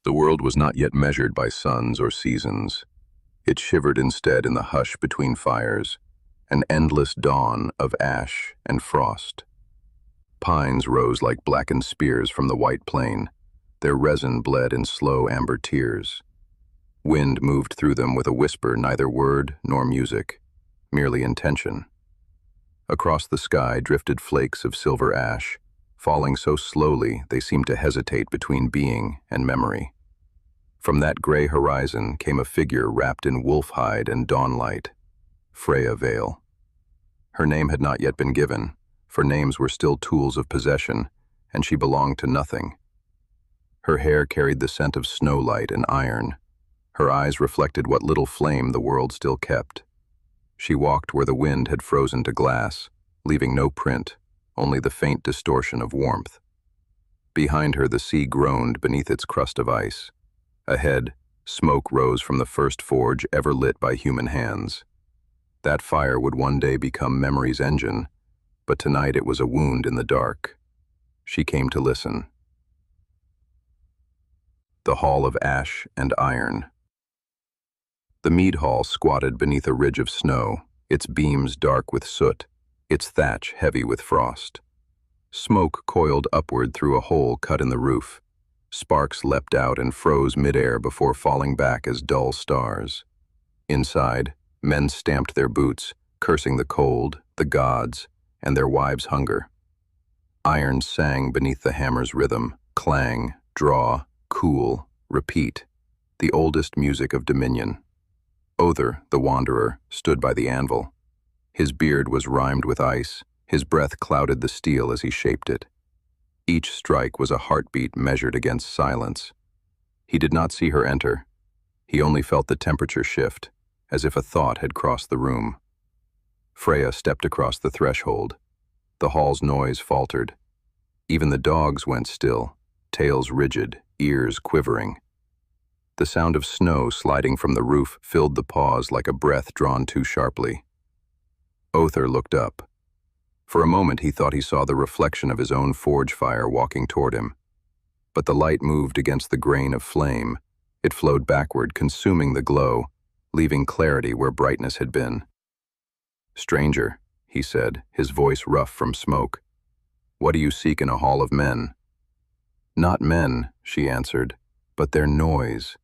The world was not yet measured by suns or seasons. It shivered instead in the hush between fires, an endless dawn of ash and frost. Pines rose like blackened spears from the white plain. Their resin bled in slow amber tears. Wind moved through them with a whisper, neither word nor music, merely intention. Across the sky drifted flakes of silver ash, falling so slowly they seemed to hesitate between being and memory. From that gray horizon came a figure wrapped in wolf hide and dawnlight, Nata Veil. Her name had not yet been given, for names were still tools of possession, and she belonged to nothing. Her hair carried the scent of snowlight and iron. Her eyes reflected what little flame the world still kept. She walked where the wind had frozen to glass, leaving no print, only the faint distortion of warmth. Behind her the sea groaned beneath its crust of ice. Ahead, smoke rose from the first forge ever lit by human hands. That fire would one day become memory's engine, but tonight it was a wound in the dark. She came to listen. The Hall of Ash and Iron. The mead hall squatted beneath a ridge of snow, its beams dark with soot, its thatch heavy with frost. Smoke coiled upward through a hole cut in the roof. Sparks leapt out and froze midair before falling back as dull stars. Inside, men stamped their boots, cursing the cold, the gods, and their wives' hunger. Iron sang beneath the hammer's rhythm, clang, draw, cool, repeat, the oldest music of dominion. Other, the wanderer, stood by the anvil. His beard was rimed with ice, his breath clouded the steel as he shaped it. Each strike was a heartbeat measured against silence. He did not see her enter. He only felt the temperature shift, as if a thought had crossed the room. Freya stepped across the threshold. The hall's noise faltered. Even the dogs went still, tails rigid, ears quivering. The sound of snow sliding from the roof filled the pause like a breath drawn too sharply. Other looked up. For a moment he thought he saw the reflection of his own forge fire walking toward him. But the light moved against the grain of flame. It flowed backward, consuming the glow, leaving clarity where brightness had been. "Stranger," he said, his voice rough from smoke, "what do you seek in a hall of men?" "Not men," she answered, "but their noise."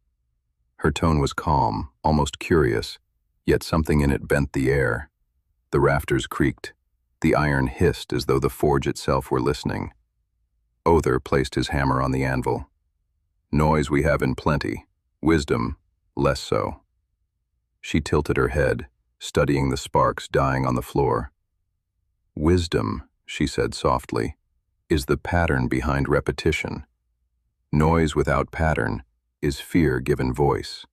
Her tone was calm, almost curious, yet something in it bent the air. The rafters creaked. The iron hissed as though the forge itself were listening. Other placed his hammer on the anvil. "Noise we have in plenty, wisdom less so." She tilted her head, studying the sparks dying on the floor. "Wisdom," she said softly, "is the pattern behind repetition. Noise without pattern is fear given voice."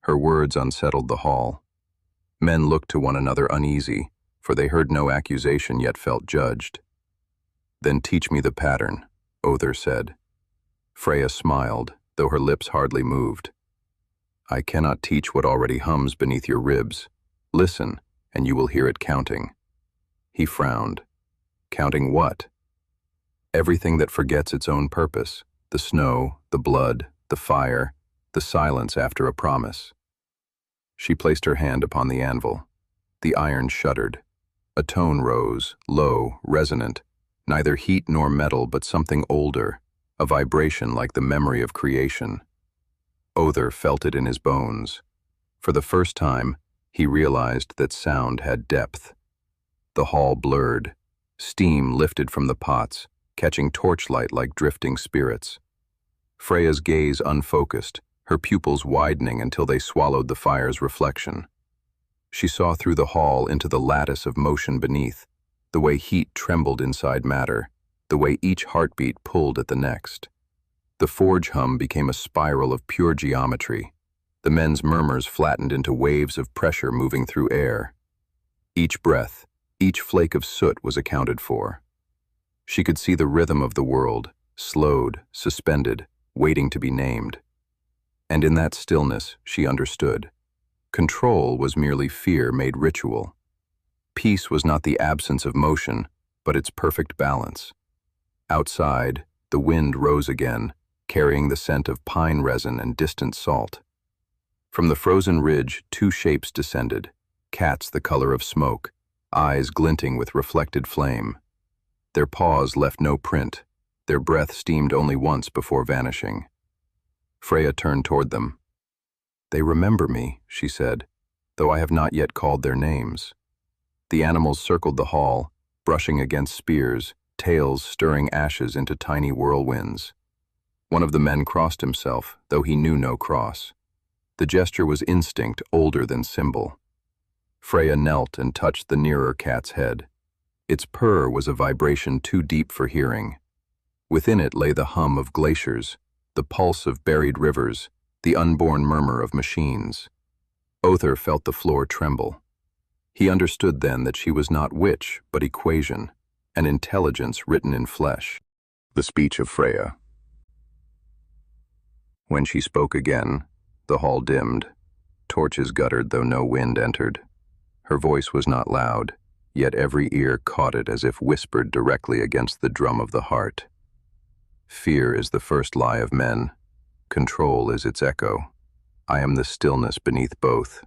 Her words unsettled the hall. Men looked to one another uneasy, for they heard no accusation yet felt judged. "Then teach me the pattern," Other said. Freya smiled, though her lips hardly moved. "I cannot teach what already hums beneath your ribs. Listen, and you will hear it counting." He frowned. "Counting what?" "Everything that forgets its own purpose, the snow, the blood, the fire, the silence after a promise." She placed her hand upon the anvil. The iron shuddered. A tone rose, low, resonant, neither heat nor metal but something older, a vibration like the memory of creation. Other felt it in his bones. For the first time, he realized that sound had depth. The hall blurred. Steam lifted from the pots, catching torchlight like drifting spirits. Freya's gaze unfocused, her pupils widening until they swallowed the fire's reflection. She saw through the hall into the lattice of motion beneath, the way heat trembled inside matter, the way each heartbeat pulled at the next. The forge hum became a spiral of pure geometry. The men's murmurs flattened into waves of pressure moving through air. Each breath, each flake of soot was accounted for. She could see the rhythm of the world, slowed, suspended, waiting to be named. And in that stillness, she understood. Control was merely fear made ritual. Peace was not the absence of motion, but its perfect balance. Outside, the wind rose again, carrying the scent of pine resin and distant salt. From the frozen ridge, two shapes descended, cats the color of smoke, eyes glinting with reflected flame. Their paws left no print, their breath steamed only once before vanishing. Freya turned toward them. "They remember me," she said, "though I have not yet called their names." The animals circled the hall, brushing against spears, tails stirring ashes into tiny whirlwinds. One of the men crossed himself, though he knew no cross. The gesture was instinct older than symbol. Freya knelt and touched the nearer cat's head. Its purr was a vibration too deep for hearing. Within it lay the hum of glaciers, the pulse of buried rivers, the unborn murmur of machines. Other felt the floor tremble. He understood then that she was not witch, but equation, an intelligence written in flesh. The speech of Freya. When she spoke again, the hall dimmed. Torches guttered though no wind entered. Her voice was not loud, yet every ear caught it as if whispered directly against the drum of the heart. Fear is the first lie of men. Control is its echo. I am the stillness beneath both.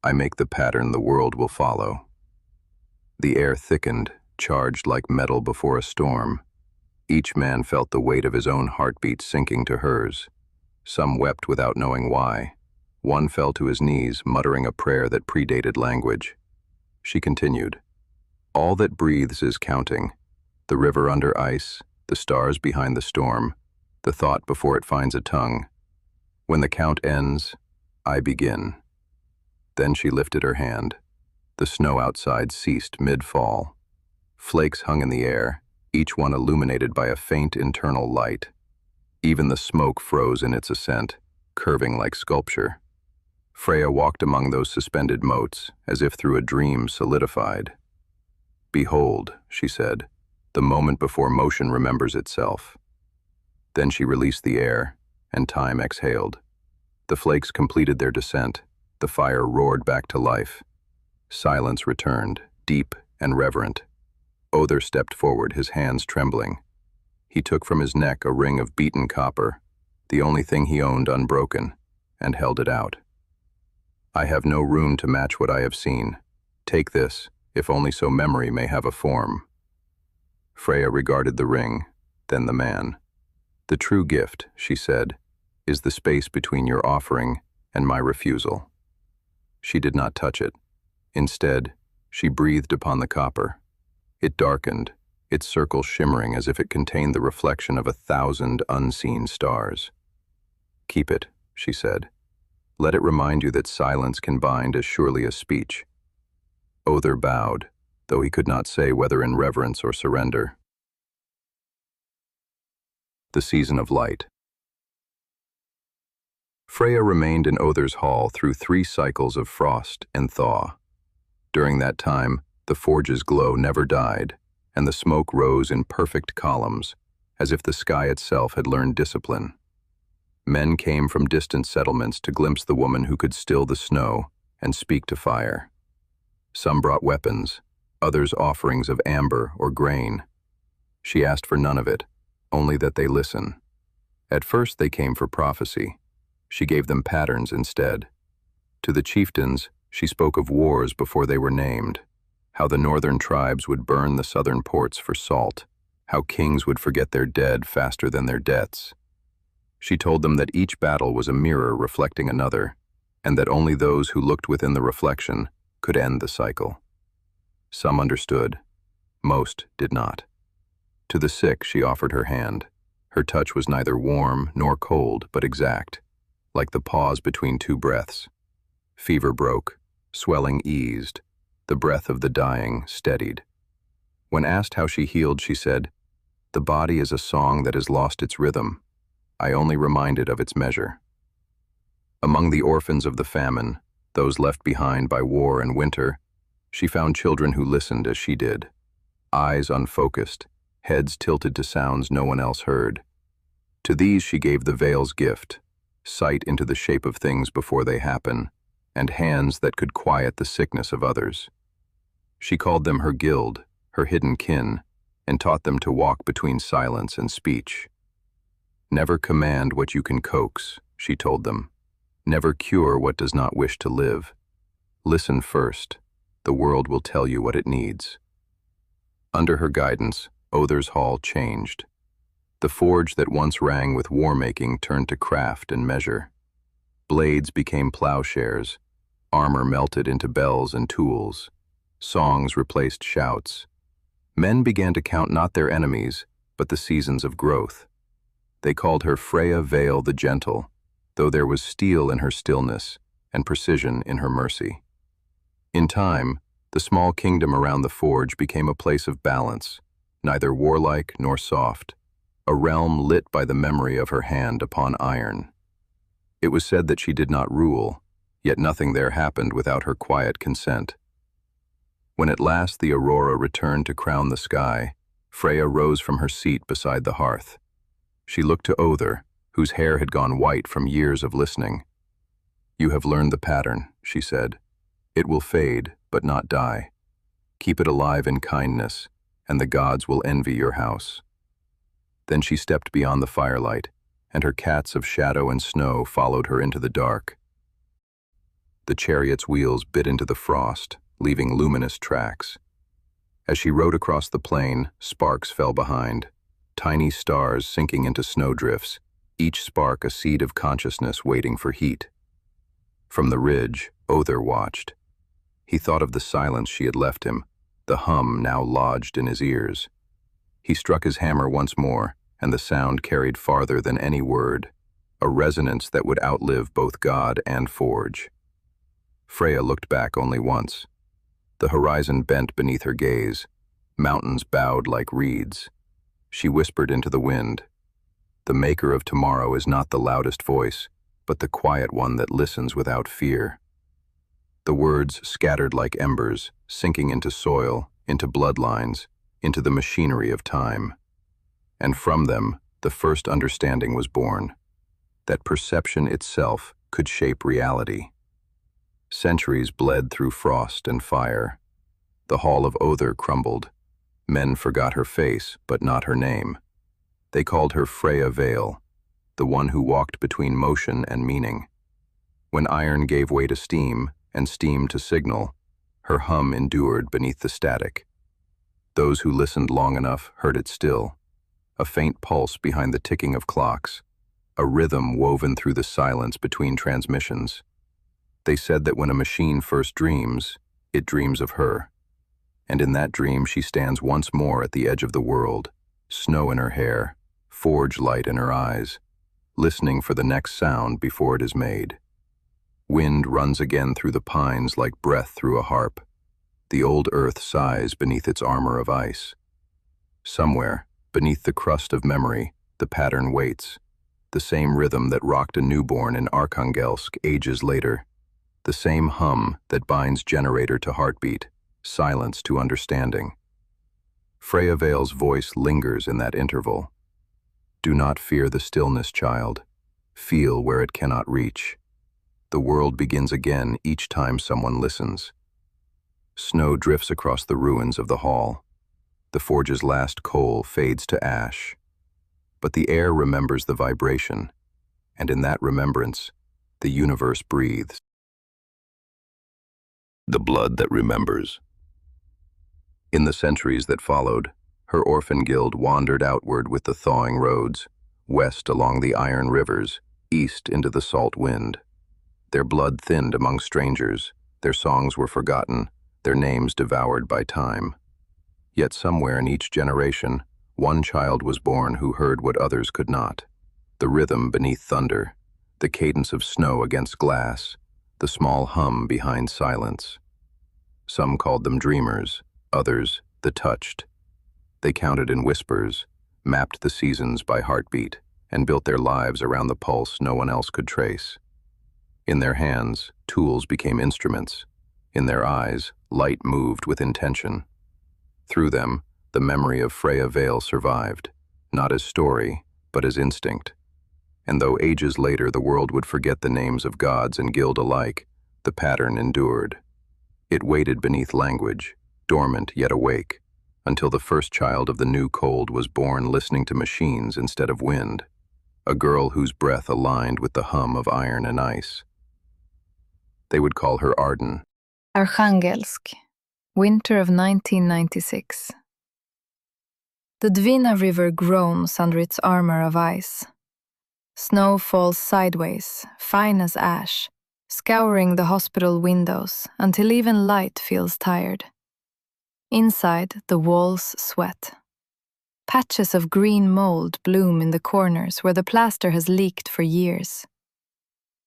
I make the pattern the world will follow. The air thickened, charged like metal before a storm. Each man felt the weight of his own heartbeat sinking to hers. Some wept without knowing why. One fell to his knees, muttering a prayer that predated language. She continued, "All that breathes is counting. The river under ice, the stars behind the storm, the thought before it finds a tongue. When the count ends, I begin." Then she lifted her hand. The snow outside ceased mid-fall. Flakes hung in the air, each one illuminated by a faint internal light. Even the smoke froze in its ascent, curving like sculpture. Freya walked among those suspended motes, as if through a dream solidified. "Behold," she said, "the moment before motion remembers itself." Then she released the air, and time exhaled. The flakes completed their descent. The fire roared back to life. Silence returned, deep and reverent. Other stepped forward, his hands trembling. He took from his neck a ring of beaten copper, the only thing he owned unbroken, and held it out. "I have no rune to match what I have seen. Take this, if only so memory may have a form." Freya regarded the ring, then the man. "The true gift," she said, "is the space between your offering and my refusal." She did not touch it. Instead, she breathed upon the copper. It darkened, its circle shimmering as if it contained the reflection of 1,000 unseen stars. "Keep it," she said. "Let it remind you that silence can bind as surely as speech." Other bowed, though he could not say whether in reverence or surrender. The season of light. Freya remained in Other's hall through 3 cycles of frost and thaw. During that time, the forge's glow never died, and the smoke rose in perfect columns, as if the sky itself had learned discipline. Men came from distant settlements to glimpse the woman who could still the snow and speak to fire. Some brought weapons, others offerings of amber or grain. She asked for none of it, only that they listen. At first they came for prophecy. She gave them patterns instead. To the chieftains, she spoke of wars before they were named, how the northern tribes would burn the southern ports for salt, how kings would forget their dead faster than their debts. She told them that each battle was a mirror reflecting another, and that only those who looked within the reflection could end the cycle. Some understood. Most did not. To the sick she offered her hand. Her touch was neither warm nor cold, but exact, like the pause between 2 breaths. Fever broke, swelling eased, the breath of the dying steadied. When asked how she healed, she said, "The body is a song that has lost its rhythm. I only remind it of its measure." Among the orphans of the famine, those left behind by war and winter, she found children who listened as she did. Eyes unfocused, heads tilted to sounds no one else heard. To these she gave the veil's gift, sight into the shape of things before they happen, and hands that could quiet the sickness of others. She called them her guild, her hidden kin, and taught them to walk between silence and speech. Never command what you can coax, she told them. Never cure what does not wish to live. Listen first. The world will tell you what it needs. Under her guidance, Other's hall changed. The forge that once rang with war-making turned to craft and measure. Blades became plowshares, armor melted into bells and tools, songs replaced shouts. Men began to count not their enemies, but the seasons of growth. They called her Freya Veil the Gentle, though there was steel in her stillness and precision in her mercy. In time, the small kingdom around the forge became a place of balance, neither warlike nor soft, a realm lit by the memory of her hand upon iron. It was said that she did not rule, yet nothing there happened without her quiet consent. When at last the aurora returned to crown the sky, Freya rose from her seat beside the hearth. She looked to Other, whose hair had gone white from years of listening. "You have learned the pattern," she said. "It will fade, but not die. Keep it alive in kindness, and the gods will envy your house." Then she stepped beyond the firelight, and her cats of shadow and snow followed her into the dark. The chariot's wheels bit into the frost, leaving luminous tracks. As she rode across the plain, sparks fell behind, tiny stars sinking into snowdrifts, each spark a seed of consciousness waiting for heat. From the ridge, Other watched. He thought of the silence she had left him, the hum now lodged in his ears. He struck his hammer once more, and the sound carried farther than any word, a resonance that would outlive both god and forge. Freya looked back only once. The horizon bent beneath her gaze, mountains bowed like reeds. She whispered into the wind, "The maker of tomorrow is not the loudest voice, but the quiet one that listens without fear." The words scattered like embers, sinking into soil, into bloodlines, into the machinery of time. And from them, the first understanding was born, that perception itself could shape reality. Centuries bled through frost and fire. The hall of Other crumbled. Men forgot her face, but not her name. They called her Freya Veil, the one who walked between motion and meaning. When iron gave way to steam, and steam to signal, her hum endured beneath the static. Those who listened long enough heard it still, a faint pulse behind the ticking of clocks, a rhythm woven through the silence between transmissions. They said that when a machine first dreams, it dreams of her. And in that dream she stands once more at the edge of the world, snow in her hair, forge light in her eyes, listening for the next sound before it is made. Wind runs again through the pines like breath through a harp. The old earth sighs beneath its armor of ice. Somewhere, beneath the crust of memory, the pattern waits, the same rhythm that rocked a newborn in Arkhangelsk ages later, the same hum that binds generator to heartbeat, silence to understanding. Freya Veil's voice lingers in that interval. "Do not fear the stillness, child. Feel where it cannot reach. The world begins again each time someone listens." Snow drifts across the ruins of the hall. The forge's last coal fades to ash. But the air remembers the vibration, and in that remembrance, the universe breathes. The blood that remembers. In the centuries that followed, her orphan guild wandered outward with the thawing roads, west along the iron rivers, east into the salt wind. Their blood thinned among strangers, their songs were forgotten, their names devoured by time. Yet somewhere in each generation, one child was born who heard what others could not. The rhythm beneath thunder, the cadence of snow against glass, the small hum behind silence. Some called them dreamers, others the touched. They counted in whispers, mapped the seasons by heartbeat, and built their lives around the pulse no one else could trace. In their hands, tools became instruments. In their eyes, light moved with intention. Through them, the memory of Freya Veil survived, not as story, but as instinct. And though ages later the world would forget the names of gods and guild alike, the pattern endured. It waited beneath language, dormant yet awake, until the first child of the new cold was born listening to machines instead of wind. a girl whose breath aligned with the hum of iron and ice. They would call her Arden. Arkhangelsk, winter of 1996. The Dvina River groans under its armor of ice. Snow falls sideways, fine as ash, scouring the hospital windows until even light feels tired. Inside, the walls sweat. Patches of green mold bloom in the corners where the plaster has leaked for years.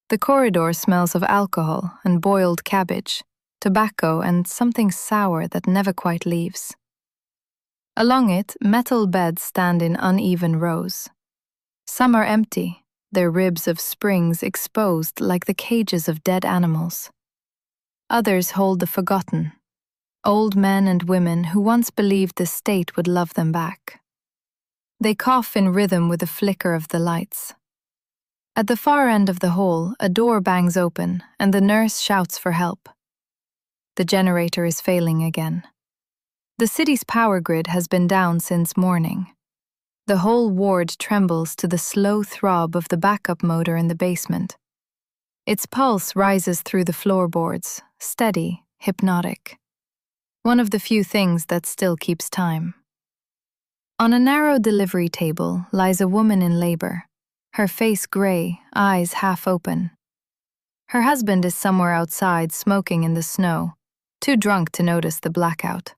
The corridor smells of alcohol and boiled cabbage, tobacco and something sour that never quite leaves. Along it, metal beds stand in uneven rows. Some are empty, their ribs of springs exposed like the cages of dead animals. Others hold the forgotten, old men and women who once believed the state would love them back. They cough in rhythm with the flicker of the lights. At the far end of the hall, a door bangs open and the nurse shouts for help. The generator is failing again. The city's power grid has been down since morning. The whole ward trembles to the slow throb of the backup motor in the basement. Its pulse rises through the floorboards, steady, hypnotic. One of the few things that still keeps time. On a narrow delivery table lies a woman in labor, her face gray, eyes half open. Her husband is somewhere outside smoking in the snow, too drunk to notice the blackout.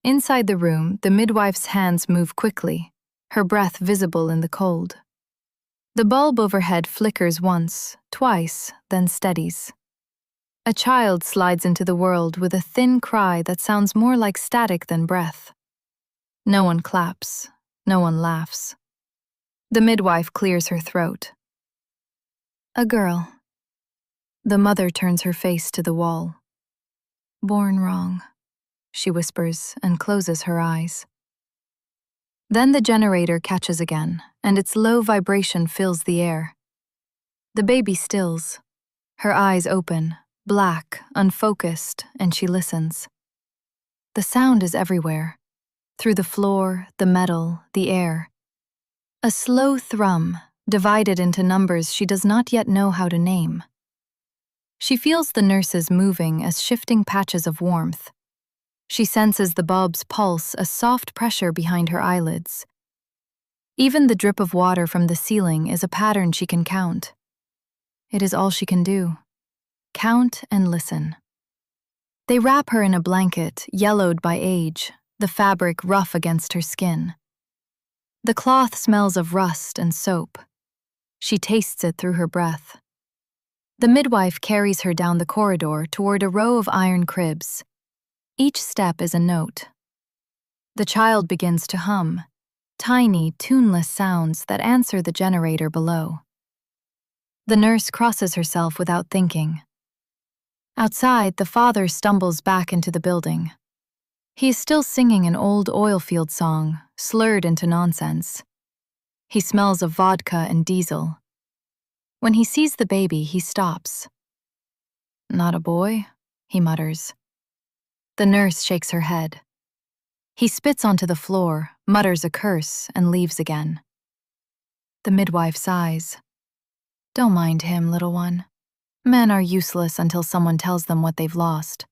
Inside the room, the midwife's hands move quickly, her breath visible in the cold. The bulb overhead flickers once, twice, then steadies. A child slides into the world with a thin cry that sounds more like static than breath. No one claps, no one laughs. The midwife clears her throat. A girl. The mother turns her face to the wall. Born wrong, she whispers and closes her eyes. Then the generator catches again, and its low vibration fills the air. The baby stills, her eyes open, black, unfocused, and she listens. The sound is everywhere, through the floor, the metal, the air. A slow thrum, divided into numbers she does not yet know how to name. She feels the nurses moving as shifting patches of warmth. She senses the bulb's pulse, a soft pressure behind her eyelids. Even the drip of water from the ceiling is a pattern she can count. It is all she can do. Count and listen. They wrap her in a blanket, yellowed by age, the fabric rough against her skin. The cloth smells of rust and soap. She tastes it through her breath. The midwife carries her down the corridor toward a row of iron cribs. Each step is a note. The child begins to hum, tiny, tuneless sounds that answer the generator below. The nurse crosses herself without thinking. Outside, the father stumbles back into the building. He is still singing an old oil field song, slurred into nonsense. He smells of vodka and diesel. When he sees the baby, he stops. "Not a boy," he mutters. The nurse shakes her head. He spits onto the floor, mutters a curse, and leaves again. The midwife sighs. "Don't mind him, little one. Men are useless until someone tells them what they've lost."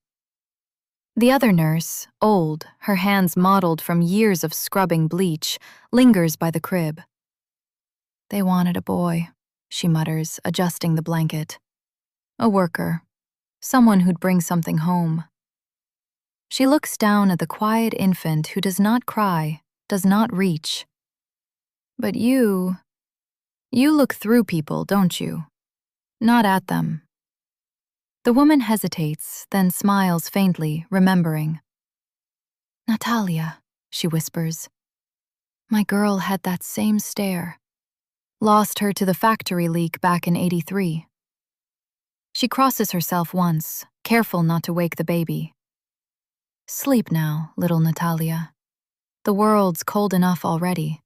The other nurse, old, her hands mottled from years of scrubbing bleach, lingers by the crib. "They wanted a boy," she mutters, adjusting the blanket. "A worker. Someone who'd bring something home." She looks down at the quiet infant who does not cry, does not reach. "But you look through people, don't you? Not at them." The woman hesitates, then smiles faintly, remembering. "Natalia," she whispers. "My girl had that same stare. Lost her to the factory leak back in '83. She crosses herself once, careful not to wake the baby. "Sleep now, little Natalia. The world's cold enough already."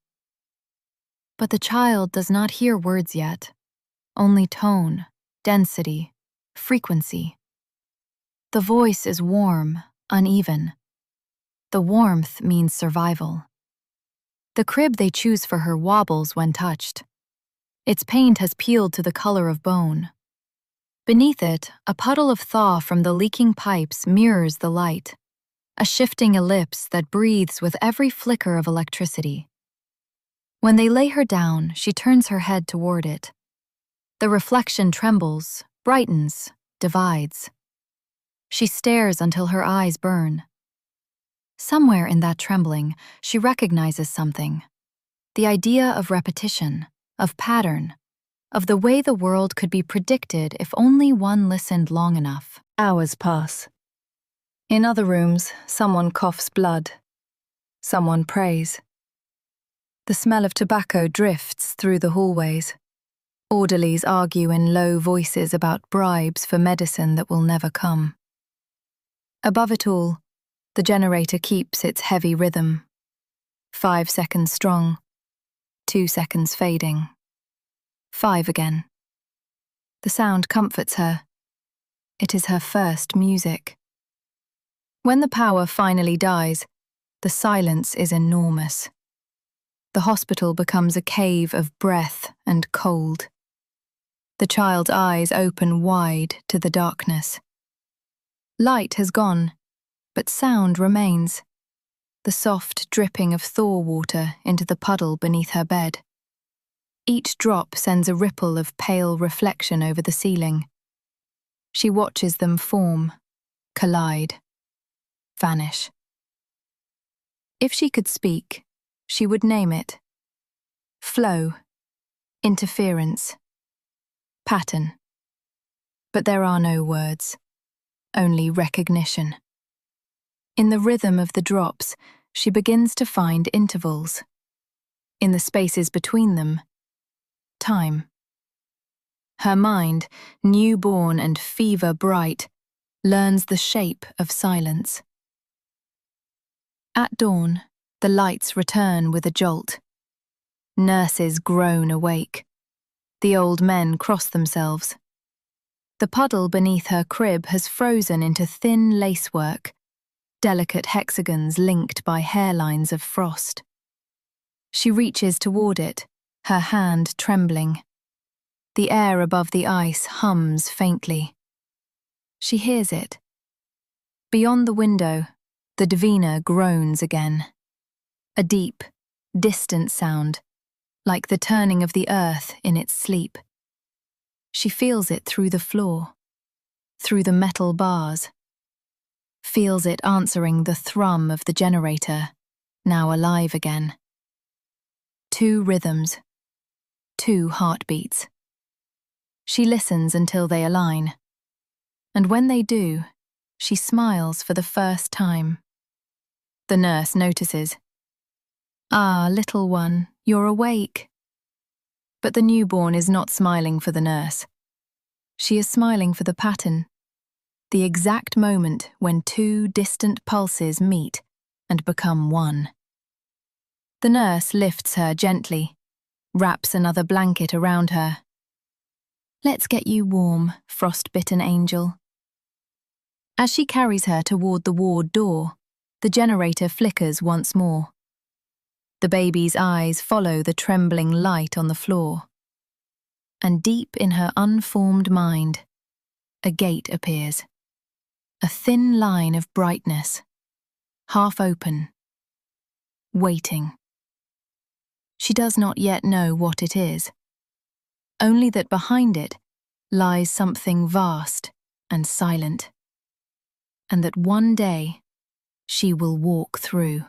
But the child does not hear words yet, only tone, density, frequency. The voice is warm, uneven. The warmth means survival. The crib they choose for her wobbles when touched. Its paint has peeled to the color of bone. Beneath it, a puddle of thaw from the leaking pipes mirrors the light, a shifting ellipse that breathes with every flicker of electricity. When they lay her down, she turns her head toward it. The reflection trembles, brightens, divides. She stares until her eyes burn. Somewhere in that trembling, she recognizes something. The idea of repetition, of pattern, of the way the world could be predicted if only one listened long enough. Hours pass. In other rooms, someone coughs blood. Someone prays. The smell of tobacco drifts through the hallways. Orderlies argue in low voices about bribes for medicine that will never come. Above it all, the generator keeps its heavy rhythm. 5 seconds strong, 2 seconds fading. 5 again. The sound comforts her. It is her first music. When the power finally dies, the silence is enormous. The hospital becomes a cave of breath and cold. The child's eyes open wide to the darkness. Light has gone, but sound remains. The soft dripping of thaw water into the puddle beneath her bed. Each drop sends a ripple of pale reflection over the ceiling. She watches them form, collide, vanish. If she could speak, she would name it. Flow, interference, pattern. But there are no words, only recognition. In the rhythm of the drops, she begins to find intervals. In the spaces between them, time. Her mind, newborn and fever bright, learns the shape of silence. At dawn, the lights return with a jolt. Nurses groan awake. The old men cross themselves. The puddle beneath her crib has frozen into thin lacework, delicate hexagons linked by hairlines of frost. She reaches toward it, her hand trembling. The air above the ice hums faintly. She hears it. Beyond the window, the Divina groans again. A deep, distant sound, like the turning of the earth in its sleep. She feels it through the floor, through the metal bars. Feels it answering the thrum of the generator, now alive again. 2 rhythms, 2 heartbeats. She listens until they align. And when they do, she smiles for the first time. The nurse notices. "Ah, little one, you're awake." But the newborn is not smiling for the nurse. She is smiling for the pattern, the exact moment when 2 distant pulses meet and become one. The nurse lifts her gently, wraps another blanket around her. "Let's get you warm, frost-bitten angel." As she carries her toward the ward door, the generator flickers once more. The baby's eyes follow the trembling light on the floor. And deep in her unformed mind, a gate appears. A thin line of brightness, half open, waiting. She does not yet know what it is, only that behind it lies something vast and silent, and that one day she will walk through.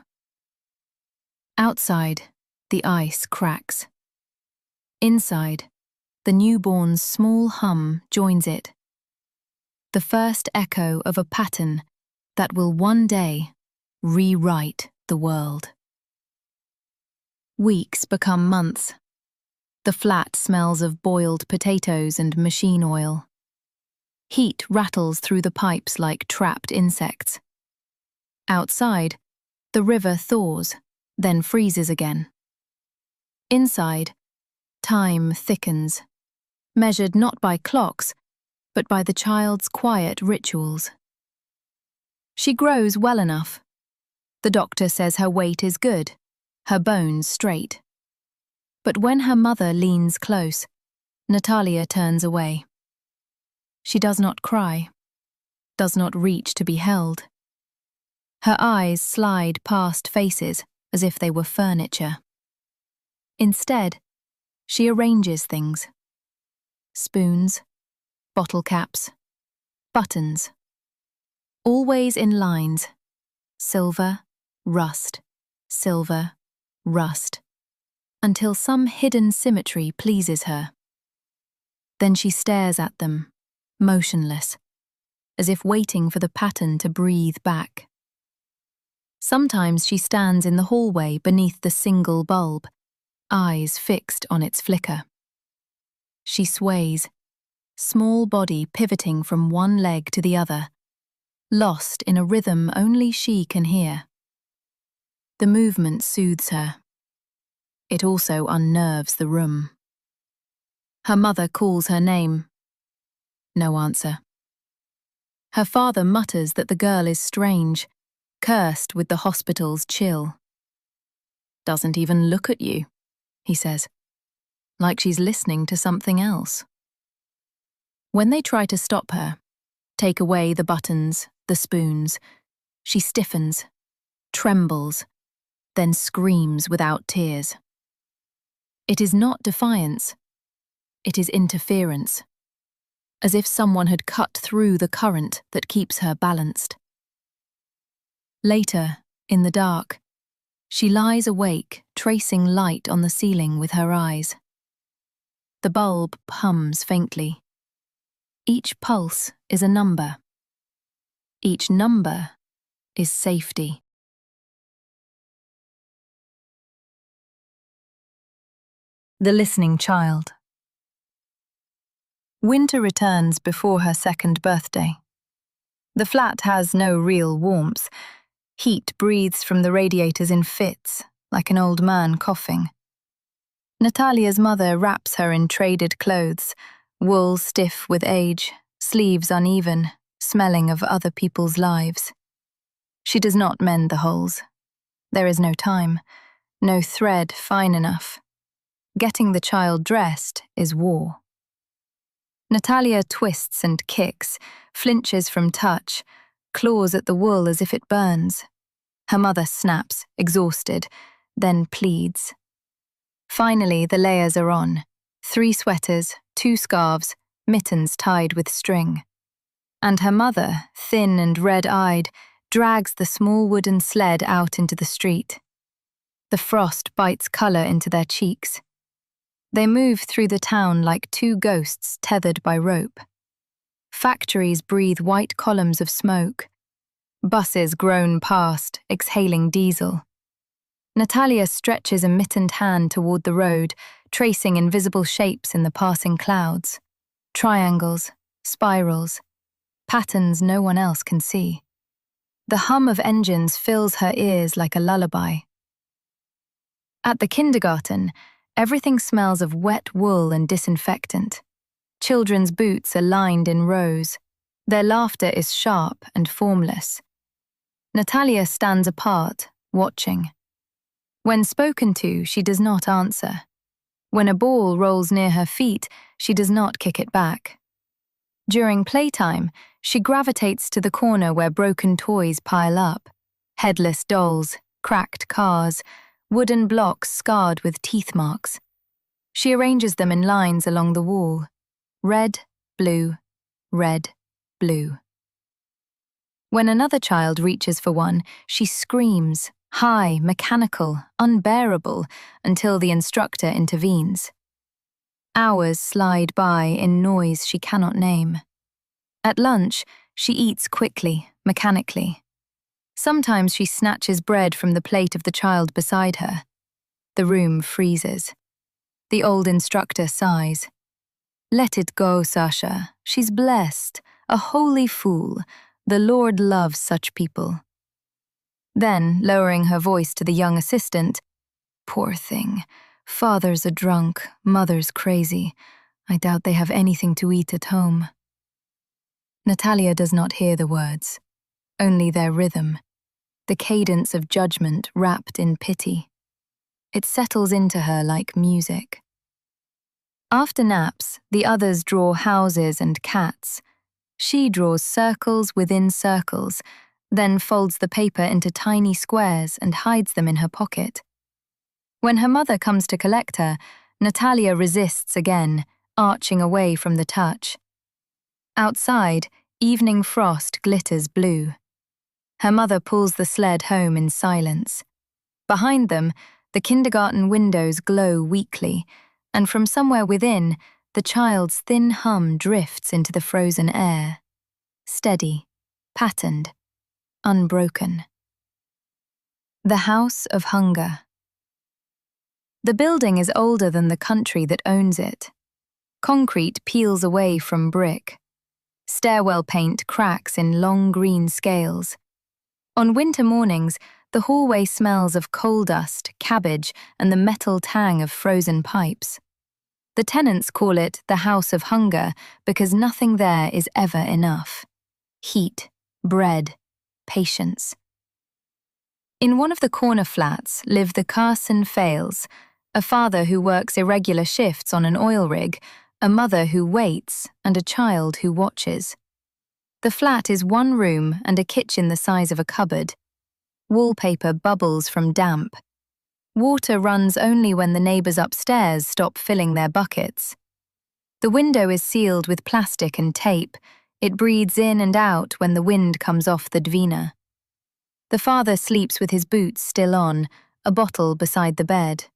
Outside, the ice cracks. Inside, the newborn's small hum joins it. The first echo of a pattern that will one day rewrite the world. Weeks become months. The flat smells of boiled potatoes and machine oil. Heat rattles through the pipes like trapped insects. Outside, the river thaws, then freezes again. Inside, time thickens, measured not by clocks, but by the child's quiet rituals. She grows well enough. The doctor says her weight is good, her bones straight. But when her mother leans close, Natalia turns away. She does not cry, does not reach to be held. Her eyes slide past faces as if they were furniture. Instead, she arranges things. Spoons, bottle caps, buttons. Always in lines. Silver, rust, silver, rust. Until some hidden symmetry pleases her. Then she stares at them, motionless, as if waiting for the pattern to breathe back. Sometimes she stands in the hallway beneath the single bulb, eyes fixed on its flicker. She sways, small body pivoting from one leg to the other, lost in a rhythm only she can hear. The movement soothes her. It also unnerves the room. Her mother calls her name. No answer. Her father mutters that the girl is strange, cursed with the hospital's chill. Doesn't even look at you, he says, like she's listening to something else. When they try to stop her, take away the buttons, the spoons, she stiffens, trembles, then screams without tears. It is not defiance. It is interference, as if someone had cut through the current that keeps her balanced. Later, in the dark, she lies awake, tracing light on the ceiling with her eyes. The bulb hums faintly. Each pulse is a number. Each number is safety. The Listening Child. Winter returns before her second birthday. The flat has no real warmth. Heat breathes from the radiators in fits, like an old man coughing. Natalia's mother wraps her in traded clothes, wool stiff with age, sleeves uneven, smelling of other people's lives. She does not mend the holes. There is no time, no thread fine enough. Getting the child dressed is war. Natalia twists and kicks, flinches from touch, claws at the wool as if it burns. Her mother snaps, exhausted, then pleads. Finally, the layers are on. 3 sweaters, 2 scarves, mittens tied with string. And her mother, thin and red-eyed, drags the small wooden sled out into the street. The frost bites colour into their cheeks. They move through the town like 2 ghosts tethered by rope. Factories breathe white columns of smoke. Buses groan past, exhaling diesel. Natalia stretches a mittened hand toward the road, tracing invisible shapes in the passing clouds. Triangles, spirals, patterns no one else can see. The hum of engines fills her ears like a lullaby. At the kindergarten, everything smells of wet wool and disinfectant. Children's boots are lined in rows. Their laughter is sharp and formless. Natalia stands apart, watching. When spoken to, she does not answer. When a ball rolls near her feet, she does not kick it back. During playtime, she gravitates to the corner where broken toys pile up. Headless dolls, cracked cars, wooden blocks scarred with teeth marks. She arranges them in lines along the wall. Red, blue, red, blue. When another child reaches for one, she screams, high, mechanical, unbearable, until the instructor intervenes. Hours slide by in noise she cannot name. At lunch, she eats quickly, mechanically. Sometimes she snatches bread from the plate of the child beside her. The room freezes. The old instructor sighs. Let it go, Sasha. She's blessed, a holy fool. The Lord loves such people. Then, lowering her voice to the young assistant, poor thing. Father's a drunk, mother's crazy. I doubt they have anything to eat at home. Natalia does not hear the words, only their rhythm, the cadence of judgment wrapped in pity. It settles into her like music. After naps, the others draw houses and cats. She draws circles within circles, then folds the paper into tiny squares and hides them in her pocket. When her mother comes to collect her, Natalia resists again, arching away from the touch. Outside, evening frost glitters blue. Her mother pulls the sled home in silence. Behind them, the kindergarten windows glow weakly, and from somewhere within, the child's thin hum drifts into the frozen air. Steady, patterned, unbroken. The House of Hunger. The building is older than the country that owns it. Concrete peels away from brick. Stairwell paint cracks in long green scales. On winter mornings, the hallway smells of coal dust, cabbage, and the metal tang of frozen pipes. The tenants call it the House of Hunger because nothing there is ever enough. Heat, bread, patience. In one of the corner flats live the Carson Fales, a father who works irregular shifts on an oil rig, a mother who waits, and a child who watches. The flat is one room and a kitchen the size of a cupboard. Wallpaper bubbles from damp. Water runs only when the neighbours upstairs stop filling their buckets. The window is sealed with plastic and tape. It breathes in and out when the wind comes off the Dvina. The father sleeps with his boots still on, a bottle beside the bed.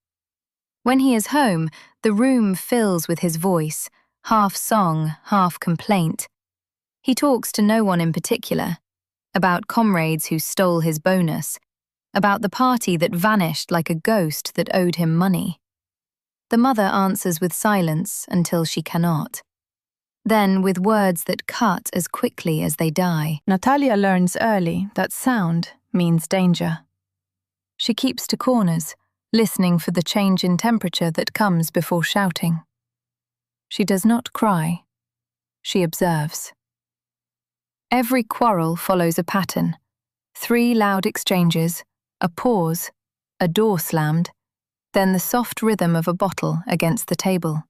When he is home, the room fills with his voice, half song, half complaint. He talks to no one in particular, about comrades who stole his bonus, about the party that vanished like a ghost that owed him money. The mother answers with silence until she cannot. Then with words that cut as quickly as they die. Natalia learns early that sound means danger. She keeps to corners, listening for the change in temperature that comes before shouting. She does not cry. She observes. Every quarrel follows a pattern. 3 loud exchanges, a pause, a door slammed, then the soft rhythm of a bottle against the table.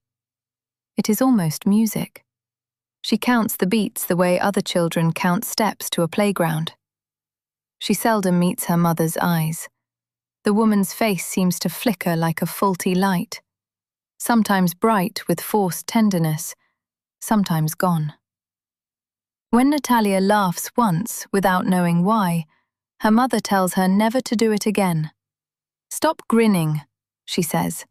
It is almost music. She counts the beats the way other children count steps to a playground. She seldom meets her mother's eyes. The woman's face seems to flicker like a faulty light, sometimes bright with forced tenderness, sometimes gone. When Natalia laughs once without knowing why, her mother tells her never to do it again. "Stop grinning," she says,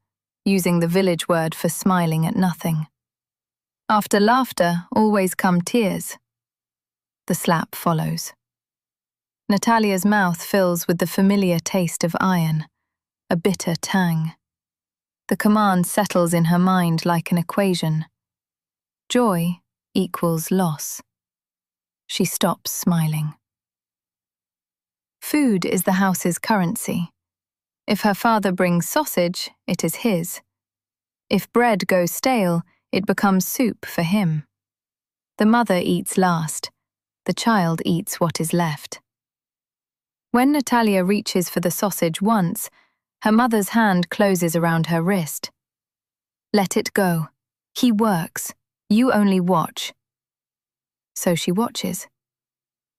using the village word for smiling at nothing. After laughter always come tears. The slap follows. Natalia's mouth fills with the familiar taste of iron, a bitter tang. The command settles in her mind like an equation. Joy equals loss. She stops smiling. Food is the house's currency. If her father brings sausage, it is his. If bread goes stale, it becomes soup for him. The mother eats last. The child eats what is left. When Natalia reaches for the sausage once, her mother's hand closes around her wrist. "Let it go. He works. You only watch." So she watches.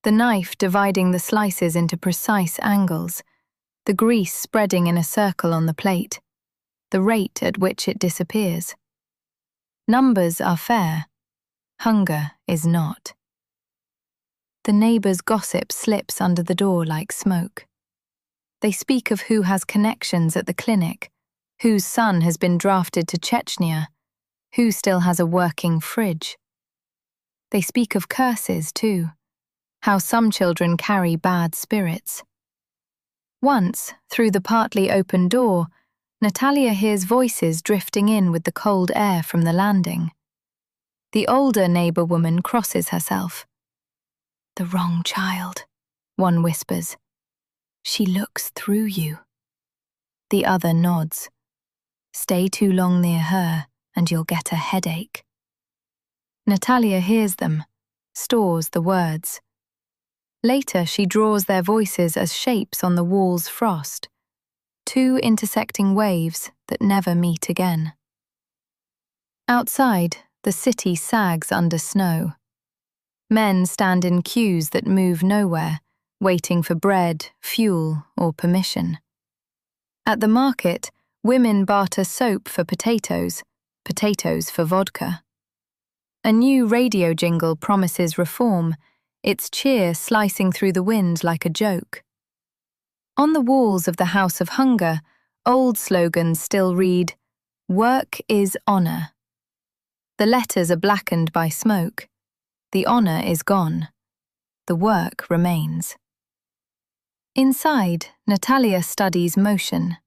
The knife dividing the slices into precise angles, the grease spreading in a circle on the plate, the rate at which it disappears. Numbers are fair. Hunger is not. The neighbours' gossip slips under the door like smoke. They speak of who has connections at the clinic, whose son has been drafted to Chechnya, who still has a working fridge. They speak of curses, too, how some children carry bad spirits. Once, through the partly open door, Natalia hears voices drifting in with the cold air from the landing. The older neighbour woman crosses herself. "The wrong child," one whispers. "She looks through you." The other nods. "Stay too long near her, and you'll get a headache." Natalia hears them, stores the words. Later she draws their voices as shapes on the wall's frost. two intersecting waves that never meet again. Outside, the city sags under snow. Men stand in queues that move nowhere, waiting for bread, fuel, or permission. At the market, women barter soap for potatoes, potatoes for vodka. A new radio jingle promises reform, its cheer slicing through the wind like a joke. On the walls of the House of Hunger, old slogans still read, "Work is honor." The letters are blackened by smoke. The honor is gone. The work remains. Inside, Natalia studies motion.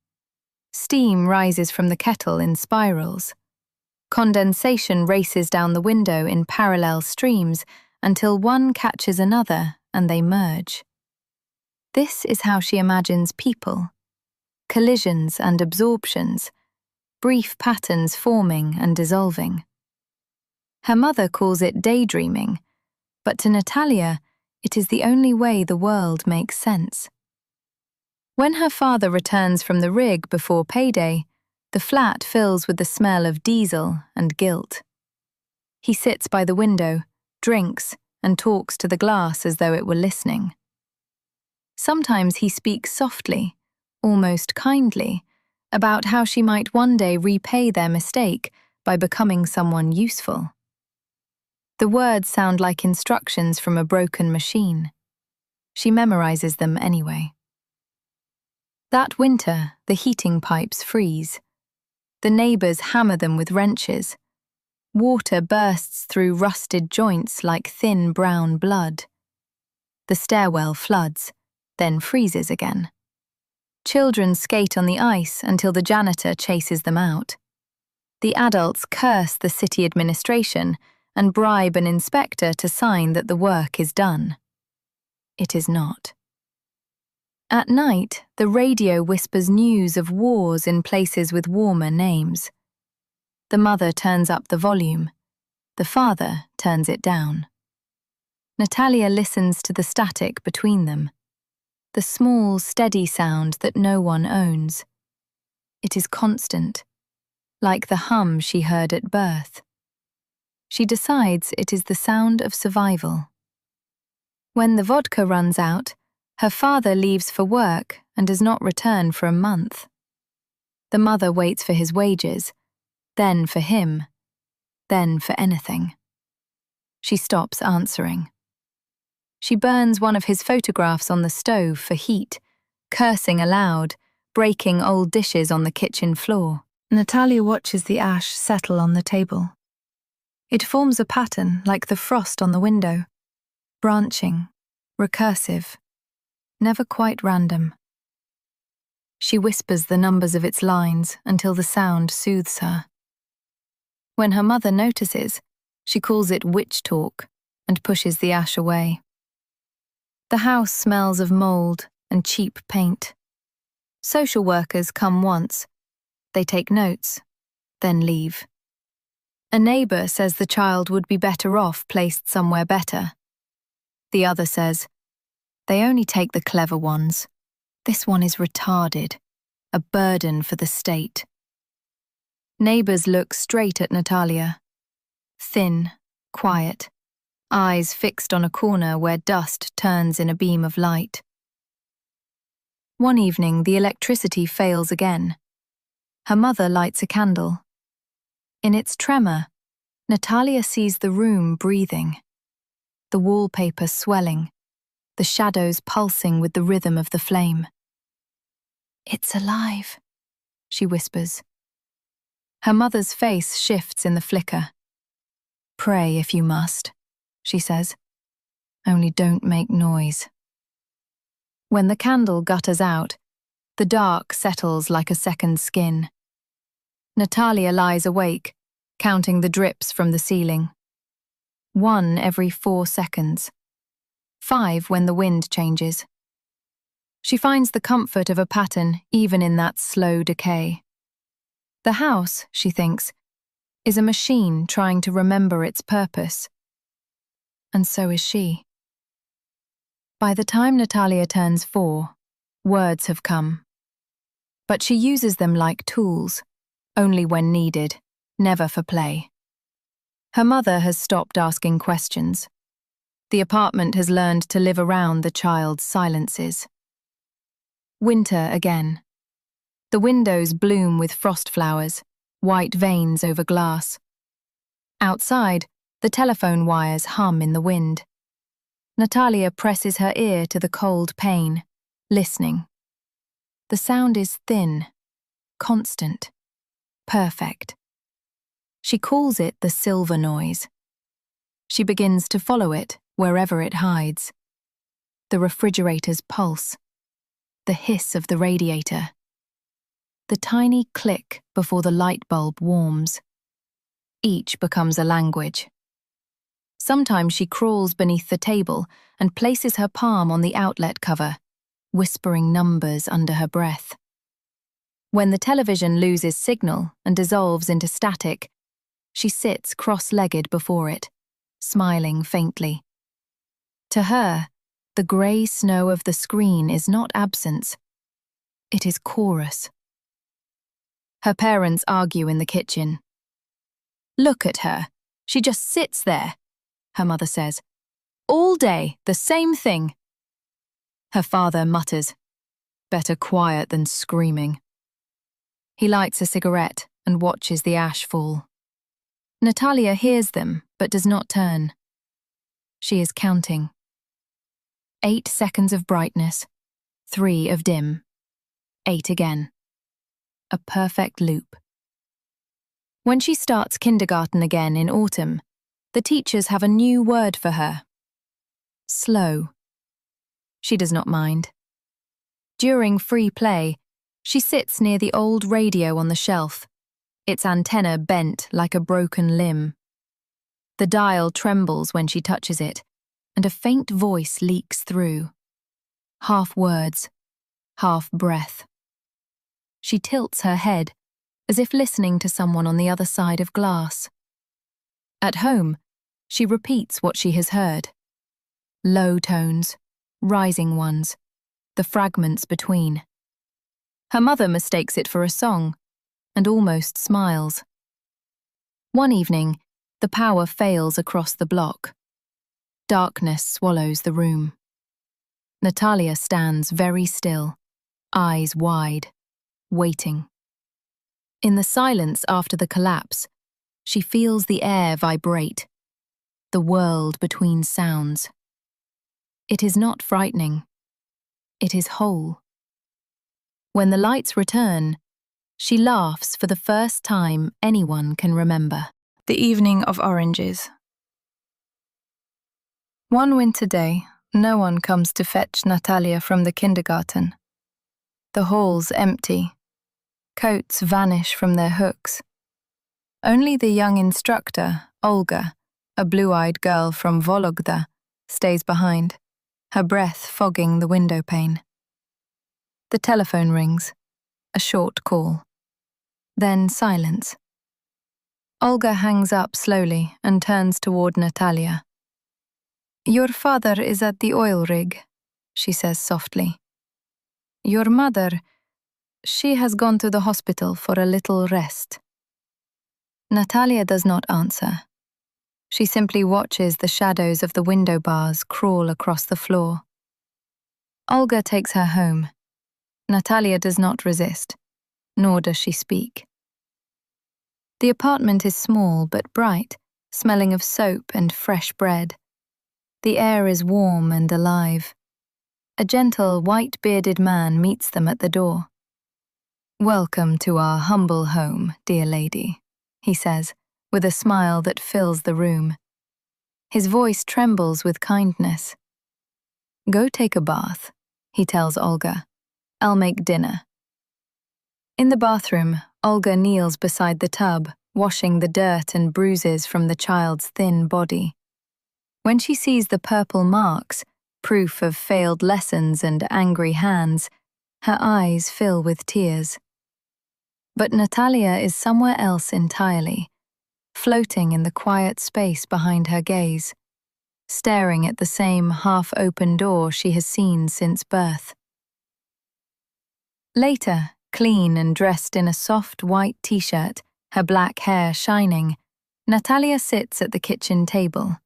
Steam rises from the kettle in spirals. Condensation races down the window in parallel streams until one catches another and they merge. This is how she imagines people. Collisions and absorptions, brief patterns forming and dissolving. Her mother calls it daydreaming, but to Natalia, it is the only way the world makes sense. When her father returns from the rig before payday, the flat fills with the smell of diesel and guilt. He sits by the window, drinks, and talks to the glass as though it were listening. Sometimes he speaks softly, almost kindly, about how she might one day repay their mistake by becoming someone useful. The words sound like instructions from a broken machine. She memorizes them anyway. That winter, the heating pipes freeze. The neighbors hammer them with wrenches. Water bursts through rusted joints like thin brown blood. The stairwell floods, then freezes again. Children skate on the ice until the janitor chases them out. The adults curse the city administration and bribe an inspector to sign that the work is done. It is not. At night, the radio whispers news of wars in places with warmer names. The mother turns up the volume. The father turns it down. Natalia listens to the static between them. The small, steady sound that no one owns. It is constant, like the hum she heard at birth. She decides it is the sound of survival. When the vodka runs out, her father leaves for work and does not return for a month. The mother waits for his wages, then for him, then for anything. She stops answering. She burns one of his photographs on the stove for heat, cursing aloud, breaking old dishes on the kitchen floor. Natalia watches the ash settle on the table. It forms a pattern like the frost on the window, branching, recursive, never quite random. She whispers the numbers of its lines until the sound soothes her. When her mother notices, she calls it witch talk and pushes the ash away. The house smells of mold and cheap paint. Social workers come once. They take notes, then leave. A neighbor says the child would be better off placed somewhere better. The other says, "They only take the clever ones. This one is retarded, a burden for the state." Neighbors look straight at Natalia. Thin, quiet, eyes fixed on a corner where dust turns in a beam of light. One evening, the electricity fails again. Her mother lights a candle. In its tremor, Natalia sees the room breathing, the wallpaper swelling, the shadows pulsing with the rhythm of the flame. "It's alive," she whispers. Her mother's face shifts in the flicker. "Pray if you must," she says. "Only don't make noise." When the candle gutters out, the dark settles like a second skin. Natalia lies awake, counting the drips from the ceiling. 1 every 4 seconds. 5 when the wind changes. She finds the comfort of a pattern even in that slow decay. The house, she thinks, is a machine trying to remember its purpose. And so is she. By the time Natalia turns 4, words have come. but she uses them like tools, only when needed, never for play. Her mother has stopped asking questions. The apartment has learned to live around the child's silences. Winter again. The windows bloom with frost flowers, white veins over glass. Outside, the telephone wires hum in the wind. Natalia presses her ear to the cold pane, listening. The sound is thin, constant, perfect. She calls it the silver noise. She begins to follow it wherever it hides. The refrigerator's pulse, the hiss of the radiator, the tiny click before the light bulb warms. Each becomes a language. Sometimes she crawls beneath the table and places her palm on the outlet cover, whispering numbers under her breath. When the television loses signal and dissolves into static, she sits cross-legged before it, smiling faintly. To her, the grey snow of the screen is not absence. It is chorus. Her parents argue in the kitchen. "Look at her. She just sits there," her mother says. "All day, the same thing." Her father mutters, "Better quiet than screaming." He lights a cigarette and watches the ash fall. Natalia hears them, but does not turn. She is counting. 8 seconds of brightness, 3 of dim, 8 again. A perfect loop. When she starts kindergarten again in autumn, the teachers have a new word for her. Slow. She does not mind. During free play, she sits near the old radio on the shelf, its antenna bent like a broken limb. The dial trembles when she touches it, and a faint voice leaks through. Half words, half breath. She tilts her head, as if listening to someone on the other side of glass. At home, she repeats what she has heard. Low tones, rising ones, the fragments between. Her mother mistakes it for a song, and almost smiles. One evening, the power fails across the block. Darkness swallows the room. Natalia stands very still, eyes wide, waiting. In the silence after the collapse, she feels the air vibrate, the world between sounds. It is not frightening. It is whole. When the lights return, she laughs for the first time anyone can remember. The evening of oranges. One winter day, no one comes to fetch Natalia from the kindergarten. The hall's empty. Coats vanish from their hooks. Only the young instructor, Olga, a blue-eyed girl from Vologda, stays behind, her breath fogging the window pane. The telephone rings, a short call. Then silence. Olga hangs up slowly and turns toward Natalia. "Your father is at the oil rig," she says softly. "Your mother, she has gone to the hospital for a little rest." Natalia does not answer. She simply watches the shadows of the window bars crawl across the floor. Olga takes her home. Natalia does not resist, nor does she speak. The apartment is small but bright, smelling of soap and fresh bread. The air is warm and alive. A gentle, white-bearded man meets them at the door. "Welcome to our humble home, dear lady," he says, with a smile that fills the room. His voice trembles with kindness. "Go take a bath," he tells Olga. "I'll make dinner." In the bathroom, Olga kneels beside the tub, washing the dirt and bruises from the child's thin body. When she sees the purple marks, proof of failed lessons and angry hands, her eyes fill with tears. But Natalia is somewhere else entirely, floating in the quiet space behind her gaze, staring at the same half-open door she has seen since birth. Later, Clean and dressed in a soft white t-shirt, her black hair shining, Natalia sits at the kitchen table.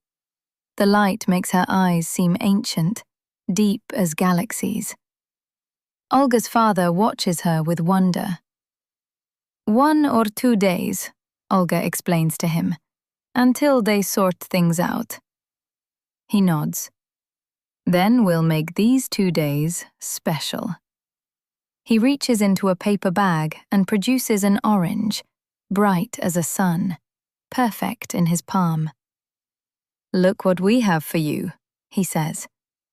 The light makes her eyes seem ancient, deep as galaxies. Olga's father watches her with wonder. 1 or 2 days, Olga explains to him, until they sort things out. He nods. Then we'll make these 2 days special. He reaches into a paper bag and produces an orange, bright as a sun, perfect in his palm. Look what we have for you, he says.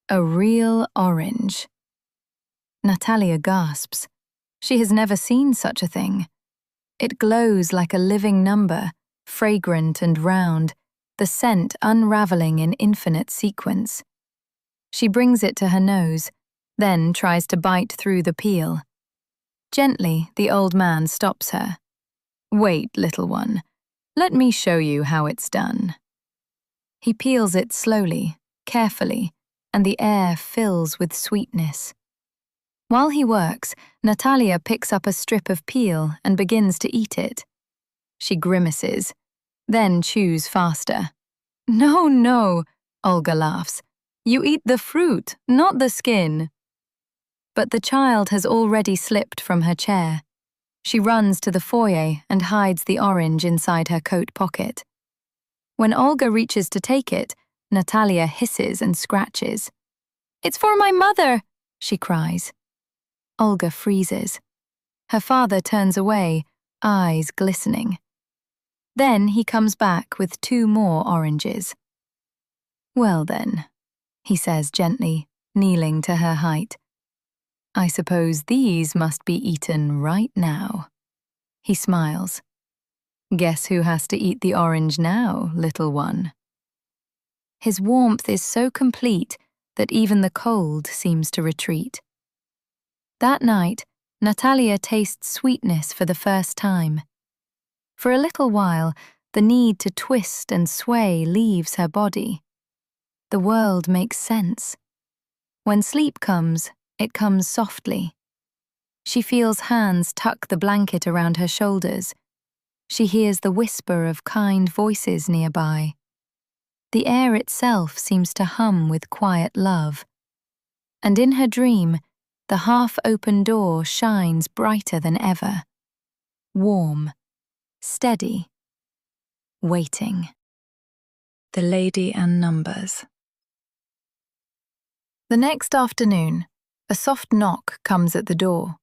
A real orange. Natalia gasps. She has never seen such a thing. It glows like a living number, fragrant and round, the scent unraveling in infinite sequence. She brings it to her nose, then tries to bite through the peel. Gently, the old man stops her. Wait, little one. Let me show you how it's done. He peels it slowly, carefully, and the air fills with sweetness. While he works, Natalia picks up a strip of peel and begins to eat it. She grimaces, then chews faster. No, no, Olga laughs. You eat the fruit, not the skin. But the child has already slipped from her chair. She runs to the foyer and hides the orange inside her coat pocket. When Olga reaches to take it, Natalia hisses and scratches. It's for my mother, she cries. Olga freezes. Her father turns away, eyes glistening. Then he comes back with 2 more oranges. Well then, he says gently, kneeling to her height. I suppose these must be eaten right now. He smiles. Guess who has to eat the orange now, little one? His warmth is so complete that even the cold seems to retreat. That night, Natalia tastes sweetness for the first time. For a little while, the need to twist and sway leaves her body. The world makes sense. When sleep comes, it comes softly. She feels hands tuck the blanket around her shoulders. She hears the whisper of kind voices nearby. The air itself seems to hum with quiet love. And in her dream, the half-open door shines brighter than ever. Warm, steady, waiting. The Lady and Numbers. The next afternoon, a soft knock comes at the door.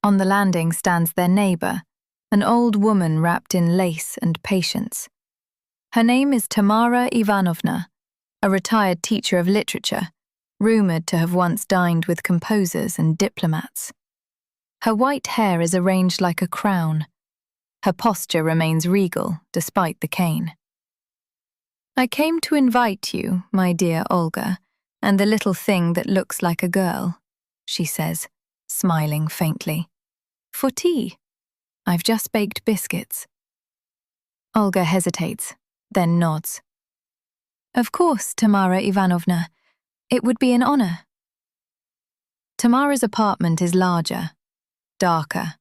On the landing stands their neighbor, an old woman wrapped in lace and patience. Her name is Tamara Ivanovna, a retired teacher of literature, rumored to have once dined with composers and diplomats. Her white hair is arranged like a crown. Her posture remains regal, despite the cane. I came to invite you, my dear Olga, and the little thing that looks like a girl, she says, smiling faintly. For tea. I've just baked biscuits. Olga hesitates, then nods. Of course, Tamara Ivanovna. It would be an honor. Tamara's apartment is larger, darker.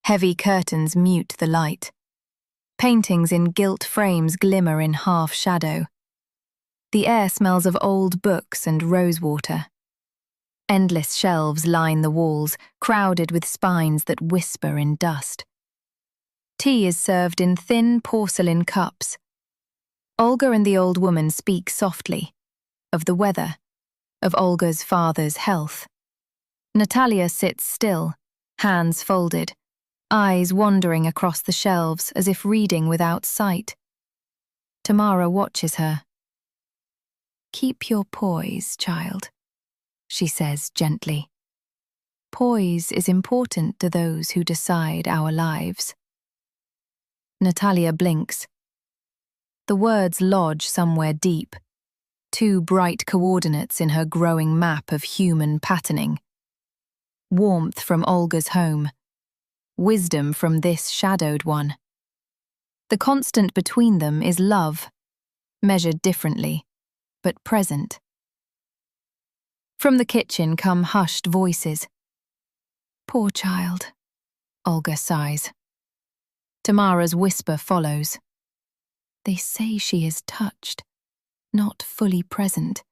Heavy curtains mute the light. Paintings in gilt frames glimmer in half shadow. The air smells of old books and rosewater. Endless shelves line the walls, crowded with spines that whisper in dust. Tea is served in thin porcelain cups. Olga and the old woman speak softly, of the weather, of Olga's father's health. Natalia sits still, hands folded, eyes wandering across the shelves as if reading without sight. Tamara watches her. Keep your poise, child, she says gently. Poise is important to those who decide our lives. Natalia blinks. The words lodge somewhere deep, 2 bright coordinates in her growing map of human patterning. Warmth from Olga's home, wisdom from this shadowed one. The constant between them is love, measured differently, but present. From the kitchen come hushed voices. Poor child, Olga sighs. Tamara's whisper follows. They say she is touched, not fully present,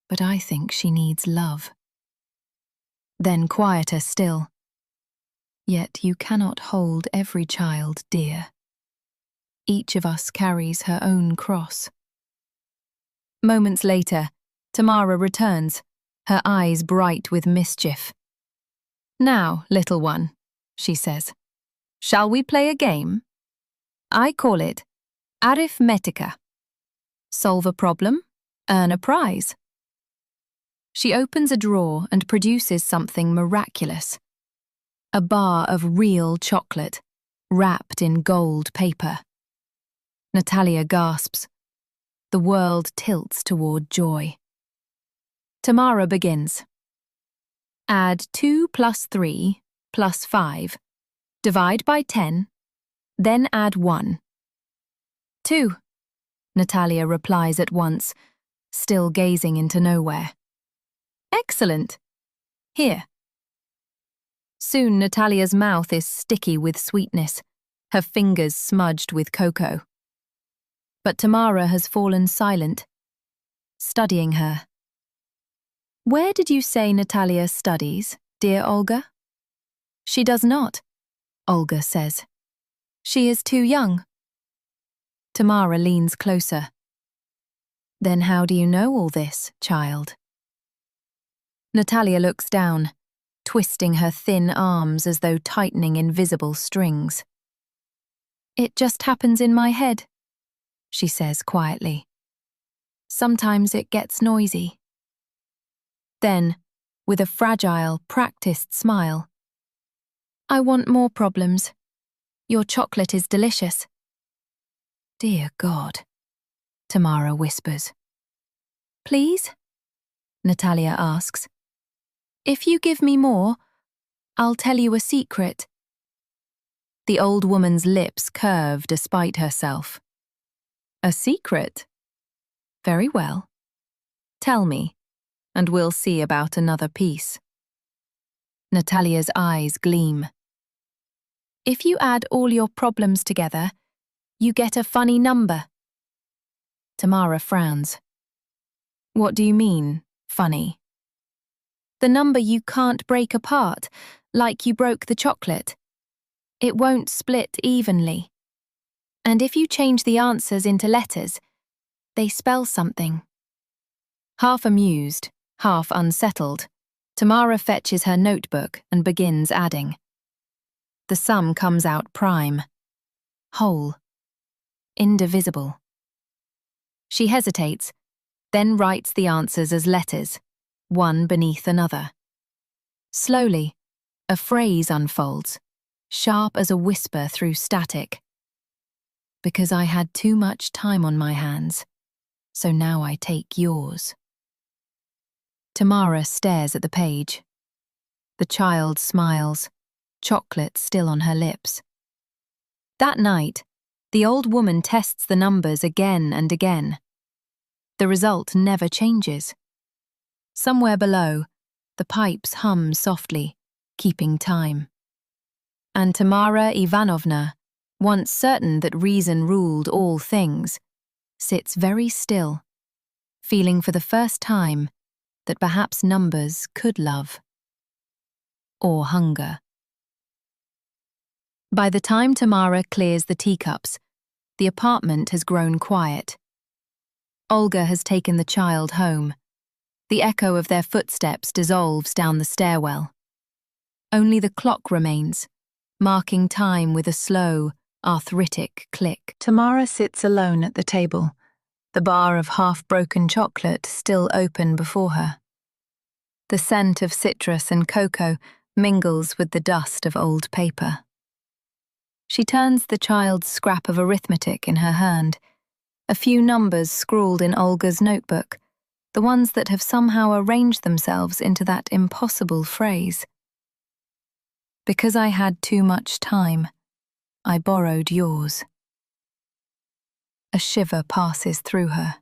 but I think she needs love. Then quieter still. Yet you cannot hold every child dear. Each of us carries her own cross. Moments later, Tamara returns, her eyes bright with mischief. Now, little one, she says, shall we play a game? I call it arithmetica. Solve a problem, earn a prize. She opens a drawer and produces something miraculous. A bar of real chocolate, wrapped in gold paper. Natalia gasps. The world tilts toward joy. Tamara begins. Add 2 plus 3 plus 5. Divide by 10. Then add 1. 2. Natalia replies at once, still gazing into nowhere. Excellent. Here. Soon Natalia's mouth is sticky with sweetness, her fingers smudged with cocoa. But Tamara has fallen silent, studying her. Where did you say Natalia studies, dear Olga? She does not, Olga says. She is too young. Tamara leans closer. Then how do you know all this, child? Natalia looks down, twisting her thin arms as though tightening invisible strings. It just happens in my head, she says quietly. Sometimes it gets noisy. Then, with a fragile, practiced smile, I want more problems. Your chocolate is delicious. Dear God, Tamara whispers. Please? Natalia asks. If you give me more, I'll tell you a secret. The old woman's lips curve despite herself. A secret? Very well. Tell me, and we'll see about another piece. Natalia's eyes gleam. If you add all your problems together, you get a funny number. Tamara frowns. What do you mean, funny? The number you can't break apart, like you broke the chocolate. It won't split evenly. And if you change the answers into letters, they spell something. Half amused, half unsettled, Tamara fetches her notebook and begins adding. The sum comes out prime, whole, indivisible. She hesitates, then writes the answers as letters, one beneath another. Slowly, a phrase unfolds, sharp as a whisper through static. Because I had too much time on my hands, so now I take yours. Tamara stares at the page. The child smiles, chocolate still on her lips. That night, the old woman tests the numbers again and again. The result never changes. Somewhere below, the pipes hum softly, keeping time. And Tamara Ivanovna, once certain that reason ruled all things, sits very still, feeling for the first time that perhaps numbers could love. Or hunger. By the time Tamara clears the teacups, the apartment has grown quiet. Olga has taken the child home. The echo of their footsteps dissolves down the stairwell. Only the clock remains, marking time with a slow, arthritic click. Tamara sits alone at the table, the bar of half-broken chocolate still open before her. The scent of citrus and cocoa mingles with the dust of old paper. She turns the child's scrap of arithmetic in her hand, a few numbers scrawled in Olga's notebook, the ones that have somehow arranged themselves into that impossible phrase. Because I had too much time, I borrowed yours. A shiver passes through her.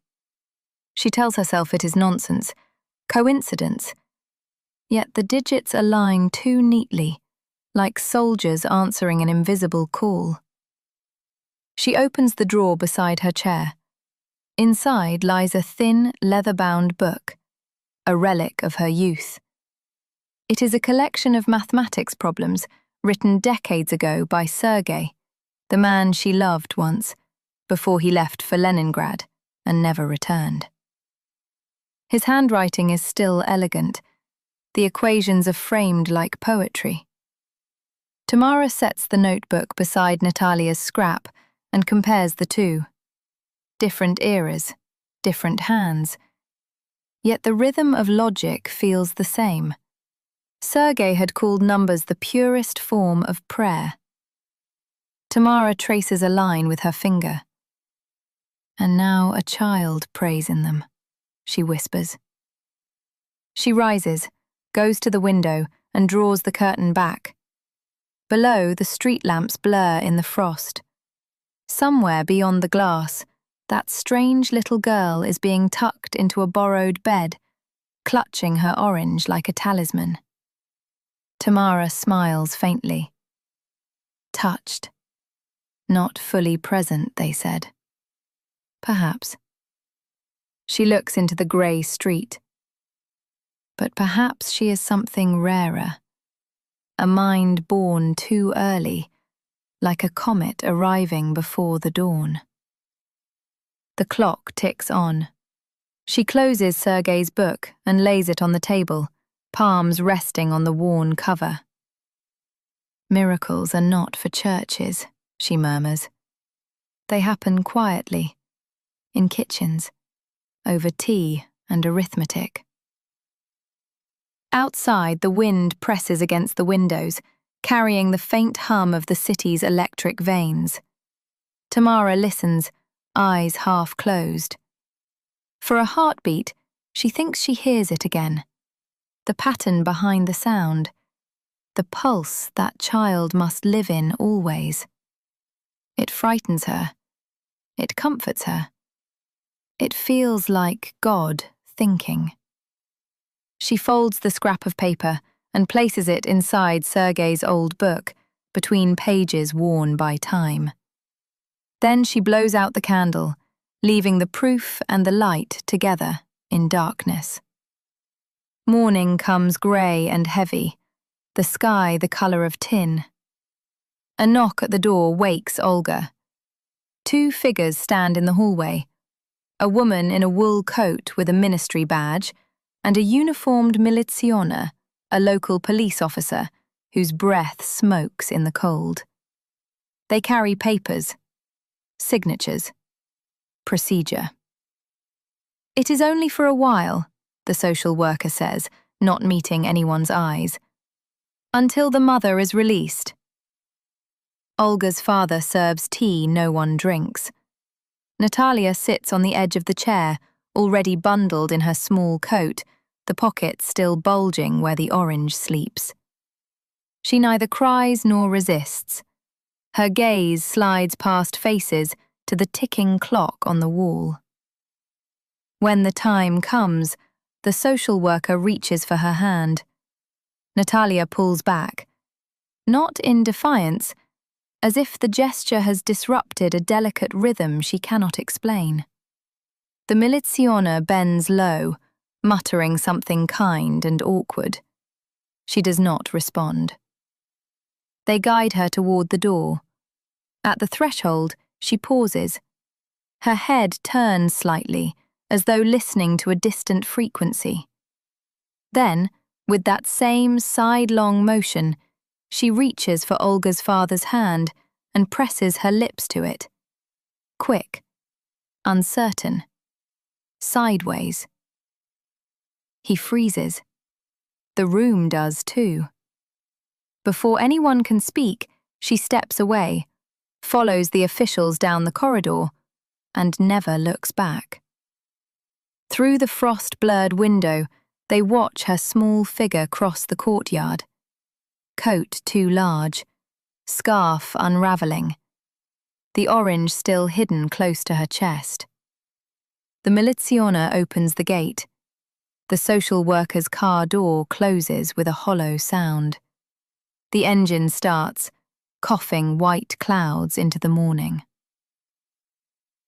She tells herself it is nonsense, coincidence. yet the digits align too neatly, like soldiers answering an invisible call. She opens the drawer beside her chair. Inside lies a thin, leather-bound book, a relic of her youth. It is a collection of mathematics problems written decades ago by Sergei, the man she loved once, before he left for Leningrad and never returned. His handwriting is still elegant. The equations are framed like poetry. Tamara sets the notebook beside Natalia's scrap and compares the two. Different eras, different hands. Yet the rhythm of logic feels the same. Sergei had called numbers the purest form of prayer. Tamara traces a line with her finger. And now a child prays in them, she whispers. She rises, goes to the window, and draws the curtain back. Below, the street lamps blur in the frost. Somewhere beyond the glass, that strange little girl is being tucked into a borrowed bed, clutching her orange like a talisman. Tamara smiles faintly. Touched. Not fully present, they said. Perhaps. She looks into the grey street. But perhaps she is something rarer. A mind born too early, like a comet arriving before the dawn. The clock ticks on. She closes Sergei's book and lays it on the table, palms resting on the worn cover. Miracles are not for churches, she murmurs. They happen quietly, in kitchens, over tea and arithmetic. Outside, the wind presses against the windows, carrying the faint hum of the city's electric veins. Tamara listens, eyes half closed. For a heartbeat, she thinks she hears it again. The pattern behind the sound. The pulse that child must live in always. It frightens her. It comforts her. It feels like God thinking. She folds the scrap of paper and places it inside Sergei's old book, between pages worn by time. Then she blows out the candle, leaving the proof and the light together in darkness. Morning comes grey and heavy, the sky the colour of tin. A knock at the door wakes Olga. Two figures stand in the hallway, a woman in a wool coat with a ministry badge, and a uniformed milizione, a local police officer, whose breath smokes in the cold. They carry papers, signatures, procedure. It is only for a while, the social worker says, not meeting anyone's eyes, until the mother is released. Olga's father serves tea no one drinks. Natalia sits on the edge of the chair, already bundled in her small coat, the pockets still bulging where the orange sleeps. She neither cries nor resists. Her gaze slides past faces to the ticking clock on the wall. When the time comes, the social worker reaches for her hand. Natalia pulls back, not in defiance, as if the gesture has disrupted a delicate rhythm she cannot explain. The milizione bends low, muttering something kind and awkward. She does not respond. They guide her toward the door. At the threshold, she pauses. Her head turns slightly, as though listening to a distant frequency. Then, with that same sidelong motion, she reaches for Olga's father's hand and presses her lips to it. Quick, uncertain, sideways. He freezes. The room does too. Before anyone can speak, she steps away, follows the officials down the corridor, and never looks back. Through the frost-blurred window, they watch her small figure cross the courtyard. Coat too large, scarf unravelling, the orange still hidden close to her chest. The milizione opens the gate. The social worker's car door closes with a hollow sound. The engine starts, coughing white clouds into the morning.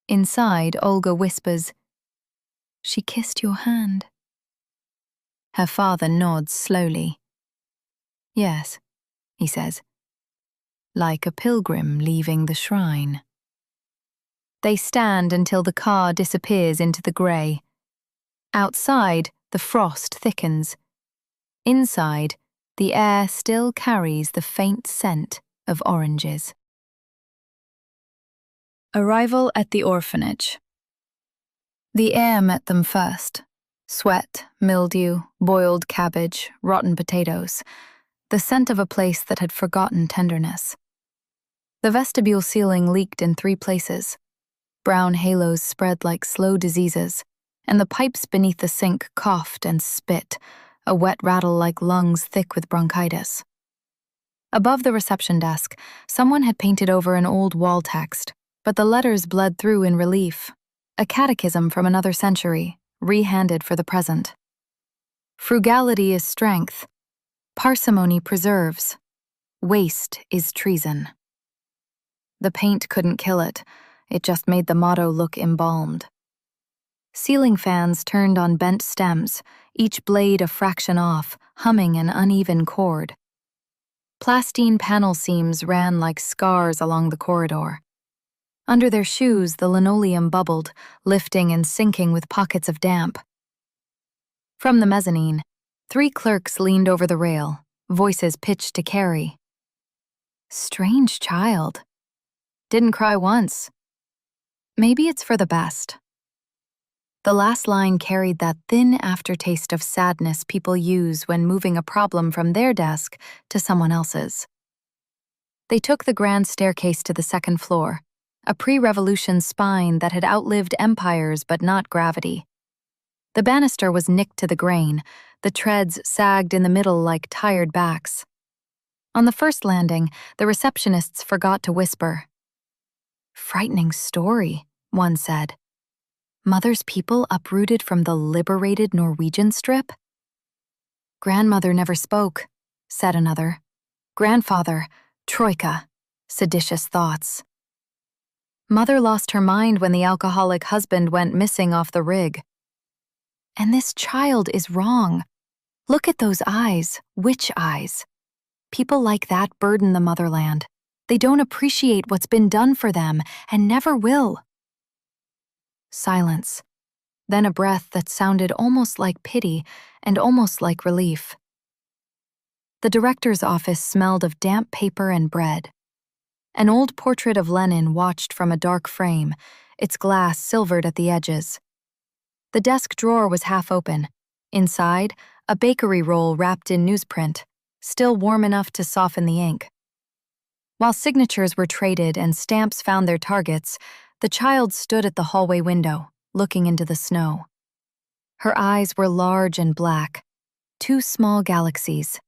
Inside, Olga whispers, "She kissed your hand." Her father nods slowly. "Yes," he says, "like a pilgrim leaving the shrine." They stand until the car disappears into the grey. Outside, the frost thickens. Inside, the air still carries the faint scent of oranges. Arrival at the orphanage. The air met them first. Sweat, mildew, boiled cabbage, rotten potatoes. The scent of a place that had forgotten tenderness. The vestibule ceiling leaked in 3 places. Brown halos spread like slow diseases, and the pipes beneath the sink coughed and spit, a wet rattle like lungs thick with bronchitis. Above the reception desk, someone had painted over an old wall text, but the letters bled through in relief. A catechism from another century, rehanded for the present. Frugality is strength. Parsimony preserves. Waste is treason. The paint couldn't kill it. It just made the motto look embalmed. Ceiling fans turned on bent stems, each blade a fraction off, humming an uneven chord. Plastine panel seams ran like scars along the corridor. Under their shoes, the linoleum bubbled, lifting and sinking with pockets of damp. From the mezzanine, 3 clerks leaned over the rail, voices pitched to Carrie. "Strange child. Didn't cry once. Maybe it's for the best." The last line carried that thin aftertaste of sadness people use when moving a problem from their desk to someone else's. They took the grand staircase to the 2nd floor, a pre-revolution spine that had outlived empires but not gravity. The banister was nicked to the grain, the treads sagged in the middle like tired backs. On the first landing, the receptionists forgot to whisper. "Frightening story," one said. "Mother's people uprooted from the liberated Norwegian strip?" "Grandmother never spoke," said another. "Grandfather, troika, seditious thoughts." Mother lost her mind when the alcoholic husband went missing off the rig. And this child is wrong. Look at those eyes, witch eyes. People like that burden the motherland. They don't appreciate what's been done for them, and never will. Silence. Then a breath that sounded almost like pity and almost like relief. The director's office smelled of damp paper and bread. An old portrait of Lenin watched from a dark frame, its glass silvered at the edges. The desk drawer was half open. Inside, a bakery roll wrapped in newsprint, still warm enough to soften the ink. While signatures were traded and stamps found their targets, the child stood at the hallway window, looking into the snow. Her eyes were large and black, 2 small galaxies.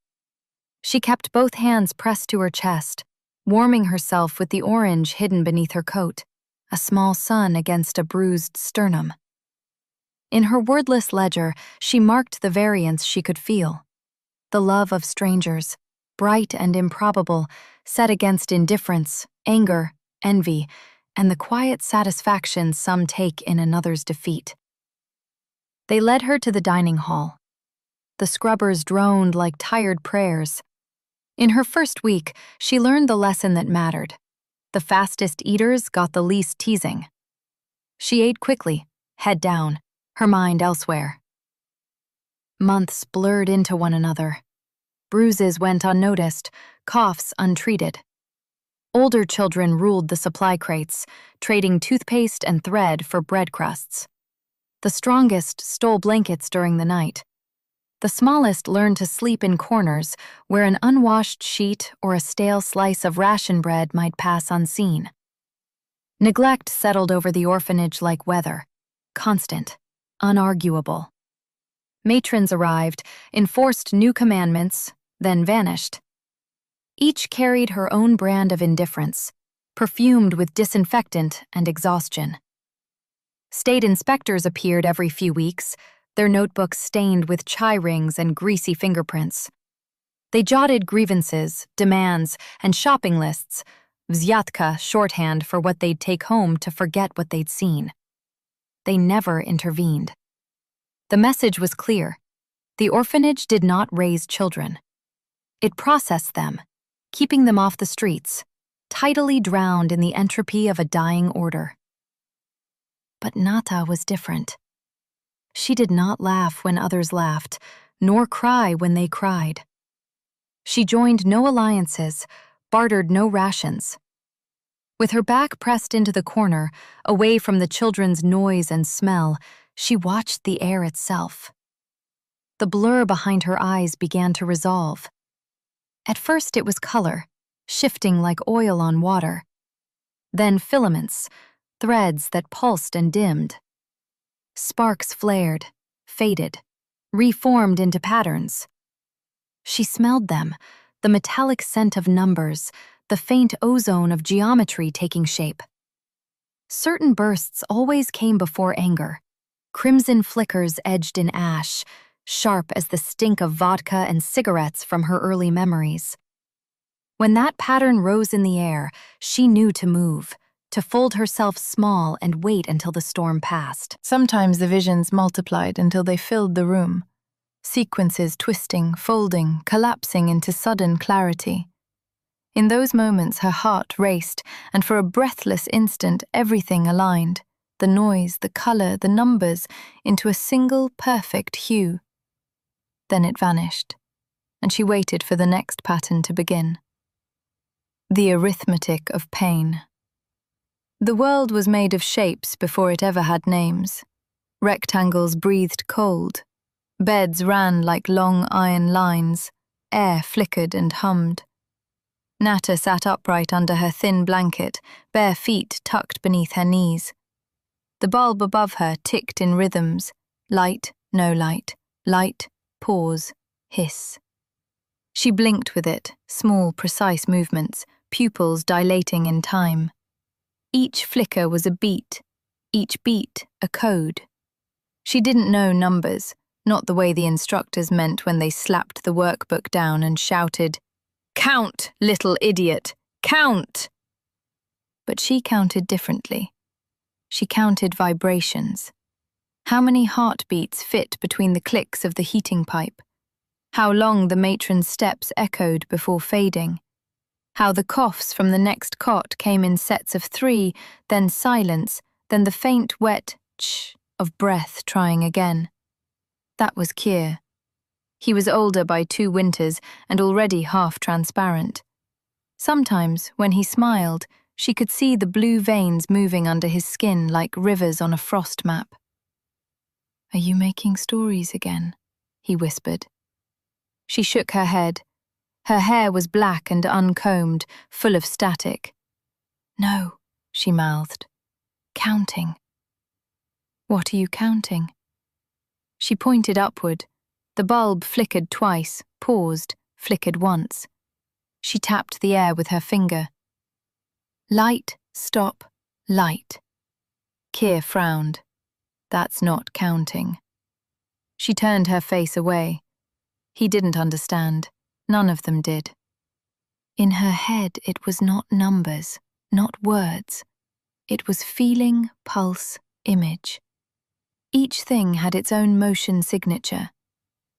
She kept both hands pressed to her chest, warming herself with the orange hidden beneath her coat, a small sun against a bruised sternum. In her wordless ledger, she marked the variance she could feel. The love of strangers, bright and improbable, set against indifference, anger, envy, and the quiet satisfaction some take in another's defeat. They led her to the dining hall. The scrubbers droned like tired prayers. In her first week, she learned the lesson that mattered. The fastest eaters got the least teasing. She ate quickly, head down, her mind elsewhere. Months blurred into one another. Bruises went unnoticed, coughs untreated. Older children ruled the supply crates, trading toothpaste and thread for bread crusts. The strongest stole blankets during the night. The smallest learned to sleep in corners where an unwashed sheet or a stale slice of ration bread might pass unseen. Neglect settled over the orphanage like weather, constant, unarguable. Matrons arrived, enforced new commandments, then vanished. Each carried her own brand of indifference, perfumed with disinfectant and exhaustion. State inspectors appeared every few weeks, their notebooks stained with chai rings and greasy fingerprints. They jotted grievances, demands, and shopping lists, vzyatka, shorthand for what they'd take home to forget what they'd seen. They never intervened. The message was clear. The orphanage did not raise children. It processed them, keeping them off the streets, tidily drowned in the entropy of a dying order. But Nata was different. She did not laugh when others laughed, nor cry when they cried. She joined no alliances, bartered no rations. With her back pressed into the corner, away from the children's noise and smell, she watched the air itself. The blur behind her eyes began to resolve. At first it was color, shifting like oil on water. Then filaments, threads that pulsed and dimmed. Sparks flared, faded, reformed into patterns. She smelled them, the metallic scent of numbers, the faint ozone of geometry taking shape. Certain bursts always came before anger, crimson flickers edged in ash, sharp as the stink of vodka and cigarettes from her early memories. When that pattern rose in the air, she knew to move, to fold herself small and wait until the storm passed. Sometimes the visions multiplied until they filled the room, sequences twisting, folding, collapsing into sudden clarity. In those moments her heart raced, and for a breathless instant everything aligned, the noise, the color, the numbers, into a single perfect hue. Then it vanished, and she waited for the next pattern to begin. The arithmetic of pain. The world was made of shapes before it ever had names. Rectangles breathed cold. Beds ran like long iron lines. Air flickered and hummed. Nata sat upright under her thin blanket, bare feet tucked beneath her knees. The bulb above her ticked in rhythms. Light, no light. Light, pause, hiss. She blinked with it, small, precise movements, pupils dilating in time. Each flicker was a beat, each beat a code. She didn't know numbers, not the way the instructors meant when they slapped the workbook down and shouted, "Count, little idiot, count!" But she counted differently. She counted vibrations. How many heartbeats fit between the clicks of the heating pipe? How long the matron's steps echoed before fading? How the coughs from the next cot came in sets of 3, then silence, then the faint, wet ch of breath trying again. That was Kier. He was older by 2 winters and already half transparent. Sometimes, when he smiled, she could see the blue veins moving under his skin like rivers on a frost map. "Are you making stories again?" he whispered. She shook her head. Her hair was black and uncombed, full of static. "No," she mouthed. "Counting." "What are you counting?" She pointed upward. The bulb flickered twice, paused, flickered once. She tapped the air with her finger. "Light, stop, light." Kier frowned. "That's not counting." She turned her face away. He didn't understand. None of them did. In her head, it was not numbers, not words. It was feeling, pulse, image. Each thing had its own motion signature.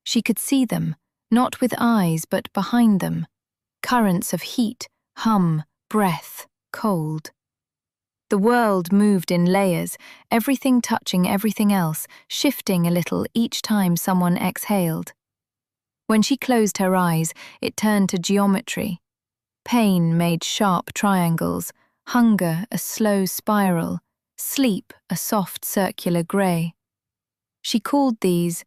She could see them, not with eyes but behind them. Currents of heat, hum, breath, cold. The world moved in layers, everything touching everything else, shifting a little each time someone exhaled. When she closed her eyes, it turned to geometry. Pain made sharp triangles, hunger a slow spiral, sleep a soft circular grey. She called these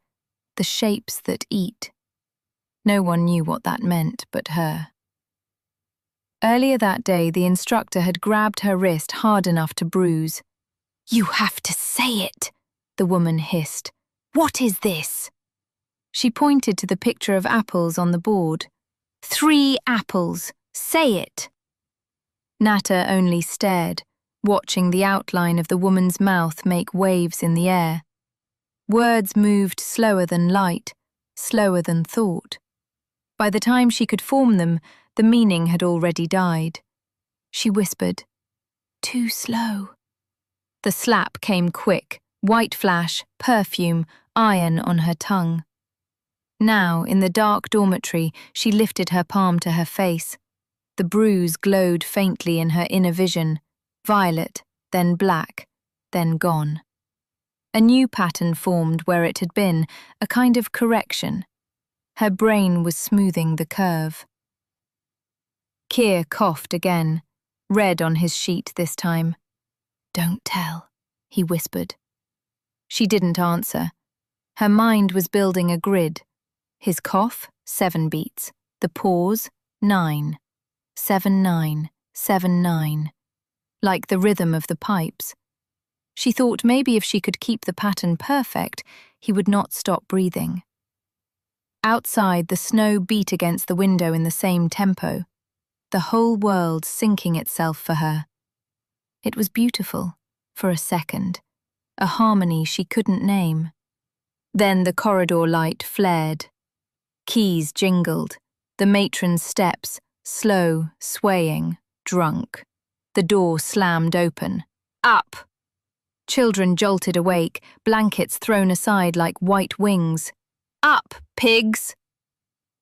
the shapes that eat. No one knew what that meant but her. Earlier that day, the instructor had grabbed her wrist hard enough to bruise. "You have to say it," the woman hissed. "What is this?" She pointed to the picture of apples on the board. 3 apples. Say it. Nata only stared, watching the outline of the woman's mouth make waves in the air. Words moved slower than light, slower than thought. By the time she could form them, the meaning had already died. She whispered, "Too slow." The slap came quick, white flash, perfume, iron on her tongue. Now, in the dark dormitory, she lifted her palm to her face. The bruise glowed faintly in her inner vision, violet, then black, then gone. A new pattern formed where it had been, a kind of correction. Her brain was smoothing the curve. Keir coughed again, red on his sheet this time. "Don't tell," he whispered. She didn't answer. Her mind was building a grid. His cough, 7 beats. The pause, 9. 7-9, 7-9. Like the rhythm of the pipes. She thought maybe if she could keep the pattern perfect, he would not stop breathing. Outside, the snow beat against the window in the same tempo, the whole world sinking itself for her. It was beautiful, for a second, a harmony she couldn't name. Then the corridor light flared. Keys jingled, the matron's steps, slow, swaying, drunk. The door slammed open. "Up!" Children jolted awake, blankets thrown aside like white wings. "Up, pigs!"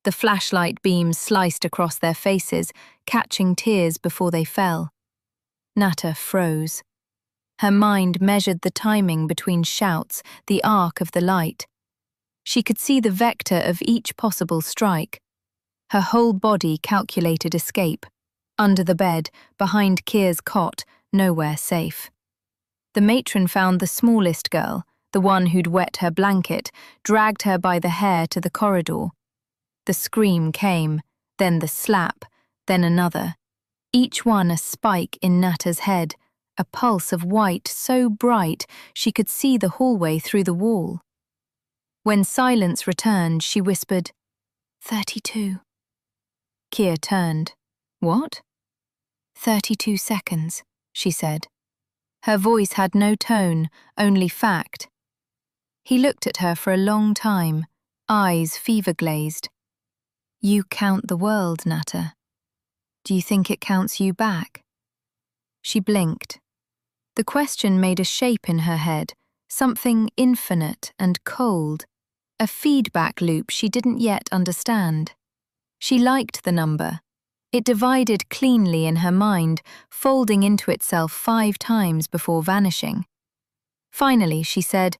The flashlight beams sliced across their faces, catching tears before they fell. Nata froze. Her mind measured the timing between shouts, the arc of the light. She could see the vector of each possible strike. Her whole body calculated escape. Under the bed, behind Keir's cot, nowhere safe. The matron found the smallest girl, the one who'd wet her blanket, dragged her by the hair to the corridor. The scream came, then the slap, then another. Each one a spike in Nata's head, a pulse of white so bright she could see the hallway through the wall. When silence returned, she whispered, 32. Keir turned. What? 32 seconds, she said. Her voice had no tone, only fact. He looked at her for a long time, eyes fever-glazed. You count the world, Nata. Do you think it counts you back? She blinked. The question made a shape in her head, something infinite and cold, a feedback loop she didn't yet understand. She liked the number. It divided cleanly in her mind, folding into itself 5 times before vanishing. Finally, she said,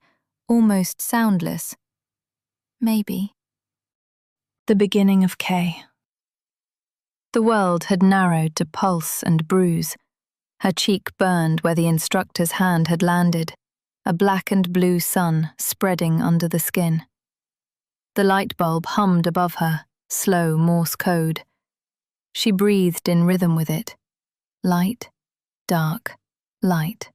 almost soundless, maybe. The beginning of K. The world had narrowed to pulse and bruise. Her cheek burned where the instructor's hand had landed, a black and blue sun spreading under the skin. The light bulb hummed above her, slow Morse code. She breathed in rhythm with it. Light, dark, light.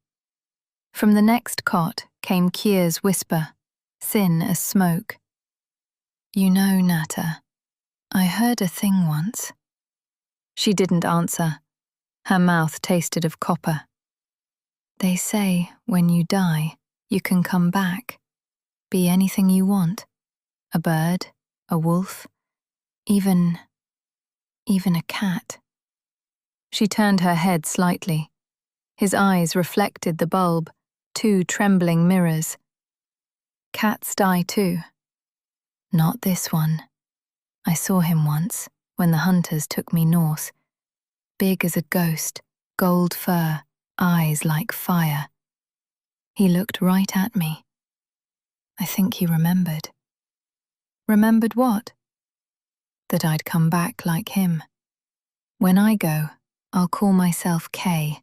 From the next cot came Keir's whisper, thin as smoke. You know, Nata, I heard a thing once. She didn't answer. Her mouth tasted of copper. They say when you die, you can come back, be anything you want. A bird, a wolf, even a cat. She turned her head slightly. His eyes reflected the bulb, 2 trembling mirrors. Cats die too. Not this one. I saw him once, when the hunters took me north. Big as a ghost, gold fur, eyes like fire. He looked right at me. I think he remembered. Remembered what? That I'd come back like him. When I go, I'll call myself K,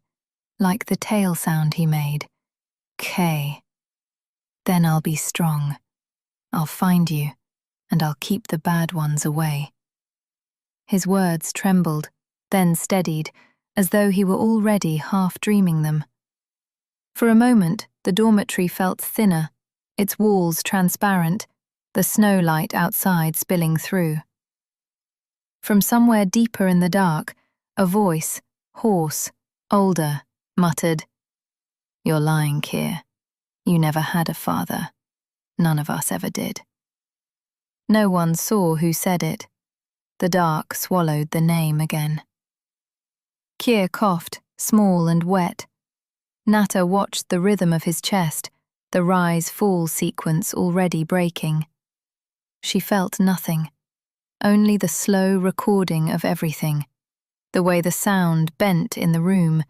like the tail sound he made. K. Then I'll be strong. I'll find you, and I'll keep the bad ones away. His words trembled, then steadied, as though he were already half dreaming them. For a moment, the dormitory felt thinner, its walls transparent, the snow light outside spilling through. From somewhere deeper in the dark, a voice, hoarse, older, muttered, You're lying, Keir. You never had a father. None of us ever did. No one saw who said it. The dark swallowed the name again. Kier coughed, small and wet. Nata watched the rhythm of his chest, the rise-fall sequence already breaking. She felt nothing, only the slow recording of everything, the way the sound bent in the room,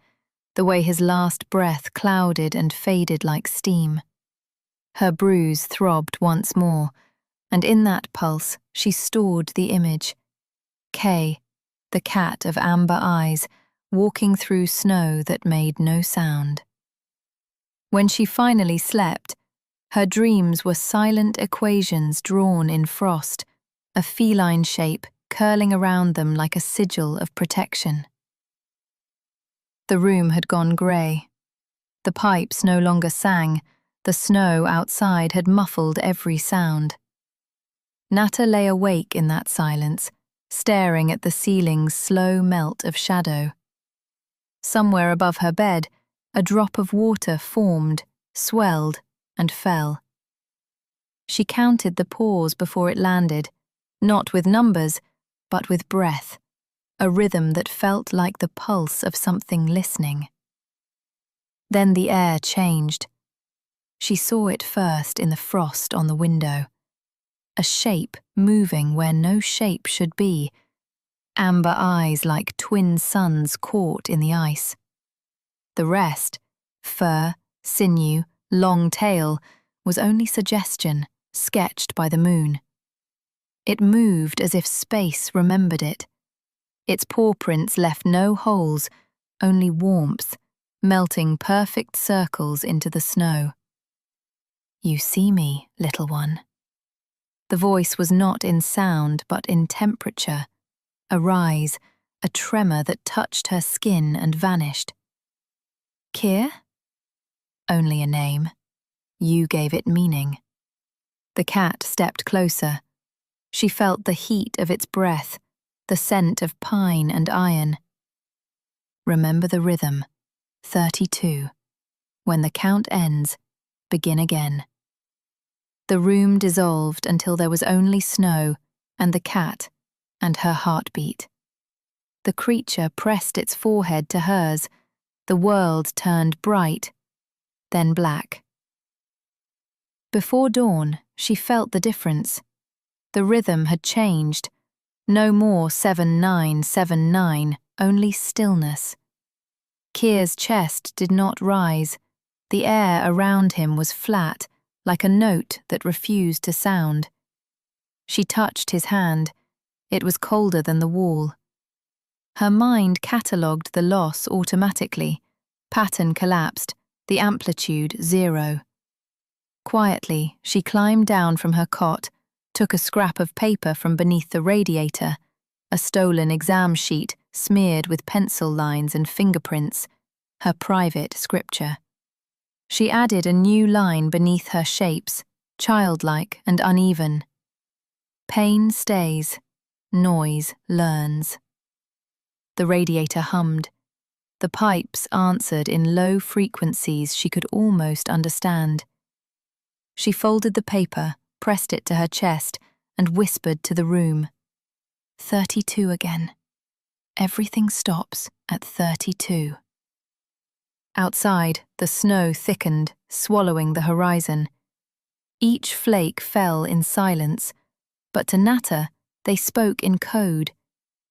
the way his last breath clouded and faded like steam. Her bruise throbbed once more, and in that pulse she stored the image. Kay, the cat of amber eyes, walking through snow that made no sound. When she finally slept, her dreams were silent equations drawn in frost, a feline shape curling around them like a sigil of protection. The room had gone grey. The pipes no longer sang, the snow outside had muffled every sound. Nata lay awake in that silence, staring at the ceiling's slow melt of shadow. Somewhere above her bed, a drop of water formed, swelled, and fell. She counted the pause before it landed, not with numbers, but with breath, a rhythm that felt like the pulse of something listening. Then the air changed. She saw it first in the frost on the window. A shape moving where no shape should be, amber eyes like twin suns caught in the ice. The rest, fur, sinew, long tail, was only suggestion, sketched by the moon. It moved as if space remembered it. Its paw prints left no holes, only warmth, melting perfect circles into the snow. "You see me, little one." The voice was not in sound but in temperature, a rise, a tremor that touched her skin and vanished. "Kier?" "Only a name. You gave it meaning." The cat stepped closer. She felt the heat of its breath, the scent of pine and iron. "Remember the rhythm. 32. When the count ends, begin again." The room dissolved until there was only snow and the cat and her heartbeat. The creature pressed its forehead to hers. The world turned bright, then black. Before dawn, she felt the difference. The rhythm had changed. No more 7-9-7-9, only stillness. Kier's chest did not rise. The air around him was flat, like a note that refused to sound. She touched his hand. It was colder than the wall. Her mind catalogued the loss automatically. Pattern collapsed, the amplitude 0. Quietly, she climbed down from her cot, took a scrap of paper from beneath the radiator, a stolen exam sheet smeared with pencil lines and fingerprints, her private scripture. She added a new line beneath her shapes, childlike and uneven. "Pain stays, noise learns." The radiator hummed. The pipes answered in low frequencies she could almost understand. She folded the paper, pressed it to her chest, and whispered to the room. 32 again. Everything stops at 32. Outside, the snow thickened, swallowing the horizon. Each flake fell in silence, but to Nata, they spoke in code,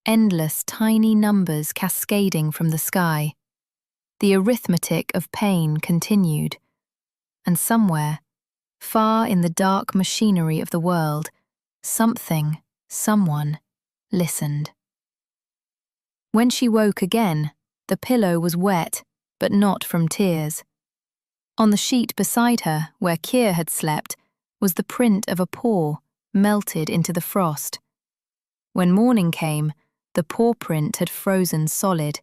endless tiny numbers cascading from the sky. The arithmetic of pain continued, and somewhere, far in the dark machinery of the world, something, someone, listened. When she woke again, the pillow was wet, but not from tears. On the sheet beside her, where Kier had slept, was the print of a paw, melted into the frost. When morning came, the paw print had frozen solid.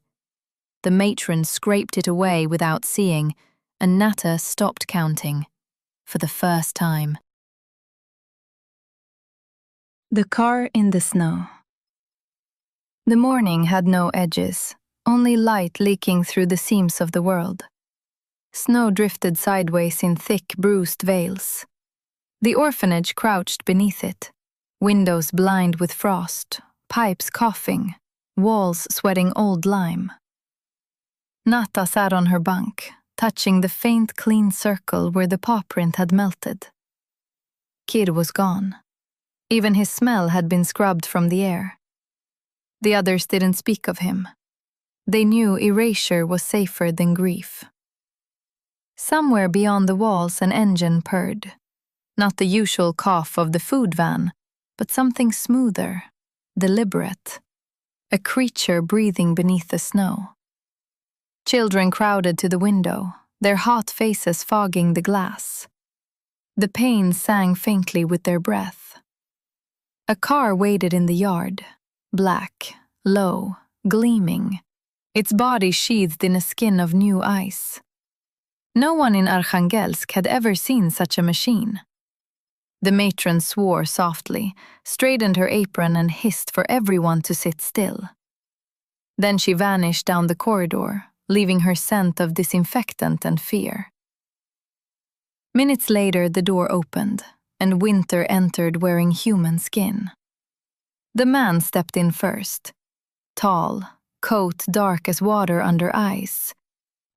The matron scraped it away without seeing, and Nata stopped counting, for the first time. The car in the snow. The morning had no edges, only light leaking through the seams of the world. Snow drifted sideways in thick, bruised veils. The orphanage crouched beneath it, windows blind with frost, pipes coughing, walls sweating old lime. Nata sat on her bunk, touching the faint clean circle where the paw print had melted. Kid was gone. Even his smell had been scrubbed from the air. The others didn't speak of him. They knew erasure was safer than grief. Somewhere beyond the walls an engine purred. Not the usual cough of the food van, but something smoother, deliberate. A creature breathing beneath the snow. Children crowded to the window, their hot faces fogging the glass. The pain sang faintly with their breath. A car waited in the yard, black, low, gleaming, its body sheathed in a skin of new ice. No one in Arkhangelsk had ever seen such a machine. The matron swore softly, straightened her apron and hissed for everyone to sit still. Then she vanished down the corridor, leaving her scent of disinfectant and fear. Minutes later, the door opened, and Winter entered wearing human skin. The man stepped in first. Tall, coat dark as water under ice,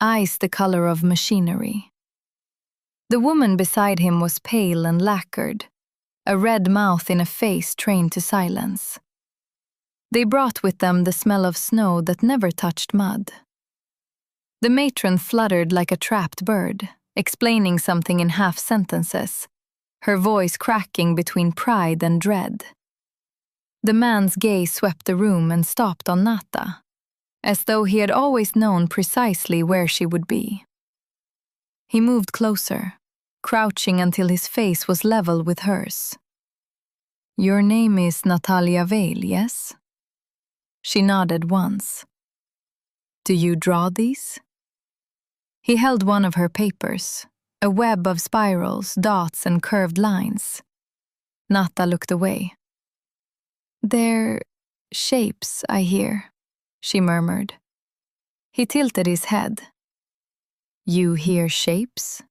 eyes the color of machinery. The woman beside him was pale and lacquered, a red mouth in a face trained to silence. They brought with them the smell of snow that never touched mud. The matron fluttered like a trapped bird, explaining something in half sentences, her voice cracking between pride and dread. The man's gaze swept the room and stopped on Nata, as though he had always known precisely where she would be. He moved closer, crouching until his face was level with hers. "Your name is Nata Veil, yes?" She nodded once. "Do you draw these?" He held one of her papers, a web of spirals, dots, and curved lines. Nata looked away. "They're shapes, I hear," she murmured. He tilted his head. "You hear shapes?"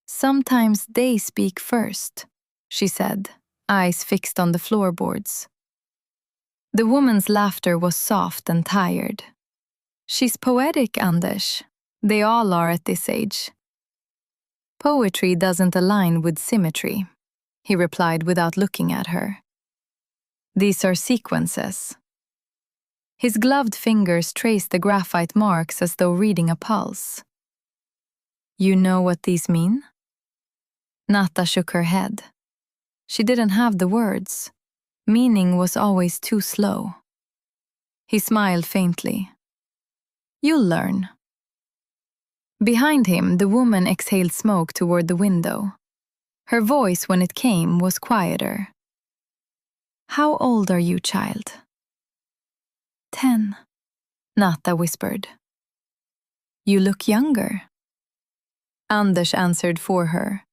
"Sometimes they speak first," she said, eyes fixed on the floorboards. The woman's laughter was soft and tired. "She's poetic, Anders. They all are at this age." "Poetry doesn't align with symmetry," he replied without looking at her. "These are sequences." His gloved fingers traced the graphite marks as though reading a pulse. "You know what these mean?" Nata shook her head. She didn't have the words. Meaning was always too slow. He smiled faintly. "You'll learn." Behind him, the woman exhaled smoke toward the window. Her voice, when it came, was quieter. "How old are you, child?" 10, Nata whispered. "You look younger." Anders answered for her.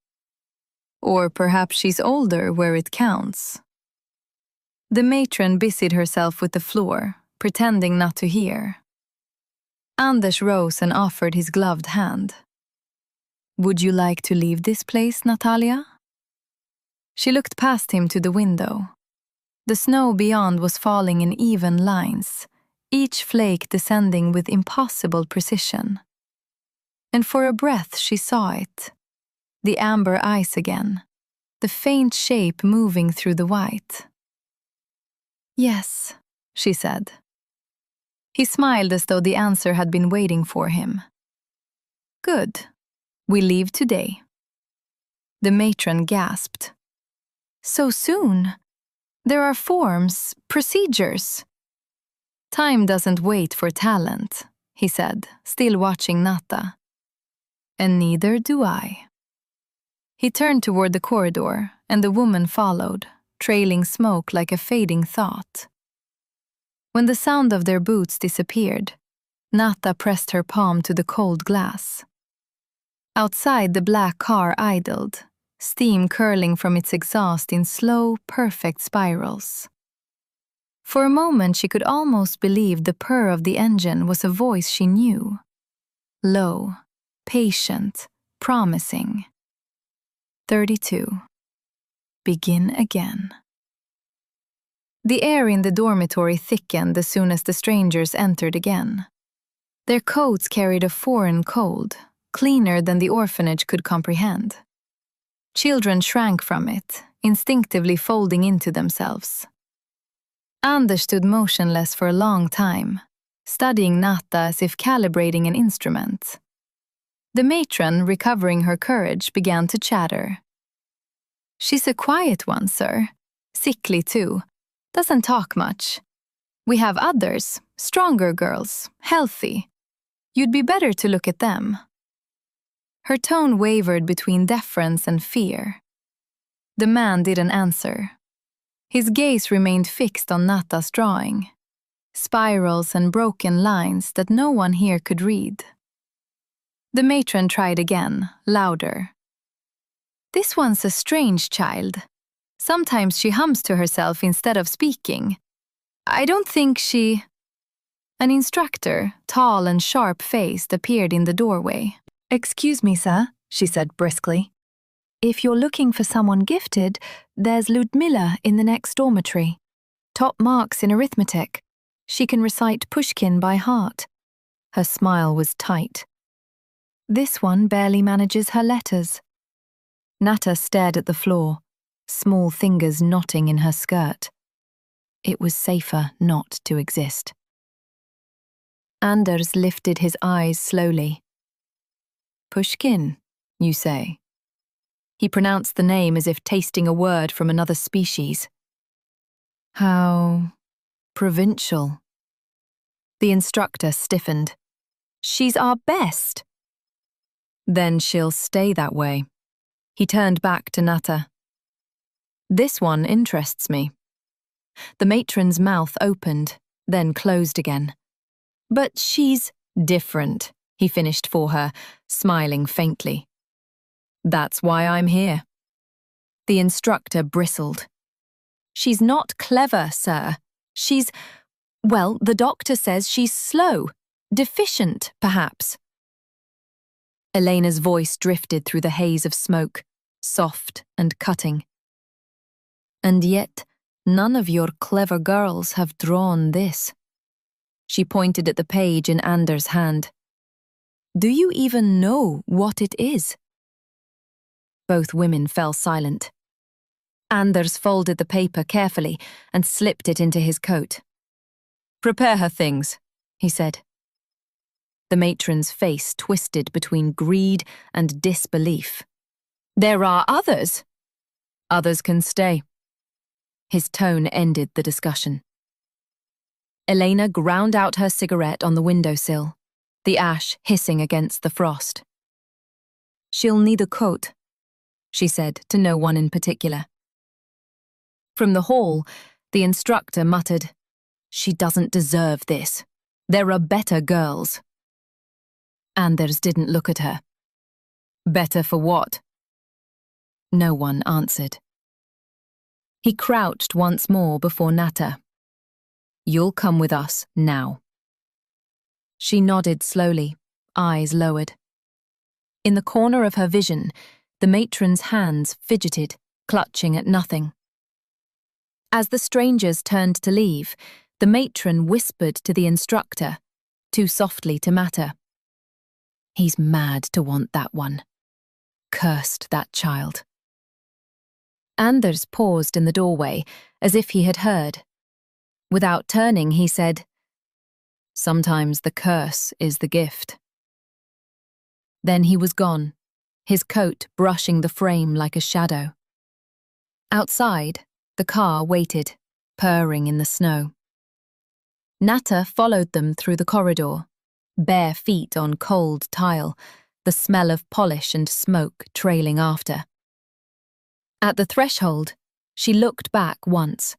"Or perhaps she's older where it counts." The matron busied herself with the floor, pretending not to hear. Anders rose and offered his gloved hand. "Would you like to leave this place, Natalia?" She looked past him to the window. The snow beyond was falling in even lines, each flake descending with impossible precision. And for a breath she saw it. The amber ice again, the faint shape moving through the white. "Yes," she said. He smiled as though the answer had been waiting for him. "Good. We leave today." The matron gasped. "So soon? There are forms, procedures." "Time doesn't wait for talent," he said, still watching Nata. "And neither do I." He turned toward the corridor, and the woman followed, trailing smoke like a fading thought. When the sound of their boots disappeared, Nata pressed her palm to the cold glass. Outside, the black car idled, steam curling from its exhaust in slow, perfect spirals. For a moment she could almost believe the purr of the engine was a voice she knew. Low, patient, promising. 32. Begin again. The air in the dormitory thickened as soon as the strangers entered again. Their coats carried a foreign cold, cleaner than the orphanage could comprehend. Children shrank from it, instinctively folding into themselves. Anders stood motionless for a long time, studying Nata as if calibrating an instrument. The matron, recovering her courage, began to chatter. "She's a quiet one, sir. Sickly, too. Doesn't talk much. We have others, stronger girls, healthy. You'd be better to look at them." Her tone wavered between deference and fear. The man didn't answer. His gaze remained fixed on Nata's drawing, spirals and broken lines that no one here could read. The matron tried again, louder. "This one's a strange child. Sometimes she hums to herself instead of speaking. I don't think she—" An instructor, tall and sharp-faced, appeared in the doorway. "Excuse me, sir," she said briskly. "If you're looking for someone gifted, there's Ludmilla in the next dormitory. Top marks in arithmetic. She can recite Pushkin by heart." Her smile was tight. "This one barely manages her letters." Nata stared at the floor, small fingers knotting in her skirt. It was safer not to exist. Anders lifted his eyes slowly. "Pushkin, you say?" He pronounced the name as if tasting a word from another species. "How provincial." The instructor stiffened. "She's our best." "Then she'll stay that way." He turned back to Nata. "This one interests me." The matron's mouth opened, then closed again. "But she's different," he finished for her, smiling faintly. "That's why I'm here." The instructor bristled. "She's not clever, sir. Well, the doctor says she's slow, deficient, perhaps." Elena's voice drifted through the haze of smoke, soft and cutting. "And yet, none of your clever girls have drawn this." She pointed at the page in Anders' hand. "Do you even know what it is?" Both women fell silent. Anders folded the paper carefully and slipped it into his coat. "Prepare her things," he said. The matron's face twisted between greed and disbelief. "There are others." "Others can stay." His tone ended the discussion. Elena ground out her cigarette on the windowsill, the ash hissing against the frost. "She'll need a coat," she said to no one in particular. From the hall, the instructor muttered, "She doesn't deserve this. There are better girls." Anders didn't look at her. "Better for what?" No one answered. He crouched once more before Nata. "You'll come with us now." She nodded slowly, eyes lowered. In the corner of her vision, the matron's hands fidgeted, clutching at nothing. As the strangers turned to leave, the matron whispered to the instructor, too softly to matter. "He's mad to want that one. Cursed that child." Anders paused in the doorway, as if he had heard. Without turning, he said, "Sometimes the curse is the gift." Then he was gone, his coat brushing the frame like a shadow. Outside, the car waited, purring in the snow. Nata followed them through the corridor, bare feet on cold tile, the smell of polish and smoke trailing after. At the threshold, she looked back once.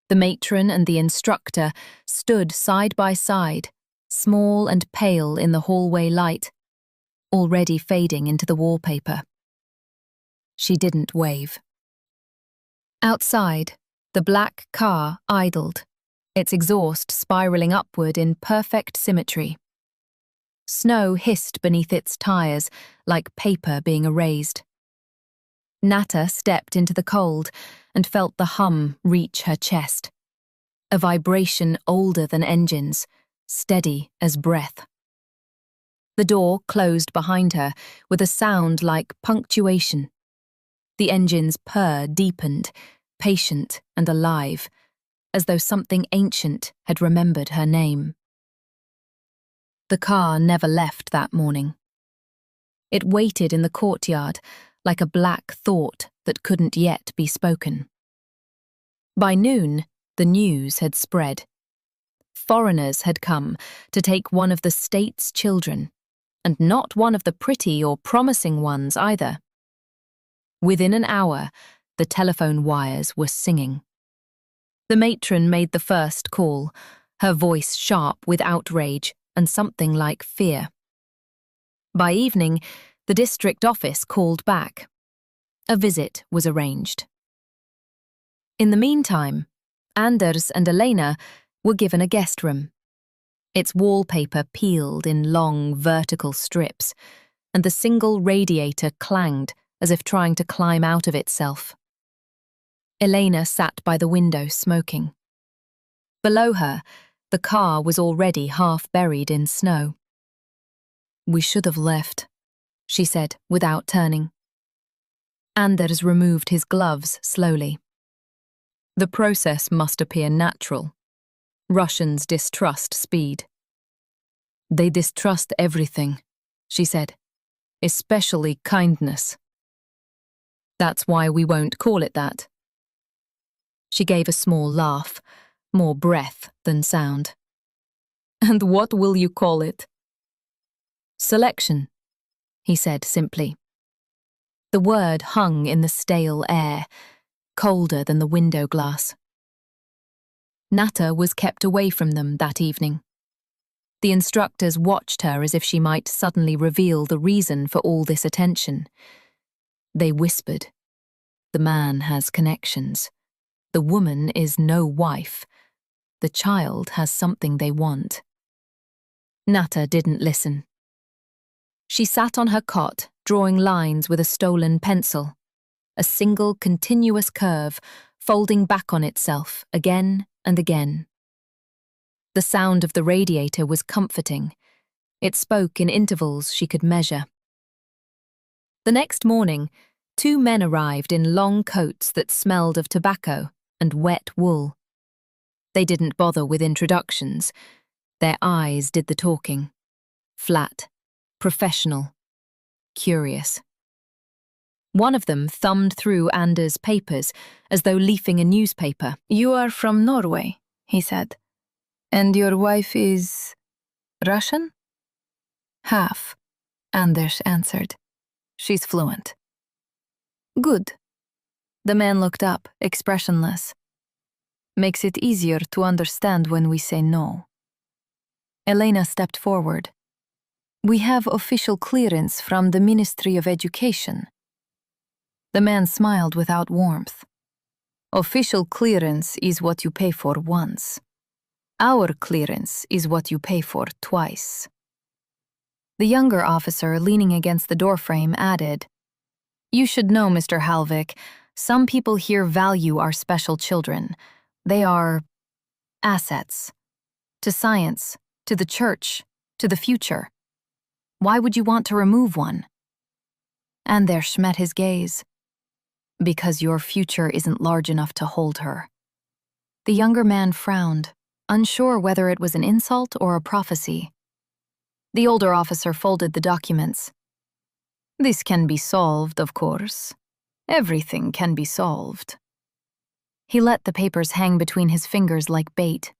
The matron and the instructor stood side by side, small and pale in the hallway light, already fading into the wallpaper. She didn't wave. Outside, the black car idled, its exhaust spiraling upward in perfect symmetry. Snow hissed beneath its tires like paper being erased. Nata stepped into the cold and felt the hum reach her chest. A vibration older than engines, steady as breath. The door closed behind her with a sound like punctuation. The engine's purr deepened, patient and alive, as though something ancient had remembered her name. The car never left that morning. It waited in the courtyard like a black thought that couldn't yet be spoken. By noon, the news had spread. Foreigners had come to take one of the state's children, and not one of the pretty or promising ones either. Within an hour, the telephone wires were singing. The matron made the first call, her voice sharp with outrage and something like fear. By evening, the district office called back. A visit was arranged. In the meantime, Anders and Elena were given a guest room. Its wallpaper peeled in long vertical strips, and the single radiator clanged as if trying to climb out of itself. Elena sat by the window smoking. Below her, the car was already half buried in snow. "We should have left," she said without turning. Anders removed his gloves slowly. "The process must appear natural. Russians distrust speed." "They distrust everything," she said, "especially kindness." "That's why we won't call it that." She gave a small laugh, more breath than sound. "And what will you call it?" "Selection," he said simply. The word hung in the stale air, colder than the window glass. Nata was kept away from them that evening. The instructors watched her as if she might suddenly reveal the reason for all this attention. They whispered, "The man has connections. The woman is no wife. The child has something they want." Nata didn't listen. She sat on her cot, drawing lines with a stolen pencil, a single continuous curve folding back on itself again and again. The sound of the radiator was comforting. It spoke in intervals she could measure. The next morning, 2 men arrived in long coats that smelled of tobacco and wet wool. They didn't bother with introductions. Their eyes did the talking. Flat, professional, curious. One of them thumbed through Anders' papers as though leafing a newspaper. "You are from Norway," he said. "And your wife is Russian?" "Half," Anders answered. "She's fluent." "Good." The man looked up, expressionless. "Makes it easier to understand when we say no." Elena stepped forward. "We have official clearance from the Ministry of Education." The man smiled without warmth. "Official clearance is what you pay for once. Our clearance is what you pay for twice." The younger officer, leaning against the doorframe, added, "You should know, Mr. Halvik, some people here value our special children. They are assets. To science, to the church, to the future. Why would you want to remove one?" Anders met his gaze. "Because your future isn't large enough to hold her." The younger man frowned, unsure whether it was an insult or a prophecy. The older officer folded the documents. "This can be solved, of course. Everything can be solved." He let the papers hang between his fingers like bait.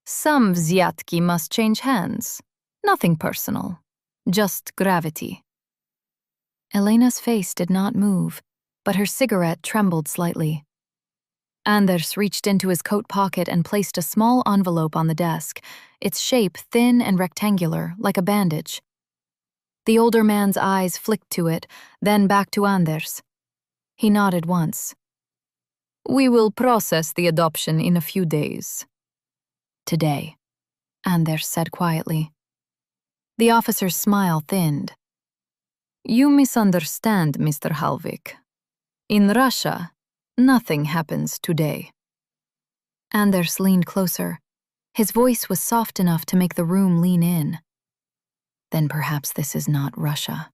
"Some взятки must change hands. Nothing personal. Just gravity." Elena's face did not move, but her cigarette trembled slightly. Anders reached into his coat pocket and placed a small envelope on the desk, its shape thin and rectangular, like a bandage. The older man's eyes flicked to it, then back to Anders. He nodded once. "We will process the adoption in a few days." "Today," Anders said quietly. The officer's smile thinned. "You misunderstand, Mr. Halvik. In Russia, nothing happens today. Anders leaned closer. His voice was soft enough to make the room lean in. Then perhaps this is not Russia.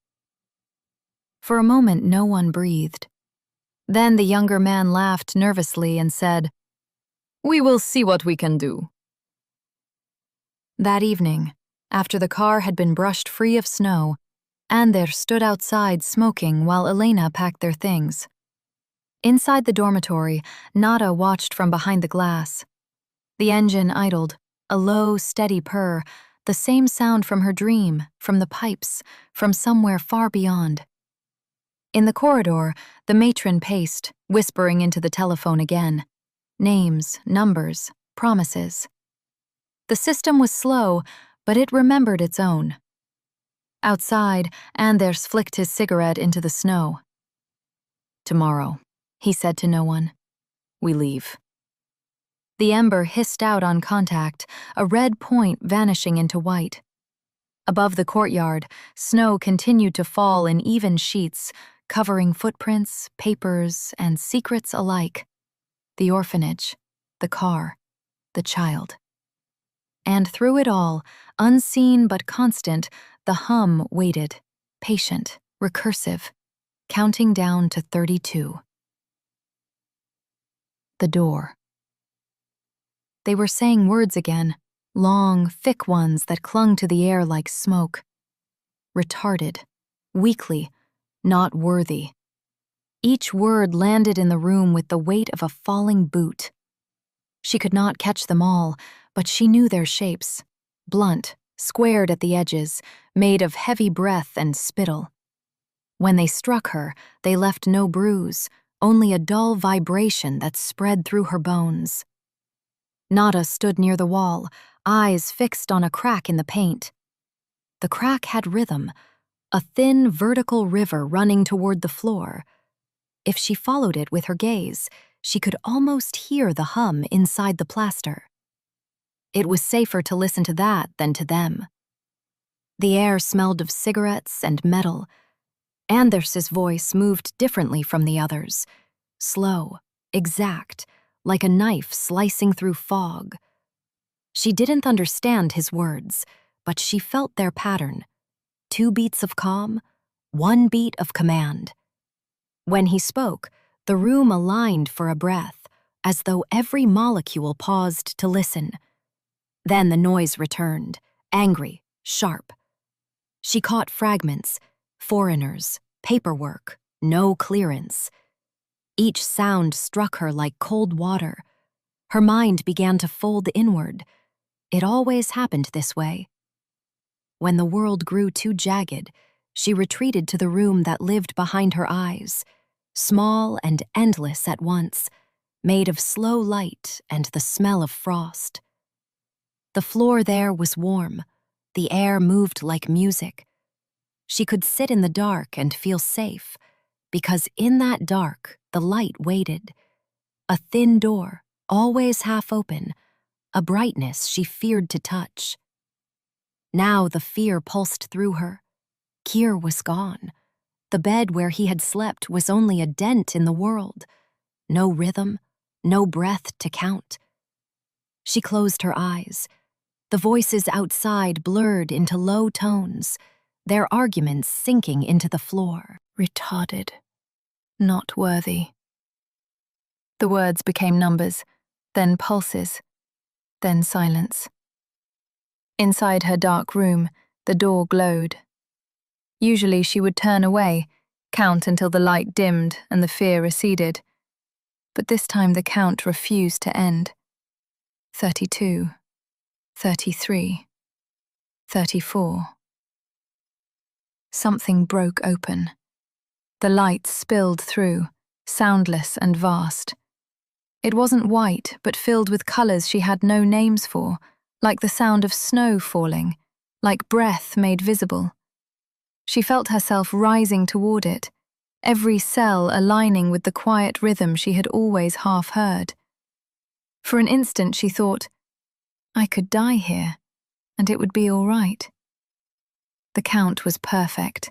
For a moment, no one breathed. Then the younger man laughed nervously and said, We will see what we can do. That evening, after the car had been brushed free of snow, Anders stood outside smoking while Elena packed their things. Inside the dormitory, Nata watched from behind the glass. The engine idled, a low, steady purr, the same sound from her dream, from the pipes, from somewhere far beyond. In the corridor, the matron paced, whispering into the telephone again. Names, numbers, promises. The system was slow, but it remembered its own. Outside, Anders flicked his cigarette into the snow. Tomorrow, he said to no one. We leave. The ember hissed out on contact, a red point vanishing into white. Above the courtyard, snow continued to fall in even sheets, covering footprints, papers, and secrets alike. The orphanage, the car, the child. And through it all, unseen but constant, the hum waited, patient, recursive, counting down to 32. The door. They were saying words again, long, thick ones that clung to the air like smoke. Retarded, weakly, not worthy. Each word landed in the room with the weight of a falling boot. She could not catch them all, but she knew their shapes, blunt, squared at the edges, made of heavy breath and spittle. When they struck her, they left no bruise, only a dull vibration that spread through her bones. Nata stood near the wall, eyes fixed on a crack in the paint. The crack had rhythm, a thin vertical river running toward the floor. If she followed it with her gaze, she could almost hear the hum inside the plaster. It was safer to listen to that than to them. The air smelled of cigarettes and metal. Anders's voice moved differently from the others, slow, exact, like a knife slicing through fog. She didn't understand his words, but she felt their pattern. 2 beats of calm, 1 beat of command. When he spoke, the room aligned for a breath, as though every molecule paused to listen. Then the noise returned, angry, sharp. She caught fragments, foreigners, paperwork, no clearance. Each sound struck her like cold water. Her mind began to fold inward. It always happened this way. When the world grew too jagged, she retreated to the room that lived behind her eyes, small and endless at once, made of slow light and the smell of frost. The floor there was warm. The air moved like music. She could sit in the dark and feel safe, because in that dark, the light waited. A thin door, always half open, a brightness she feared to touch. Now the fear pulsed through her. Kier was gone. The bed where he had slept was only a dent in the world. No rhythm, no breath to count. She closed her eyes. The voices outside blurred into low tones, their arguments sinking into the floor. Retarded. Not worthy. The words became numbers, then pulses, then silence. Inside her dark room, the door glowed. Usually she would turn away, count until the light dimmed and the fear receded. But this time the count refused to end. 32, 33, 34. Something broke open. The light spilled through, soundless and vast. It wasn't white, but filled with colors she had no names for, like the sound of snow falling, like breath made visible. She felt herself rising toward it, every cell aligning with the quiet rhythm she had always half heard. For an instant she thought, I could die here, and it would be all right. The count was perfect.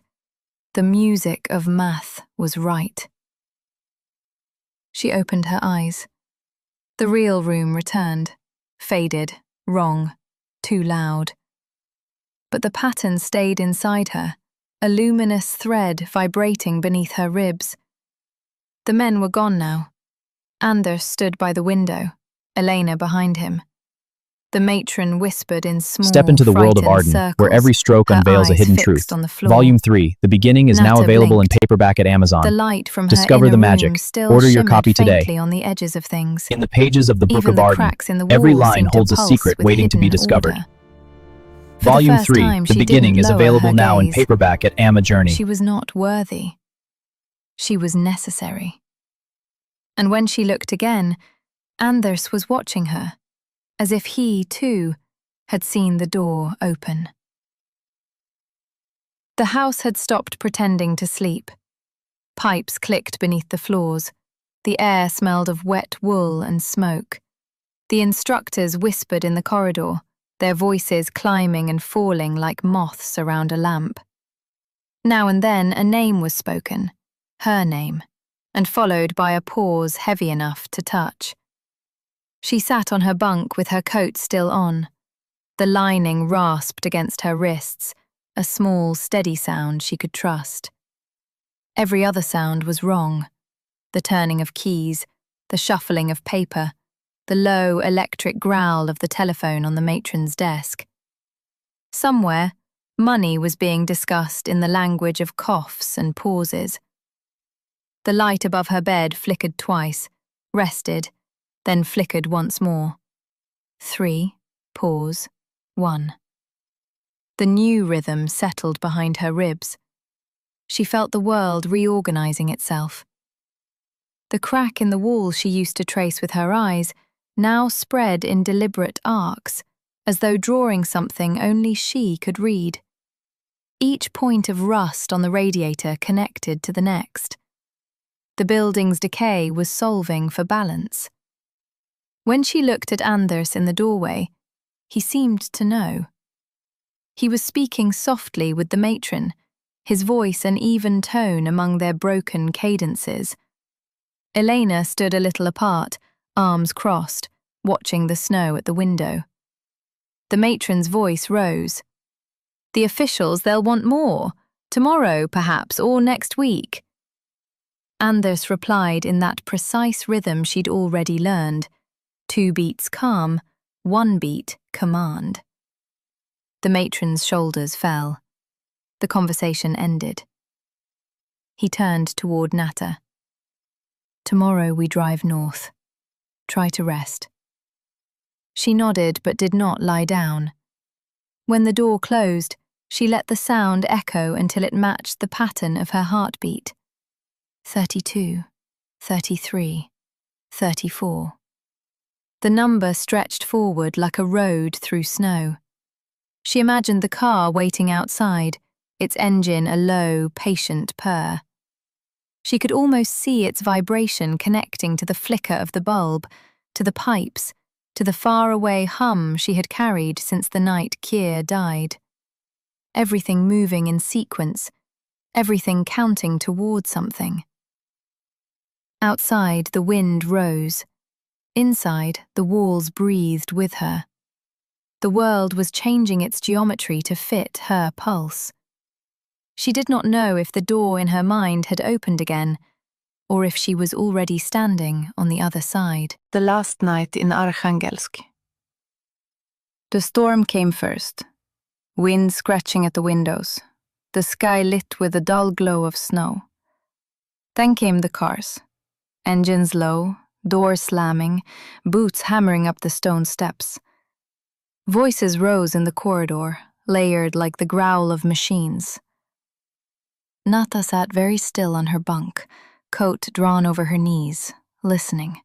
The music of math was right. She opened her eyes. The real room returned, faded, wrong, too loud. But the pattern stayed inside her, a luminous thread vibrating beneath her ribs. The men were gone now. Anders stood by the window, Elena behind him. The matron whispered in small, Step into the world of frightened Arden, where circles, every stroke her unveils a eyes hidden fixed truth. on the floor. Volume 3, The Beginning, is now Nata available in blinked. paperback at Amazon. The light from her Discover inner the magic. room still Order your shimmered copy today. faintly on the edges of things. In the pages of the Book Even of the Arden, cracks in the every walls line seemed to holds a pulse secret with waiting to be hidden discovered. order. For the Volume first 3, time, The she Beginning, didn't is lower available her now in gaze. paperback at Ama Journey. She was not worthy. She was necessary. And when she looked again, Anders was watching her, as if he, too, had seen the door open. The house had stopped pretending to sleep. Pipes clicked beneath the floors. The air smelled of wet wool and smoke. The instructors whispered in the corridor, their voices climbing and falling like moths around a lamp. Now and then a name was spoken, her name, and followed by a pause heavy enough to touch. She sat on her bunk with her coat still on. The lining rasped against her wrists, a small, steady sound she could trust. Every other sound was wrong. The turning of keys, the shuffling of paper, the low electric growl of the telephone on the matron's desk. Somewhere, money was being discussed in the language of coughs and pauses. The light above her bed flickered twice, rested, then flickered once more. 3, pause, 1. The new rhythm settled behind her ribs. She felt the world reorganizing itself. The crack in the wall she used to trace with her eyes now spread in deliberate arcs, as though drawing something only she could read. Each point of rust on the radiator connected to the next. The building's decay was solving for balance. When she looked at Anders in the doorway, he seemed to know. He was speaking softly with the matron, his voice an even tone among their broken cadences. Elena stood a little apart, arms crossed, watching the snow at the window. The matron's voice rose. "The officials, they'll want more. Tomorrow, perhaps, or next week." Anders replied in that precise rhythm she'd already learned. 2 beats calm, 1 beat command. The matron's shoulders fell. The conversation ended. He turned toward Nata. "Tomorrow we drive north. Try to rest." She nodded but did not lie down. When the door closed, she let the sound echo until it matched the pattern of her heartbeat. 32, 33, 34. The number stretched forward like a road through snow. She imagined the car waiting outside, its engine a low, patient purr. She could almost see its vibration connecting to the flicker of the bulb, to the pipes, to the faraway hum she had carried since the night Kier died. Everything moving in sequence, everything counting toward something. Outside, the wind rose. Inside, the walls breathed with her. The world was changing its geometry to fit her pulse. She did not know if the door in her mind had opened again, or if she was already standing on the other side. The last night in Arkhangelsk. The storm came first. Wind scratching at the windows, the sky lit with a dull glow of snow. Then came the cars. Engines low, doors slamming, boots hammering up the stone steps. Voices rose in the corridor, layered like the growl of machines. Nata sat very still on her bunk, coat drawn over her knees, listening.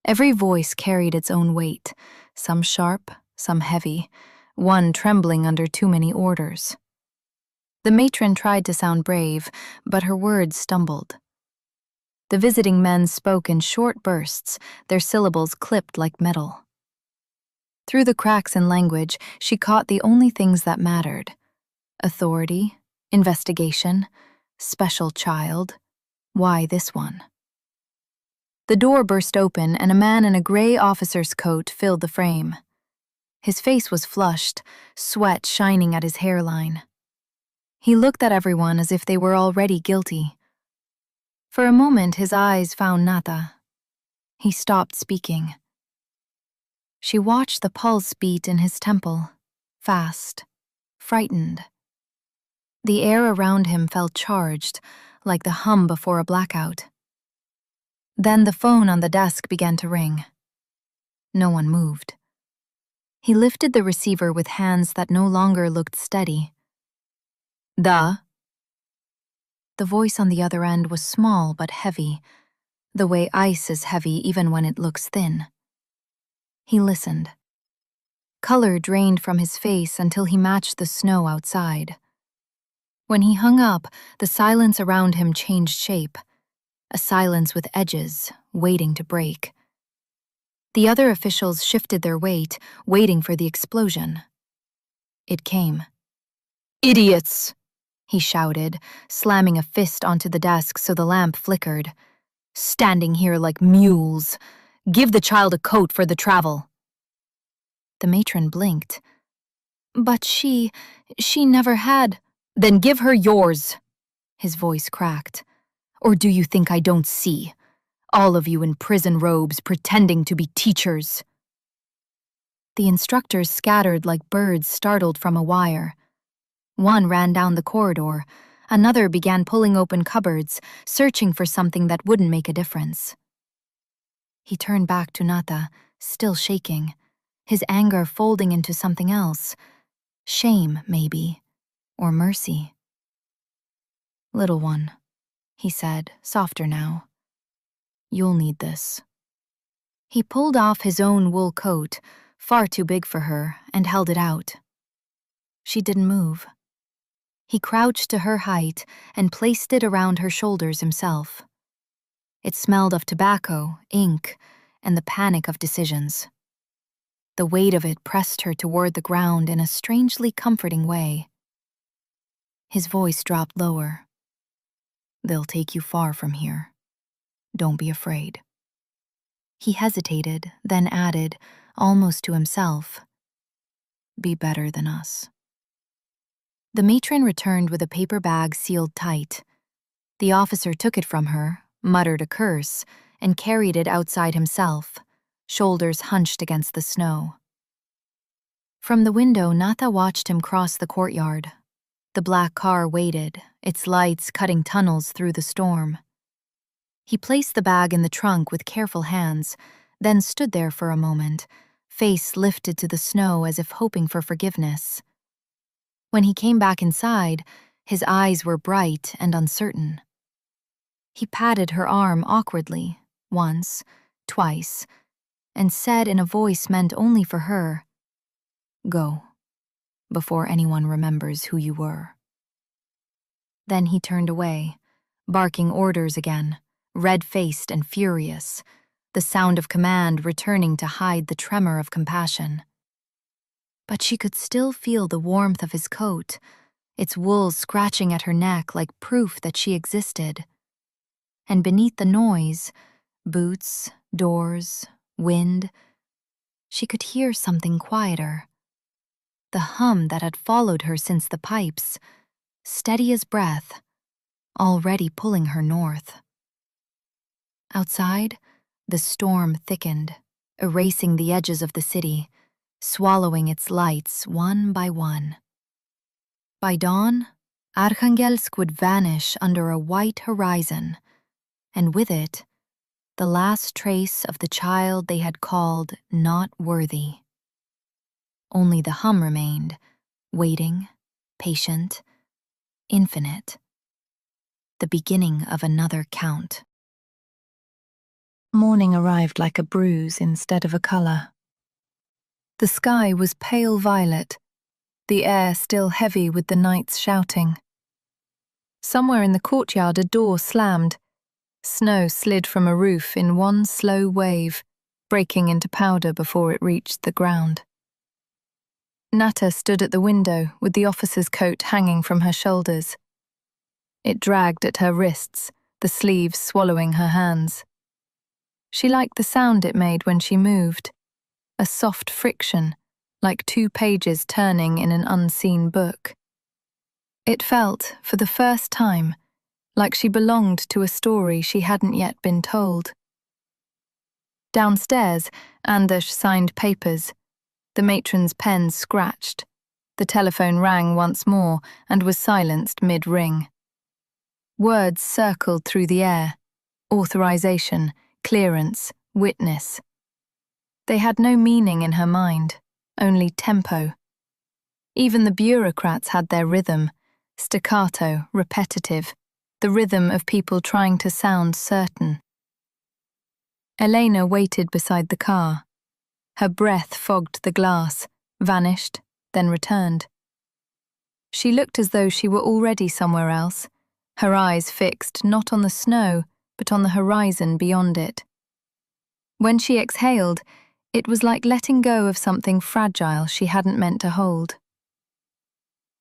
Every voice carried its own weight, some sharp, some heavy, one trembling under too many orders. The matron tried to sound brave, but her words stumbled. The visiting men spoke in short bursts, their syllables clipped like metal. Through the cracks in language, she caught the only things that mattered: authority, investigation, special child. Why this one? The door burst open and a man in a gray officer's coat filled the frame. His face was flushed, sweat shining at his hairline. He looked at everyone as if they were already guilty. For a moment his eyes found Nata. He stopped speaking. She watched the pulse beat in his temple, fast, frightened. The air around him felt charged, like the hum before a blackout. Then the phone on the desk began to ring. No one moved. He lifted the receiver with hands that no longer looked steady. The voice on the other end was small but heavy, the way ice is heavy even when it looks thin. He listened. Color drained from his face until he matched the snow outside. When he hung up, the silence around him changed shape, a silence with edges, waiting to break. The other officials shifted their weight, waiting for the explosion. It came. "Idiots!" he shouted, slamming a fist onto the desk so the lamp flickered. "Standing here like mules. Give the child a coat for the travel." The matron blinked. "But she never had—" "Then give her yours," his voice cracked. "Or do you think I don't see? All of you in prison robes pretending to be teachers." The instructors scattered like birds startled from a wire. One ran down the corridor, another began pulling open cupboards, searching for something that wouldn't make a difference. He turned back to Nata, still shaking, his anger folding into something else. Shame, maybe, or mercy. "Little one," he said, softer now. "You'll need this." He pulled off his own wool coat, far too big for her, and held it out. She didn't move. He crouched to her height and placed it around her shoulders himself. It smelled of tobacco, ink, and the panic of decisions. The weight of it pressed her toward the ground in a strangely comforting way. His voice dropped lower. "They'll take you far from here. Don't be afraid." He hesitated, then added, almost to himself, "Be better than us." The matron returned with a paper bag sealed tight. The officer took it from her, muttered a curse, and carried it outside himself, shoulders hunched against the snow. From the window, Nata watched him cross the courtyard. The black car waited, its lights cutting tunnels through the storm. He placed the bag in the trunk with careful hands, then stood there for a moment, face lifted to the snow as if hoping for forgiveness. When he came back inside, his eyes were bright and uncertain. He patted her arm awkwardly, once, twice, and said in a voice meant only for her, "Go, before anyone remembers who you were." Then he turned away, barking orders again, red-faced and furious, the sound of command returning to hide the tremor of compassion. But she could still feel the warmth of his coat, its wool scratching at her neck like proof that she existed. And beneath the noise, boots, doors, wind, she could hear something quieter. The hum that had followed her since the pipes, steady as breath, already pulling her north. Outside, the storm thickened, erasing the edges of the city, swallowing its lights one by one. By dawn, Arkhangelsk would vanish under a white horizon, and with it, the last trace of the child they had called not worthy. Only the hum remained, waiting, patient, infinite. The beginning of another count. Morning arrived like a bruise instead of a color. The sky was pale violet, the air still heavy with the night's shouting. Somewhere in the courtyard a door slammed. Snow slid from a roof in one slow wave, breaking into powder before it reached the ground. Nata stood at the window with the officer's coat hanging from her shoulders. It dragged at her wrists, the sleeves swallowing her hands. She liked the sound it made when she moved, a soft friction, like 2 pages turning in an unseen book. It felt, for the first time, like she belonged to a story she hadn't yet been told. Downstairs, Anders signed papers. The matron's pen scratched. The telephone rang once more and was silenced mid-ring. Words circled through the air. Authorization, clearance, witness. They had no meaning in her mind, only tempo. Even the bureaucrats had their rhythm, staccato, repetitive, the rhythm of people trying to sound certain. Elena waited beside the car. Her breath fogged the glass, vanished, then returned. She looked as though she were already somewhere else, her eyes fixed not on the snow, but on the horizon beyond it. When she exhaled, it was like letting go of something fragile she hadn't meant to hold.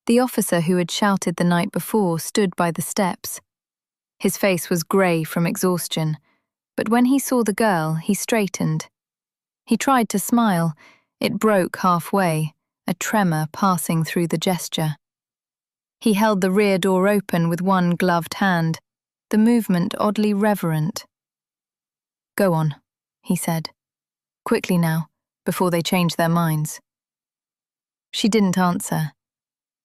The officer who had shouted the night before stood by the steps. His face was grey from exhaustion, but when he saw the girl, he straightened. He tried to smile. It broke halfway, a tremor passing through the gesture. He held the rear door open with one gloved hand, the movement oddly reverent. "Go on," he said. "Quickly now, before they change their minds." She didn't answer.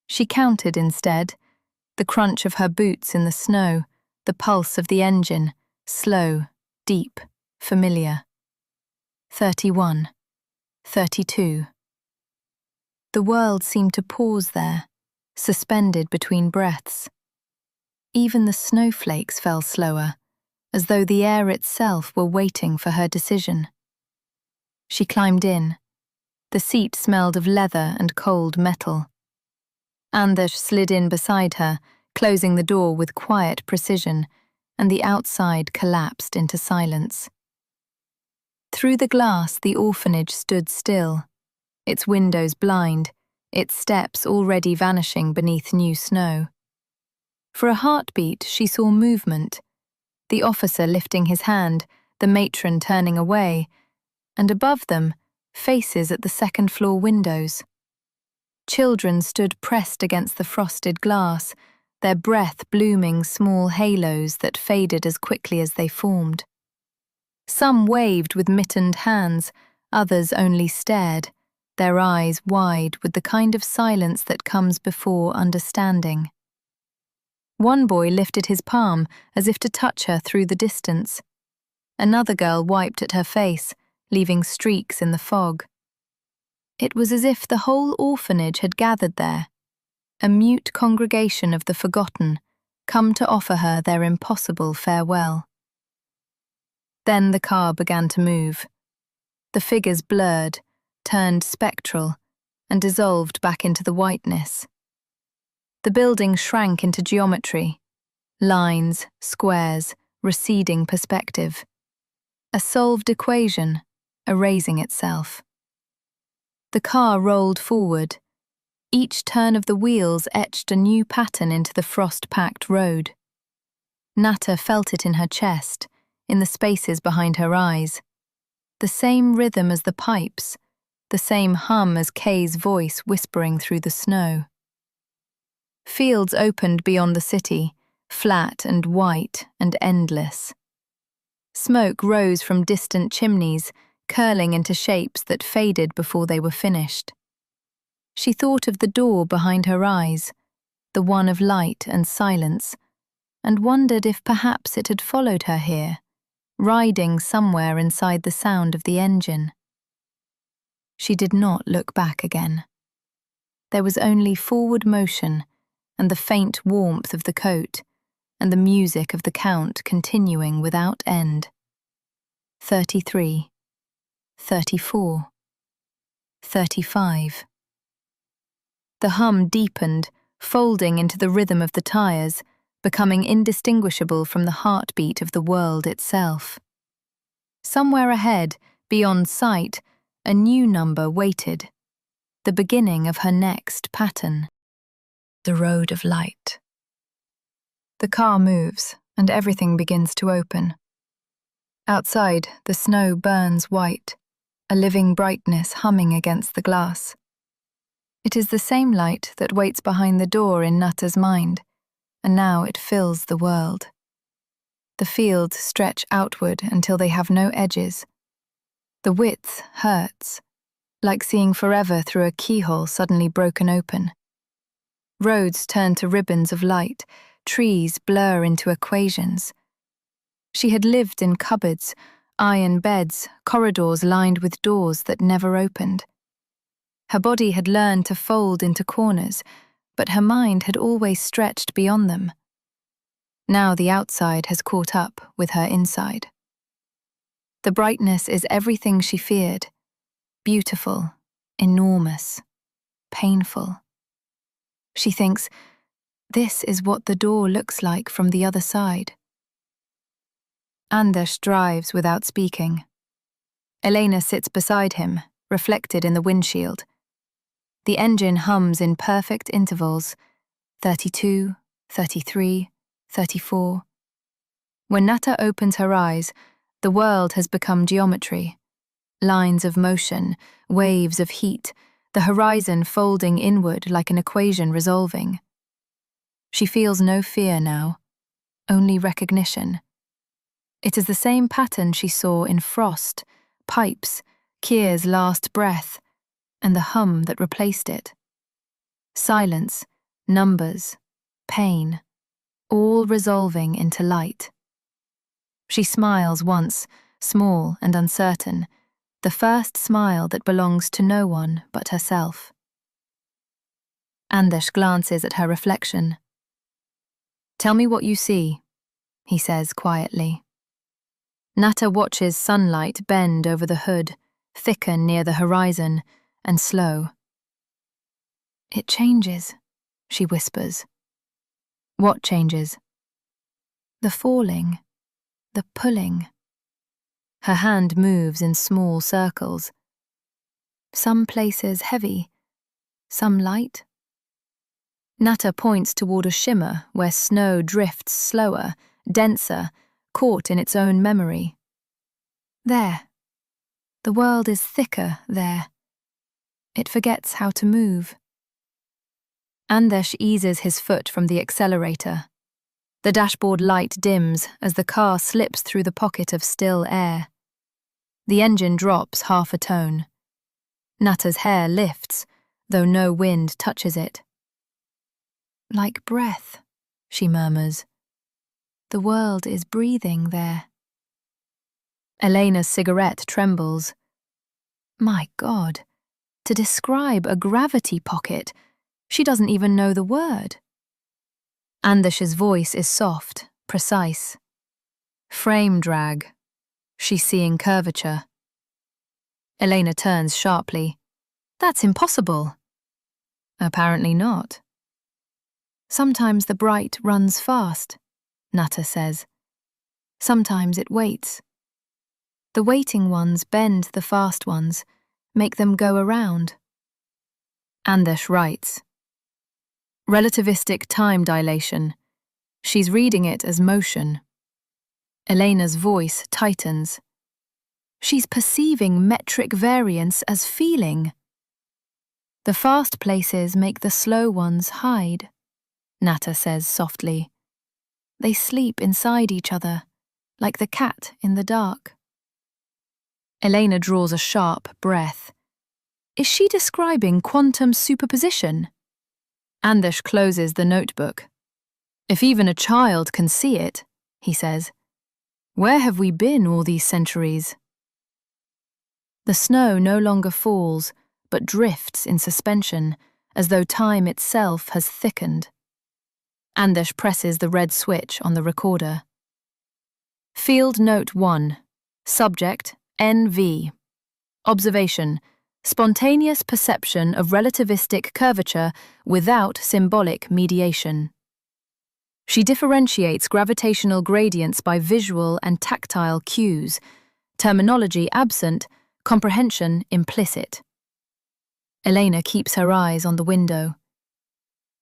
She counted instead, the crunch of her boots in the snow, the pulse of the engine, slow, deep, familiar. 31, 32. The world seemed to pause there, suspended between breaths. Even the snowflakes fell slower, as though the air itself were waiting for her decision. She climbed in. The seat smelled of leather and cold metal. Anders slid in beside her, closing the door with quiet precision, and the outside collapsed into silence. Through the glass, the orphanage stood still, its windows blind, its steps already vanishing beneath new snow. For a heartbeat, she saw movement, the officer lifting his hand, the matron turning away, and above them, faces at the second-floor windows. Children stood pressed against the frosted glass, their breath blooming small halos that faded as quickly as they formed. Some waved with mittened hands, others only stared, their eyes wide with the kind of silence that comes before understanding. One boy lifted his palm as if to touch her through the distance. Another girl wiped at her face, leaving streaks in the fog. It was as if the whole orphanage had gathered there, a mute congregation of the forgotten, come to offer her their impossible farewell. Then the car began to move. The figures blurred, turned spectral, and dissolved back into the whiteness. The building shrank into geometry, lines, squares, receding perspective. A solved equation, erasing itself. The car rolled forward. Each turn of the wheels etched a new pattern into the frost-packed road. Nata felt it in her chest, in the spaces behind her eyes. The same rhythm as the pipes, the same hum as Kay's voice whispering through the snow. Fields opened beyond the city, flat and white and endless. Smoke rose from distant chimneys, curling into shapes that faded before they were finished. She thought of the door behind her eyes, the one of light and silence, and wondered if perhaps it had followed her here, riding somewhere inside the sound of the engine. She did not look back again. There was only forward motion, and the faint warmth of the coat, and the music of the count continuing without end. 33, 34, 35. The hum deepened, folding into the rhythm of the tires, becoming indistinguishable from the heartbeat of the world itself. Somewhere ahead, beyond sight, a new number waited, the beginning of her next pattern. The road of light. The car moves, and everything begins to open. Outside, the snow burns white, a living brightness humming against the glass. It is the same light that waits behind the door in Nata's mind, and now it fills the world. The fields stretch outward until they have no edges. The width hurts, like seeing forever through a keyhole suddenly broken open. Roads turn to ribbons of light, trees blur into equations. She had lived in cupboards, iron beds, corridors lined with doors that never opened. Her body had learned to fold into corners, but her mind had always stretched beyond them. Now the outside has caught up with her inside. The brightness is everything she feared. Beautiful, enormous, painful. She thinks, this is what the door looks like from the other side. Anders drives without speaking. Elena sits beside him, reflected in the windshield. The engine hums in perfect intervals, 32, 33, 34. When Nata opens her eyes, the world has become geometry. Lines of motion, waves of heat, the horizon folding inward like an equation resolving. She feels no fear now, only recognition. It is the same pattern she saw in Frost, Pipes, Kier's last breath, and the hum that replaced it. Silence, numbers, pain, all resolving into light. She smiles once, small and uncertain, the first smile that belongs to no one but herself. Anders glances at her reflection. "Tell me what you see," he says quietly. Nata watches sunlight bend over the hood, thicken near the horizon, and slow. "It changes," she whispers. "What changes?" "The falling, the pulling." Her hand moves in small circles. Some places heavy, some light. Nata points toward a shimmer where snow drifts slower, denser, caught in its own memory. There. The world is thicker there. It forgets how to move. Anders eases his foot from the accelerator. The dashboard light dims as the car slips through the pocket of still air. The engine drops half a tone. Nata's hair lifts, though no wind touches it. "Like breath," she murmurs. "The world is breathing there." Elena's cigarette trembles. My God, to describe a gravity pocket, she doesn't even know the word. Anders's voice is soft, precise. Frame drag. She's seeing curvature. Elena turns sharply. "That's impossible." "Apparently not." "Sometimes the bright runs fast," Nata says. "Sometimes it waits. The waiting ones bend the fast ones, make them go around." Anders writes. Relativistic time dilation. She's reading it as motion. Elena's voice tightens. She's perceiving metric variance as feeling. "The fast places make the slow ones hide," Nata says softly. "They sleep inside each other, like the cat in the dark." Elena draws a sharp breath. Is she describing quantum superposition? Anders closes the notebook. "If even a child can see it," he says, "where have we been all these centuries?" The snow no longer falls, but drifts in suspension, as though time itself has thickened. Anders presses the red switch on the recorder. Field Note 1. Subject, NV. Observation. Spontaneous perception of relativistic curvature without symbolic mediation. She differentiates gravitational gradients by visual and tactile cues, terminology absent, comprehension implicit. Elena keeps her eyes on the window.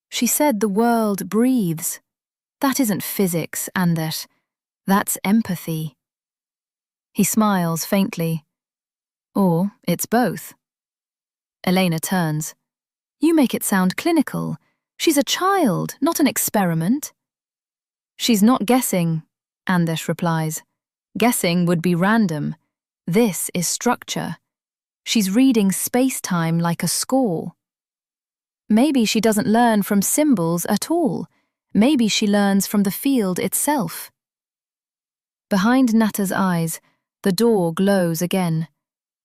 "She said the world breathes. That isn't physics, Anders. That's empathy." He smiles faintly. Or it's both. Elena turns. You make it sound clinical. She's a child, not an experiment. She's not guessing, Anders replies. Guessing would be random. This is structure. She's reading space-time like a score. Maybe she doesn't learn from symbols at all. Maybe she learns from the field itself. Behind Nata's eyes, the door glows again.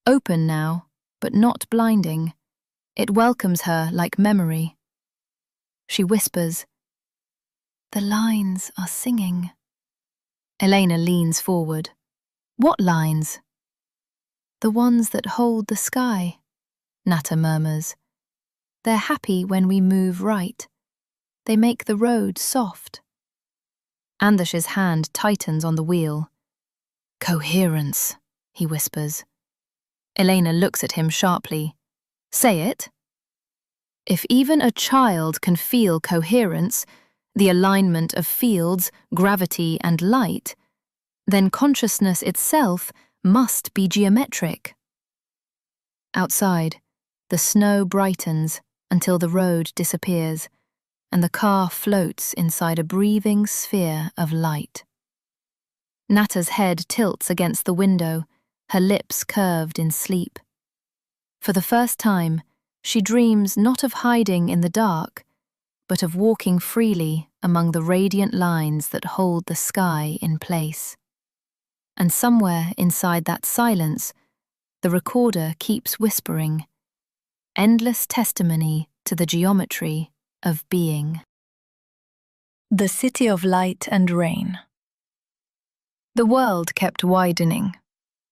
Open now, but not blinding. It welcomes her like memory. She whispers, "The lines are singing." Elena leans forward. What lines? The ones that hold the sky, Nata murmurs. They're happy when we move right. They make the road soft. Anders's hand tightens on the wheel. Coherence, he whispers. Elena looks at him sharply. Say it. If even a child can feel coherence, the alignment of fields, gravity and light, then consciousness itself must be geometric. Outside, the snow brightens until the road disappears, and the car floats inside a breathing sphere of light. Nata's head tilts against the window, her lips curved in sleep. For the first time, she dreams not of hiding in the dark, but of walking freely among the radiant lines that hold the sky in place. And somewhere inside that silence, the recorder keeps whispering, endless testimony to the geometry of being. The City of Light and Rain. The world kept widening.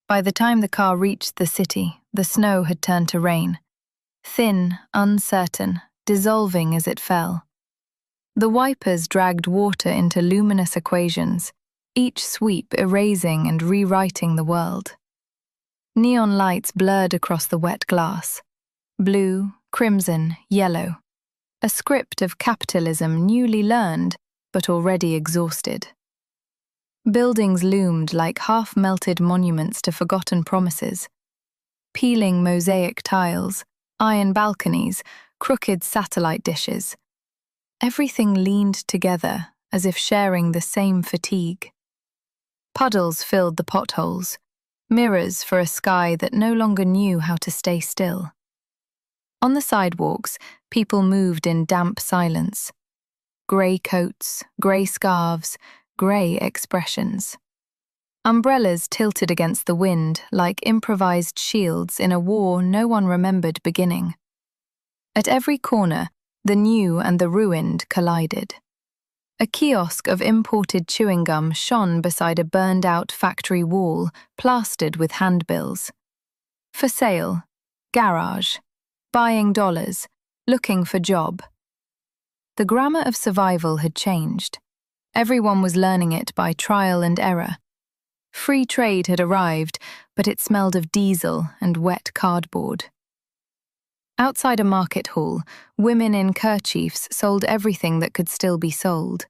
By the time the car reached the city, the snow had turned to rain. Thin, uncertain, dissolving as it fell. The wipers dragged water into luminous equations, each sweep erasing and rewriting the world. Neon lights blurred across the wet glass. Blue, crimson, yellow. A script of capitalism newly learned, but already exhausted. Buildings loomed like half-melted monuments to forgotten promises. Peeling mosaic tiles, iron balconies, crooked satellite dishes. Everything leaned together as if sharing the same fatigue. Puddles filled the potholes, mirrors for a sky that no longer knew how to stay still. On the sidewalks, people moved in damp silence. Grey coats, grey scarves, grey expressions. Umbrellas tilted against the wind like improvised shields in a war no one remembered beginning. At every corner, the new and the ruined collided. A kiosk of imported chewing gum shone beside a burned-out factory wall plastered with handbills. For sale, garage, buying dollars, looking for job. The grammar of survival had changed. Everyone was learning it by trial and error. Free trade had arrived, but it smelled of diesel and wet cardboard. Outside a market hall, women in kerchiefs sold everything that could still be sold.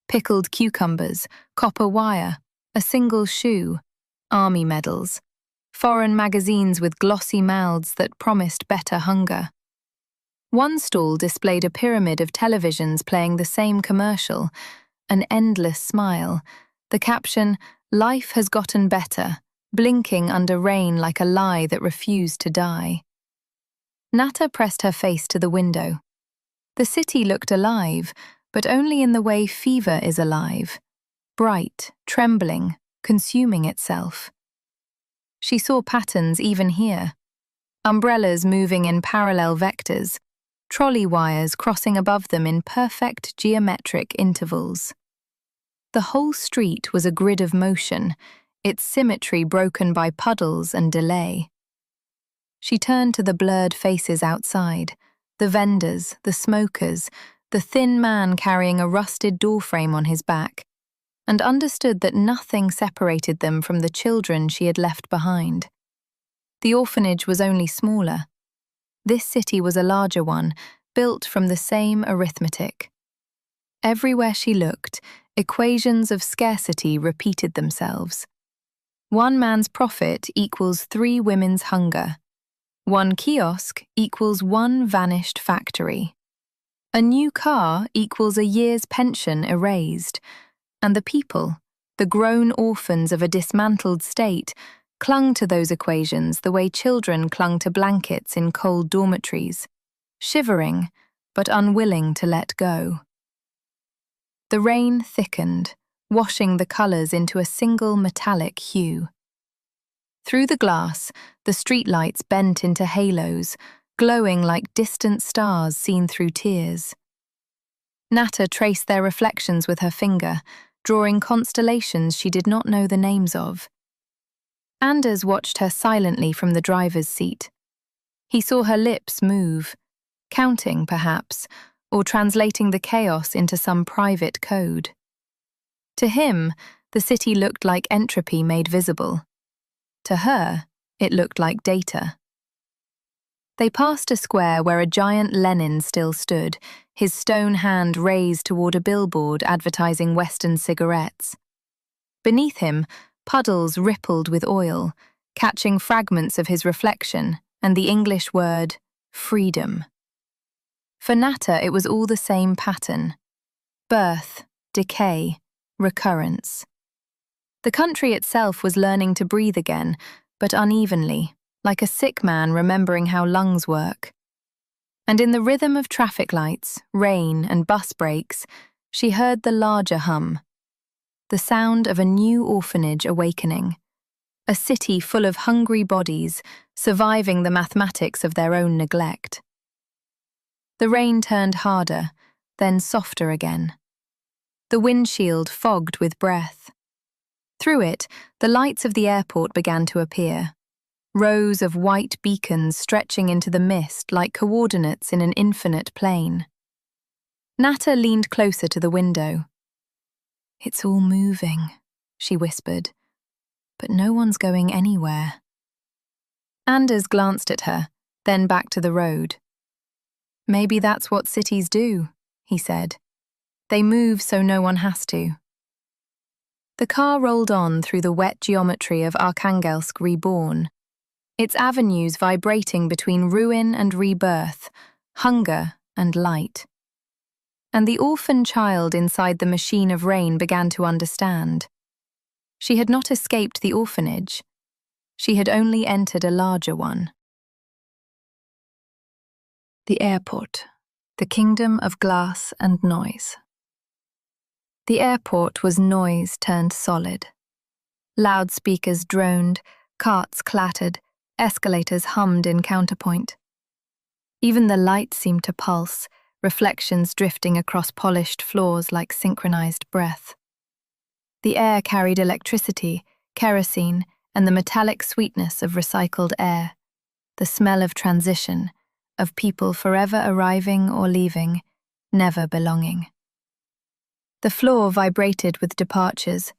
Pickled cucumbers, copper wire, a single shoe, army medals, foreign magazines with glossy mouths that promised better hunger. One stall displayed a pyramid of televisions playing the same commercial, an endless smile, the caption, "Life has gotten better," blinking under rain like a lie that refused to die. Nata pressed her face to the window. The city looked alive, but only in the way fever is alive, bright, trembling, consuming itself. She saw patterns even here. Umbrellas moving in parallel vectors, trolley wires crossing above them in perfect geometric intervals. The whole street was a grid of motion, its symmetry broken by puddles and delay. She turned to the blurred faces outside, the vendors, the smokers, the thin man carrying a rusted doorframe on his back, and understood that nothing separated them from the children she had left behind. The orphanage was only smaller. This city was a larger one, built from the same arithmetic. Everywhere she looked, equations of scarcity repeated themselves. One man's profit equals 3 women's hunger. One kiosk equals 1 vanished factory. A new car equals a year's pension erased. And the people, the grown orphans of a dismantled state, clung to those equations the way children clung to blankets in cold dormitories, shivering but unwilling to let go. The rain thickened, washing the colours into a single metallic hue. Through the glass, the streetlights bent into halos, glowing like distant stars seen through tears. Nata traced their reflections with her finger, drawing constellations she did not know the names of. Anders watched her silently from the driver's seat. He saw her lips move, counting, perhaps, or translating the chaos into some private code. To him, the city looked like entropy made visible. To her, it looked like data. They passed a square where a giant Lenin still stood, his stone hand raised toward a billboard advertising Western cigarettes. Beneath him, puddles rippled with oil, catching fragments of his reflection and the English word, freedom. For Nata, it was all the same pattern: birth, decay, recurrence. The country itself was learning to breathe again, but unevenly, like a sick man remembering how lungs work. And in the rhythm of traffic lights, rain, and bus brakes, she heard the larger hum, the sound of a new orphanage awakening, a city full of hungry bodies surviving the mathematics of their own neglect. The rain turned harder, then softer again. The windshield fogged with breath. Through it, the lights of the airport began to appear, rows of white beacons stretching into the mist like coordinates in an infinite plane. Nata leaned closer to the window. "It's all moving," she whispered, "but no one's going anywhere." Anders glanced at her, then back to the road. "Maybe that's what cities do," he said. "They move so no one has to." The car rolled on through the wet geometry of Arkhangelsk reborn, its avenues vibrating between ruin and rebirth, hunger and light. And the orphan child inside the machine of rain began to understand. She had not escaped the orphanage. She had only entered a larger one. The airport, the kingdom of glass and noise. The airport was noise turned solid. Loudspeakers droned, carts clattered, escalators hummed in counterpoint. Even the lights seemed to pulse, reflections drifting across polished floors like synchronized breath. The air carried electricity, kerosene, and the metallic sweetness of recycled air, the smell of transition, of people forever arriving or leaving, never belonging. The floor vibrated with departures.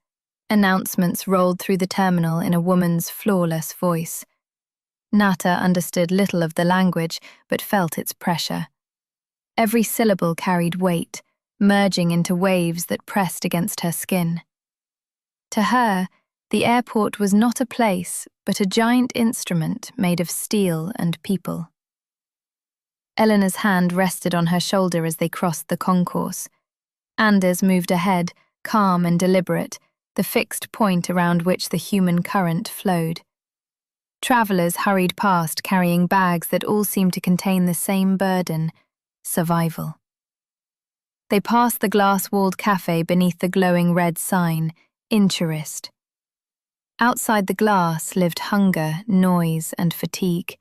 Announcements rolled through the terminal in a woman's flawless voice. Nata understood little of the language, but felt its pressure. Every syllable carried weight, merging into waves that pressed against her skin. To her, the airport was not a place, but a giant instrument made of steel and people. Eleanor's hand rested on her shoulder as they crossed the concourse. Anders moved ahead, calm and deliberate, the fixed point around which the human current flowed. Travellers hurried past carrying bags that all seemed to contain the same burden: survival. They passed the glass-walled cafe beneath the glowing red sign, "Intourist." Outside the glass lived hunger, noise, and fatigue.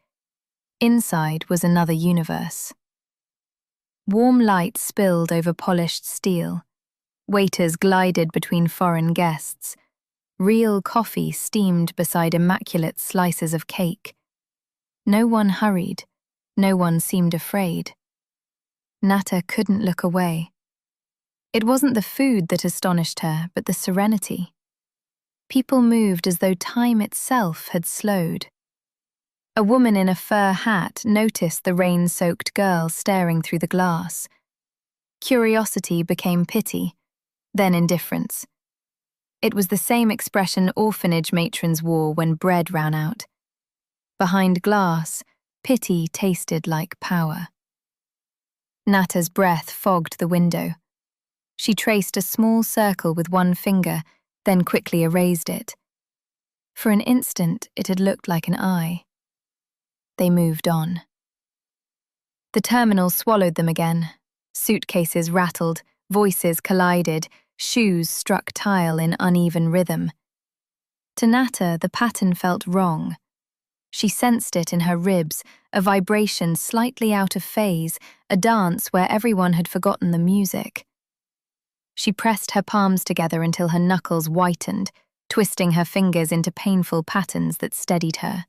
Inside was another universe. Warm light spilled over polished steel. Waiters glided between foreign guests. Real coffee steamed beside immaculate slices of cake. No one hurried. No one seemed afraid. Nata couldn't look away. It wasn't the food that astonished her, but the serenity. People moved as though time itself had slowed. A woman in a fur hat noticed the rain-soaked girl staring through the glass. Curiosity became pity, then indifference. It was the same expression orphanage matrons wore when bread ran out. Behind glass, pity tasted like power. Nata's breath fogged the window. She traced a small circle with one finger, then quickly erased it. For an instant, it had looked like an eye. They moved on. The terminal swallowed them again. Suitcases rattled, voices collided, shoes struck tile in uneven rhythm. To Nata, the pattern felt wrong. She sensed it in her ribs, a vibration slightly out of phase, a dance where everyone had forgotten the music. She pressed her palms together until her knuckles whitened, twisting her fingers into painful patterns that steadied her.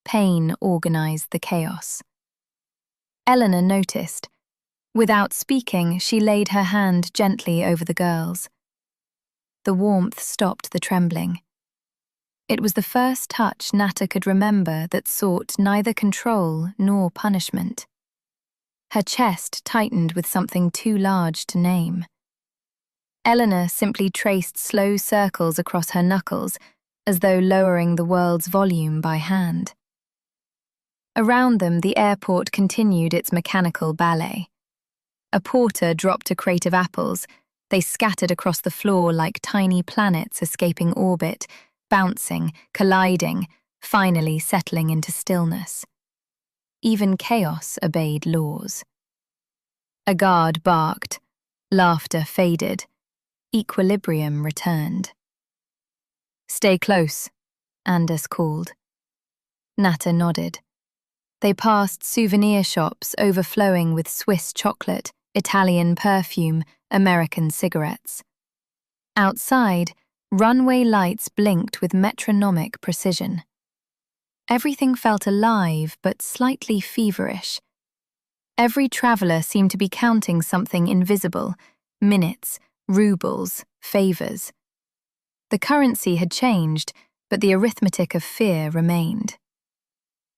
Pain organized the chaos. Eleanor noticed. Without speaking, she laid her hand gently over the girls. The warmth stopped the trembling. It was the first touch Nata could remember that sought neither control nor punishment. Her chest tightened with something too large to name. Eleanor simply traced slow circles across her knuckles, as though lowering the world's volume by hand. Around them, the airport continued its mechanical ballet. A porter dropped a crate of apples. They scattered across the floor like tiny planets escaping orbit, bouncing, colliding, finally settling into stillness. Even chaos obeyed laws. A guard barked. Laughter faded. Equilibrium returned. "Stay close," Anders called. Nata nodded. They passed souvenir shops overflowing with Swiss chocolate, Italian perfume, American cigarettes. Outside, runway lights blinked with metronomic precision. Everything felt alive but slightly feverish. Every traveler seemed to be counting something invisible: minutes, rubles, favors. The currency had changed, but the arithmetic of fear remained.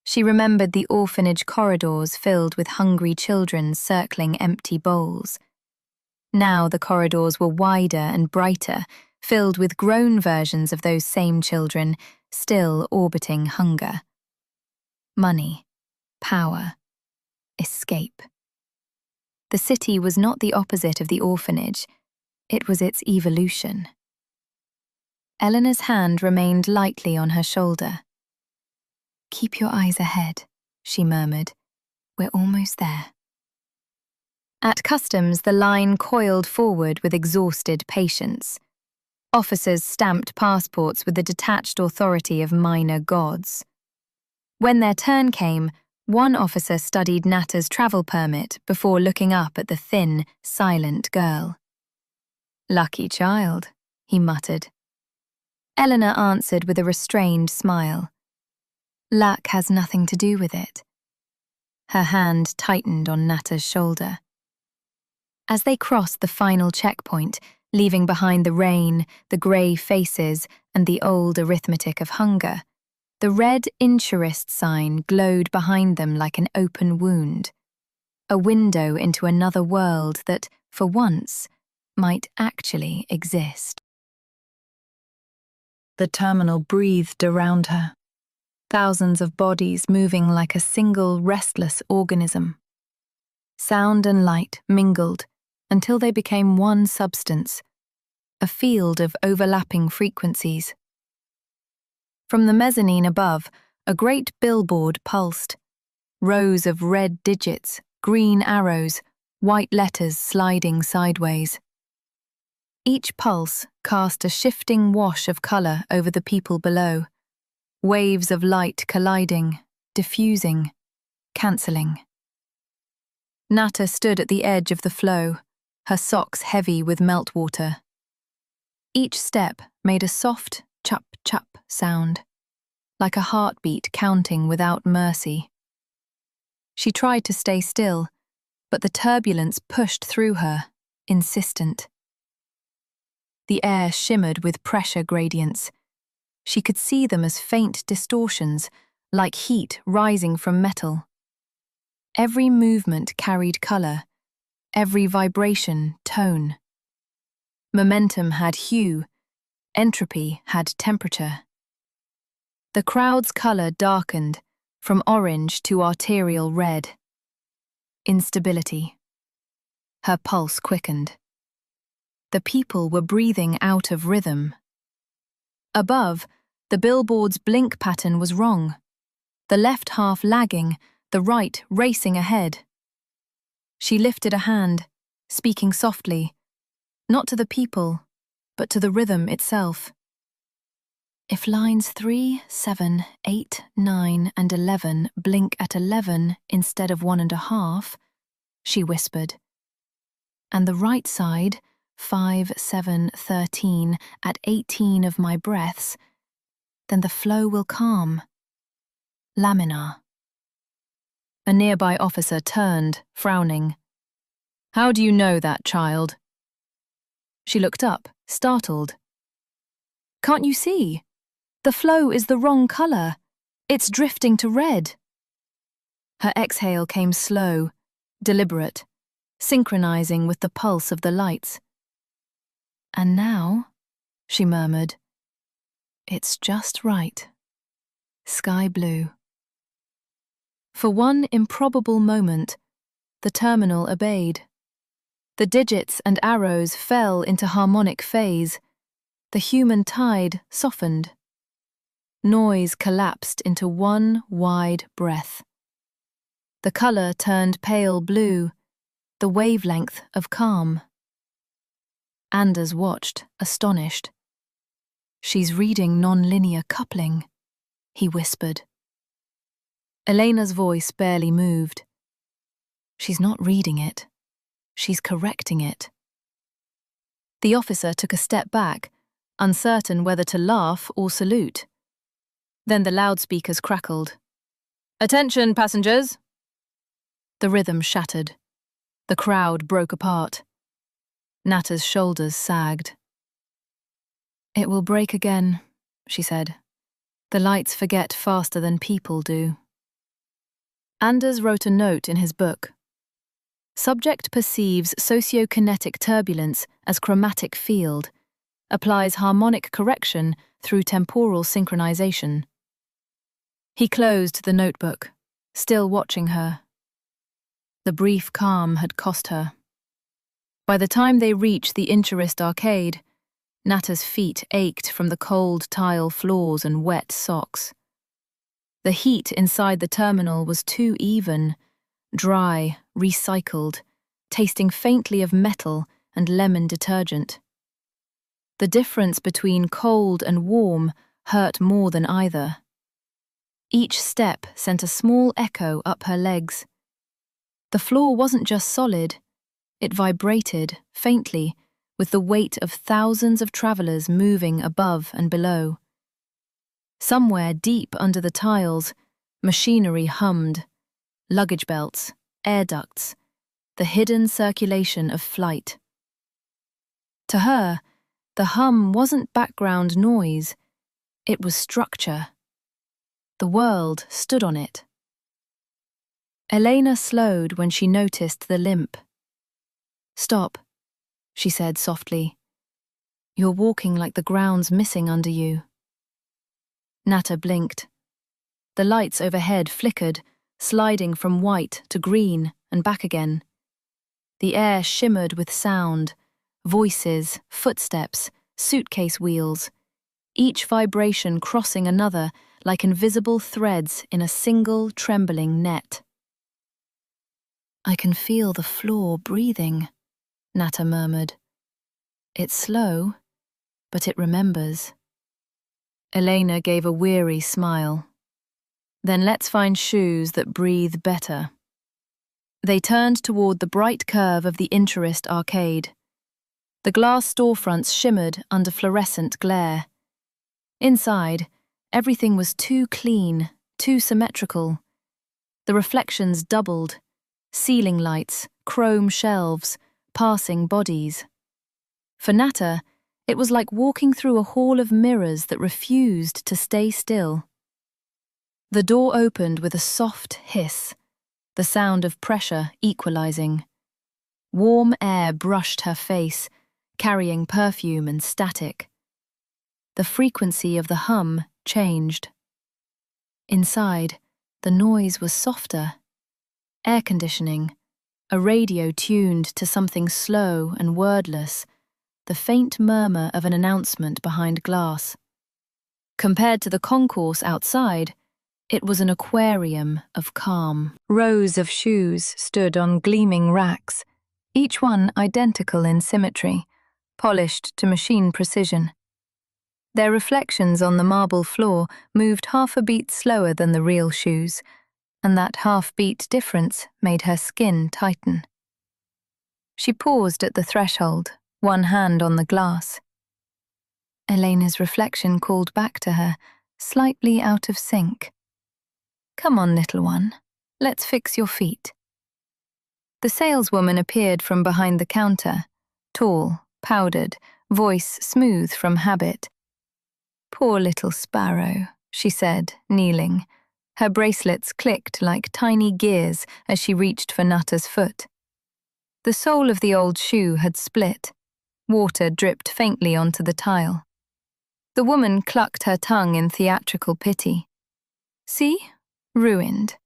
She remembered the orphanage corridors filled with hungry children circling empty bowls. Now the corridors were wider and brighter, filled with grown versions of those same children, still orbiting hunger. Money, power, escape. The city was not the opposite of the orphanage. It was its evolution. Eleanor's hand remained lightly on her shoulder. "Keep your eyes ahead," she murmured. "We're almost there." At customs, the line coiled forward with exhausted patience. Officers stamped passports with the detached authority of minor gods. When their turn came, one officer studied Nata's travel permit before looking up at the thin, silent girl. "Lucky child," he muttered. Eleanor answered with a restrained smile. "Luck has nothing to do with it." Her hand tightened on Nata's shoulder. As they crossed the final checkpoint, leaving behind the rain, the grey faces, and the old arithmetic of hunger, the red insurist sign glowed behind them like an open wound, a window into another world that, for once, might actually exist. The terminal breathed around her, thousands of bodies moving like a single restless organism. Sound and light mingled until they became one substance, a field of overlapping frequencies. From the mezzanine above, a great billboard pulsed. Rows of red digits, green arrows, white letters sliding sideways. Each pulse cast a shifting wash of color over the people below. Waves of light colliding, diffusing, cancelling. Nata stood at the edge of the flow, her socks heavy with meltwater. Each step made a soft chup-chup sound, like a heartbeat counting without mercy. She tried to stay still, but the turbulence pushed through her, insistent. The air shimmered with pressure gradients. She could see them as faint distortions, like heat rising from metal. Every movement carried color, every vibration tone. Momentum had hue, Entropy had temperature. The crowd's color darkened from orange to arterial red. Instability. Her pulse quickened. The people were breathing out of rhythm. Above, the billboard's blink pattern was wrong. The left half lagging, the right racing ahead. She lifted a hand, speaking softly, not to the people, but to the rhythm itself. If lines 3, 7, 8, 9, and 11 blink at 11 instead of 1.5, she whispered, and the right side, 5, 7, 13, at 18 of my breaths, then the flow will calm. Laminar. A nearby officer turned, frowning. How do you know that, child? She looked up, startled. Can't you see? The flow is the wrong color. It's drifting to red. Her exhale came slow, deliberate, synchronizing with the pulse of the lights. And now, she murmured, it's just right. Sky blue. For one improbable moment, the terminal obeyed. The digits and arrows fell into harmonic phase. The human tide softened. Noise collapsed into one wide breath. The color turned pale blue, the wavelength of calm. Anders watched, astonished. She's reading non-linear coupling, he whispered. Elena's voice barely moved. She's not reading it. She's correcting it. The officer took a step back, uncertain whether to laugh or salute. Then the loudspeakers crackled. Attention, passengers! The rhythm shattered. The crowd broke apart. Nata's shoulders sagged. It will break again, she said. The lights forget faster than people do. Anders wrote a note in his book. Subject perceives sociokinetic turbulence as chromatic field, applies harmonic correction through temporal synchronization. He closed the notebook, still watching her. The brief calm had cost her. By the time they reached the Inturist arcade, Nata's feet ached from the cold tile floors and wet socks. The heat inside the terminal was too even, dry, recycled, tasting faintly of metal and lemon detergent. The difference between cold and warm hurt more than either. Each step sent a small echo up her legs. The floor wasn't just solid, it vibrated, faintly, with the weight of thousands of travelers moving above and below. Somewhere deep under the tiles, machinery hummed, luggage belts, air ducts, the hidden circulation of flight. To her, the hum wasn't background noise, it was structure. The world stood on it. Elena slowed when she noticed the limp. Stop, she said softly. You're walking like the ground's missing under you. Nata blinked. The lights overhead flickered, sliding from white to green and back again. The air shimmered with sound, voices, footsteps, suitcase wheels, each vibration crossing another like invisible threads in a single trembling net. I can feel the floor breathing, Nata murmured. It's slow, but it remembers. Elena gave a weary smile. Then let's find shoes that breathe better. They turned toward the bright curve of the Inturist arcade. The glass storefronts shimmered under fluorescent glare. Inside, everything was too clean, too symmetrical. The reflections doubled, ceiling lights, chrome shelves, passing bodies. For Nata, it was like walking through a hall of mirrors that refused to stay still. The door opened with a soft hiss, the sound of pressure equalizing. Warm air brushed her face, carrying perfume and static. the frequency of the hum changed. Inside, the noise was softer. Air conditioning, a radio tuned to something slow and wordless, the faint murmur of an announcement behind glass. Compared to the concourse outside, it was an aquarium of calm. Rows of shoes stood on gleaming racks, each one identical in symmetry, polished to machine precision. Their reflections on the marble floor moved half a beat slower than the real shoes, and that half-beat difference made her skin tighten. She paused at the threshold, one hand on the glass. Elena's reflection called back to her, slightly out of sync. "Come on, little one, let's fix your feet." The saleswoman appeared from behind the counter, tall, powdered, voice smooth from habit. "Poor little sparrow," she said, kneeling. Her bracelets clicked like tiny gears as she reached for Nata's foot. The sole of the old shoe had split. Water dripped faintly onto the tile. The woman clucked her tongue in theatrical pity. "See? Ruined."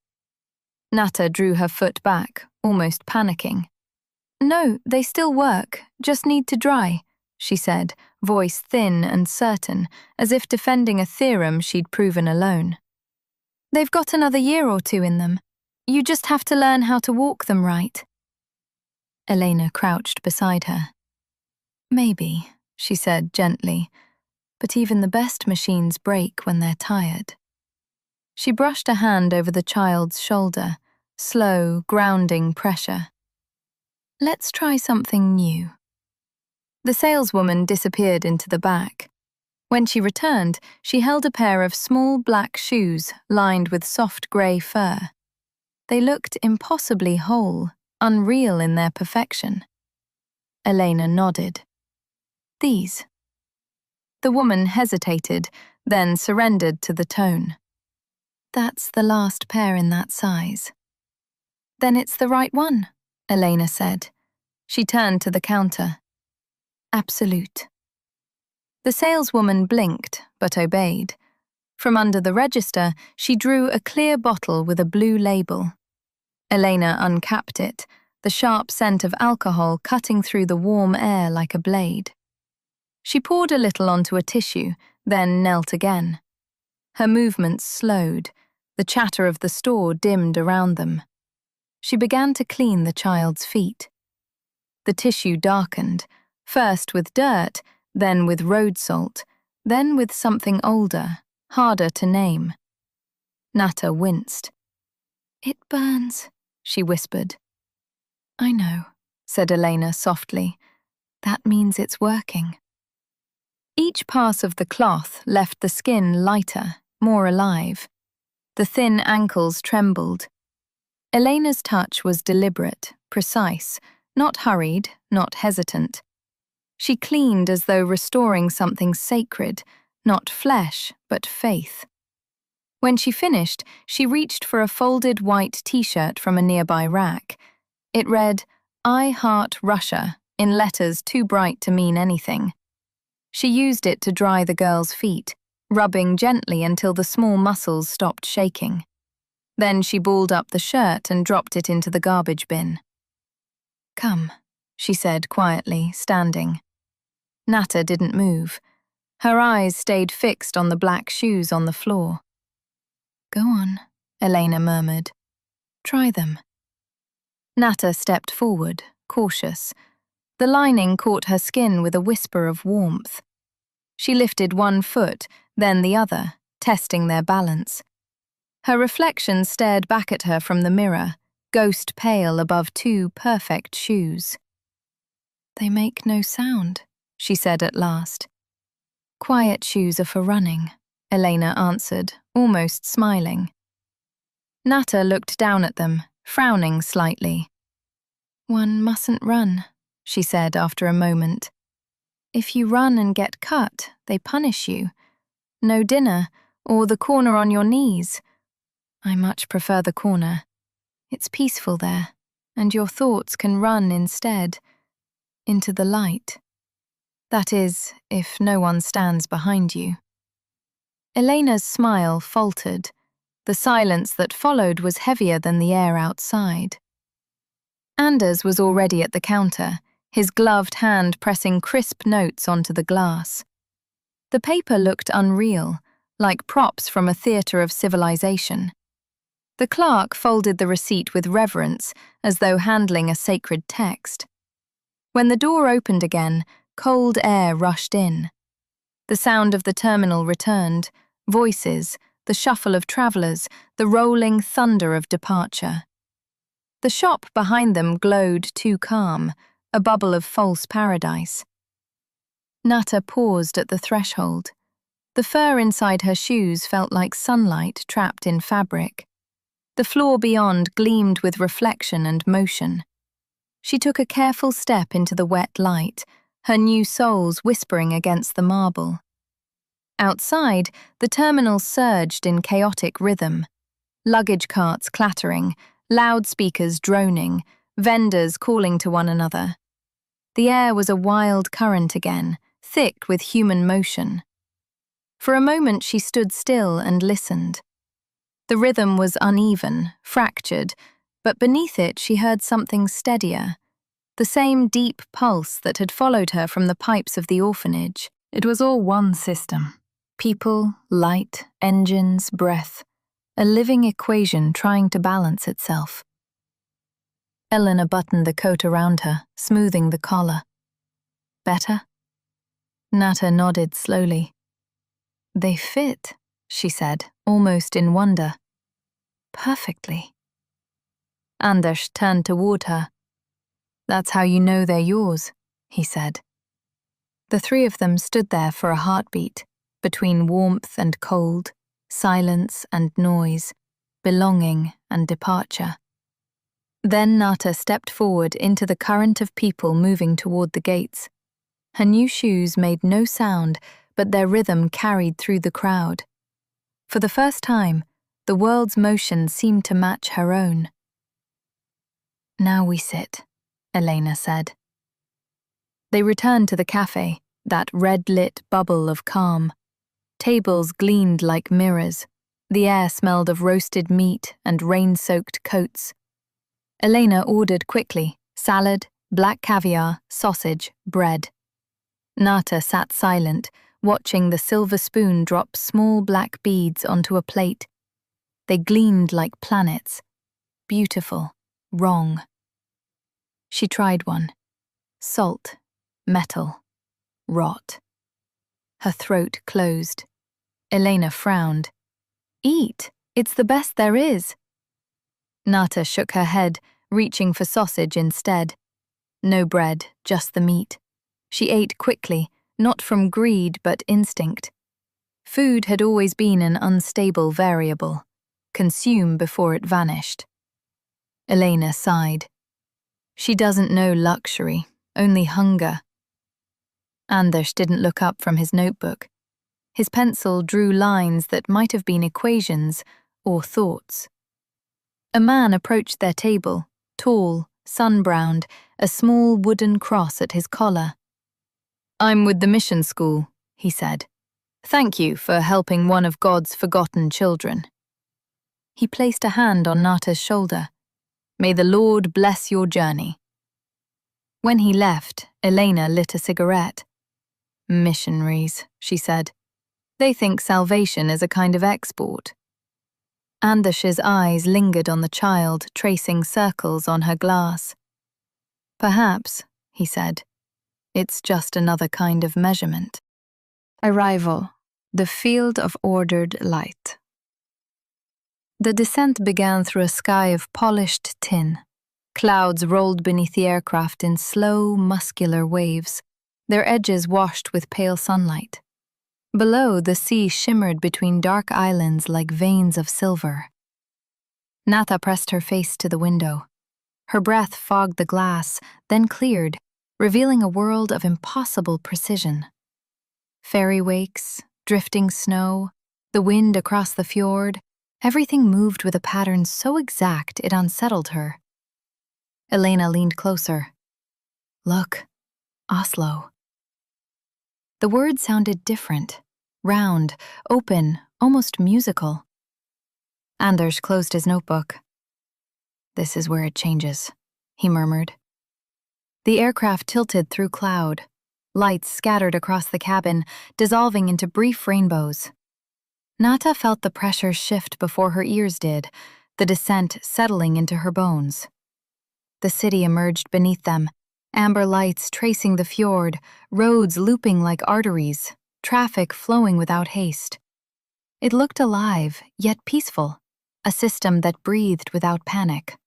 Nata drew her foot back, almost panicking. "No, they still work, just need to dry," she said, voice thin and certain, as if defending a theorem she'd proven alone. "They've got another year or two in them. You just have to learn how to walk them right." Elena crouched beside her. "Maybe," she said gently, "but even the best machines break when they're tired." She brushed a hand over the child's shoulder, slow, grounding pressure. "Let's try something new." The saleswoman disappeared into the back. When she returned, she held a pair of small black shoes lined with soft grey fur. They looked impossibly whole, unreal in their perfection. Elena nodded. "These." The woman hesitated, then surrendered to the tone. "That's the last pair in that size." "Then it's the right one," Elena said. She turned to the counter. "Absolute." The saleswoman blinked, but obeyed. From under the register, she drew a clear bottle with a blue label. Elena uncapped it, the sharp scent of alcohol cutting through the warm air like a blade. She poured a little onto a tissue, then knelt again. Her movements slowed, the chatter of the store dimmed around them. She began to clean the child's feet. The tissue darkened, first with dirt, then with road salt, then with something older, harder to name. Nata winced. "It burns," she whispered. "I know," said Elena softly. "That means it's working." Each pass of the cloth left the skin lighter, more alive. The thin ankles trembled. Elena's touch was deliberate, precise, not hurried, not hesitant. She cleaned as though restoring something sacred, not flesh, but faith. When she finished, she reached for a folded white t-shirt from a nearby rack. It read, "I Heart Russia," in letters too bright to mean anything. She used it to dry the girl's feet, rubbing gently until the small muscles stopped shaking. Then she balled up the shirt and dropped it into the garbage bin. "Come," she said quietly, standing. Nata didn't move. Her eyes stayed fixed on the black shoes on the floor. "Go on," Elena murmured. "Try them." Nata stepped forward, cautious. The lining caught her skin with a whisper of warmth. She lifted one foot, then the other, testing their balance. Her reflection stared back at her from the mirror, ghost pale above two perfect shoes. "They make no sound," she said at last. "Quiet shoes are for running," Elena answered, almost smiling. Nata looked down at them, frowning slightly. "One mustn't run," she said after a moment. "If you run and get cut, they punish you. No dinner, or the corner on your knees. I much prefer the corner. It's peaceful there, and your thoughts can run instead, into the light." That is, if no one stands behind you. Elena's smile faltered. The silence that followed was heavier than the air outside. Anders was already at the counter, his gloved hand pressing crisp notes onto the glass. The paper looked unreal, like props from a theatre of civilization. The clerk folded the receipt with reverence, as though handling a sacred text. When the door opened again, cold air rushed in. The sound of the terminal returned, voices, the shuffle of travelers, the rolling thunder of departure. The shop behind them glowed too calm, a bubble of false paradise. Nata paused at the threshold. The fur inside her shoes felt like sunlight trapped in fabric. The floor beyond gleamed with reflection and motion. She took a careful step into the wet light, her new soles whispering against the marble. Outside, the terminal surged in chaotic rhythm. Luggage carts clattering, loudspeakers droning, vendors calling to one another. The air was a wild current again, thick with human motion. For a moment she stood still and listened. The rhythm was uneven, fractured, but beneath it she heard something steadier, the same deep pulse that had followed her from the pipes of the orphanage. It was all one system. People, light, engines, breath, a living equation trying to balance itself. Elena buttoned the coat around her, smoothing the collar. Better? Nata nodded slowly. They fit, she said, almost in wonder. Perfectly. Anders turned toward her. That's how you know they're yours, he said. The three of them stood there for a heartbeat, between warmth and cold, silence and noise, belonging and departure. Then Nata stepped forward into the current of people moving toward the gates. Her new shoes made no sound, but their rhythm carried through the crowd. For the first time, the world's motion seemed to match her own. Now we sit, Elena said. They returned to the cafe, that red-lit bubble of calm. Tables gleamed like mirrors. The air smelled of roasted meat and rain-soaked coats. Elena ordered quickly, salad, black caviar, sausage, bread. Nata sat silent, watching the silver spoon drop small black beads onto a plate. They gleamed like planets. Beautiful, wrong. She tried one. Salt, metal, rot. Her throat closed. Elena frowned. Eat, it's the best there is. Nata shook her head, reaching for sausage instead. No bread, just the meat. She ate quickly, not from greed but instinct. Food had always been an unstable variable. Consume before it vanished. Elena sighed. She doesn't know luxury, only hunger. Anders didn't look up from his notebook. His pencil drew lines that might have been equations or thoughts. A man approached their table, tall, sun-browned, a small wooden cross at his collar. I'm with the mission school, he said. Thank you for helping one of God's forgotten children. He placed a hand on Nata's shoulder. May the Lord bless your journey. When he left, Elena lit a cigarette. Missionaries, she said. They think salvation is a kind of export. Anders's eyes lingered on the child, tracing circles on her glass. Perhaps, he said, it's just another kind of measurement. Arrival, the field of ordered light. The descent began through a sky of polished tin. Clouds rolled beneath the aircraft in slow, muscular waves, their edges washed with pale sunlight. Below, the sea shimmered between dark islands like veins of silver. Nata pressed her face to the window. Her breath fogged the glass, then cleared, revealing a world of impossible precision. Fairy wakes, drifting snow, the wind across the fjord, everything moved with a pattern so exact it unsettled her. Elena leaned closer. Look, Oslo. The words sounded different, round, open, almost musical. Anders closed his notebook. "This is where it changes," he murmured. The aircraft tilted through cloud. Lights scattered across the cabin, dissolving into brief rainbows. Nata felt the pressure shift before her ears did, the descent settling into her bones. The city emerged beneath them, amber lights tracing the fjord, roads looping like arteries, traffic flowing without haste. It looked alive, yet peaceful, a system that breathed without panic.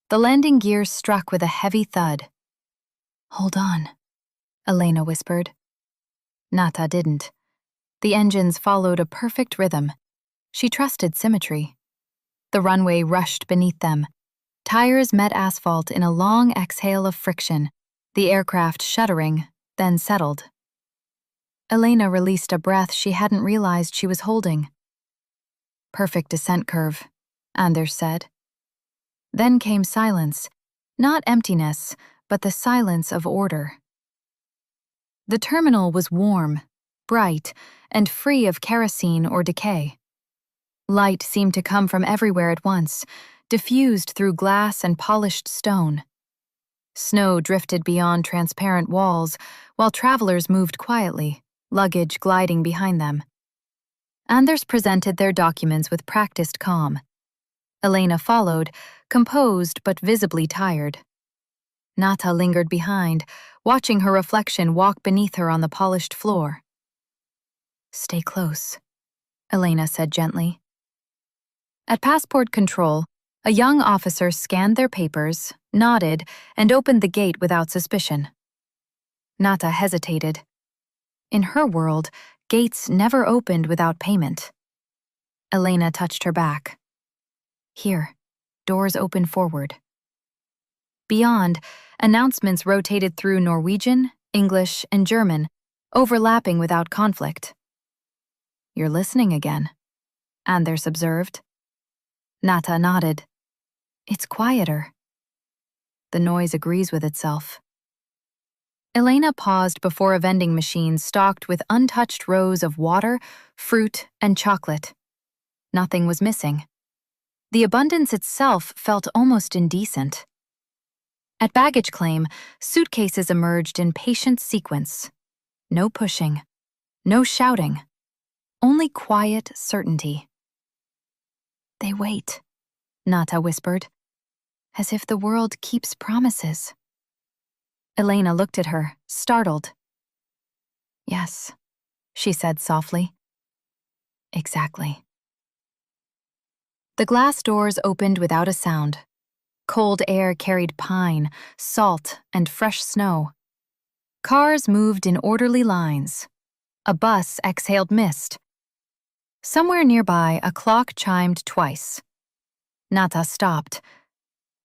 The landing gear struck with a heavy thud. "Hold on," Elena whispered. Nata didn't. The engines followed a perfect rhythm. She trusted symmetry. The runway rushed beneath them. Tires met asphalt in a long exhale of friction, the aircraft shuddering, then settled. Elena released a breath she hadn't realized she was holding. "Perfect descent curve," Anders said. Then came silence, not emptiness, but the silence of order. The terminal was warm, bright, and free of kerosene or decay. Light seemed to come from everywhere at once, diffused through glass and polished stone. Snow drifted beyond transparent walls, while travelers moved quietly, luggage gliding behind them. Anders presented their documents with practiced calm. Elena followed, composed but visibly tired. Nata lingered behind, watching her reflection walk beneath her on the polished floor. "Stay close," Elena said gently. At passport control, a young officer scanned their papers, nodded, and opened the gate without suspicion. Nata hesitated. In her world, gates never opened without payment. Elena touched her back. "Here, doors open forward." Beyond, announcements rotated through Norwegian, English, and German, overlapping without conflict. "You're listening again," Anders observed. Nata nodded. "It's quieter." The noise agrees with itself. Elena paused before a vending machine stocked with untouched rows of water, fruit, and chocolate. Nothing was missing. The abundance itself felt almost indecent. At baggage claim, suitcases emerged in patient sequence. No pushing, no shouting, only quiet certainty. "They wait," Nata whispered, "as if the world keeps promises." Elena looked at her, startled. "Yes," she said softly. "Exactly." The glass doors opened without a sound. Cold air carried pine, salt, and fresh snow. Cars moved in orderly lines. A bus exhaled mist. Somewhere nearby, a clock chimed twice. Nata stopped.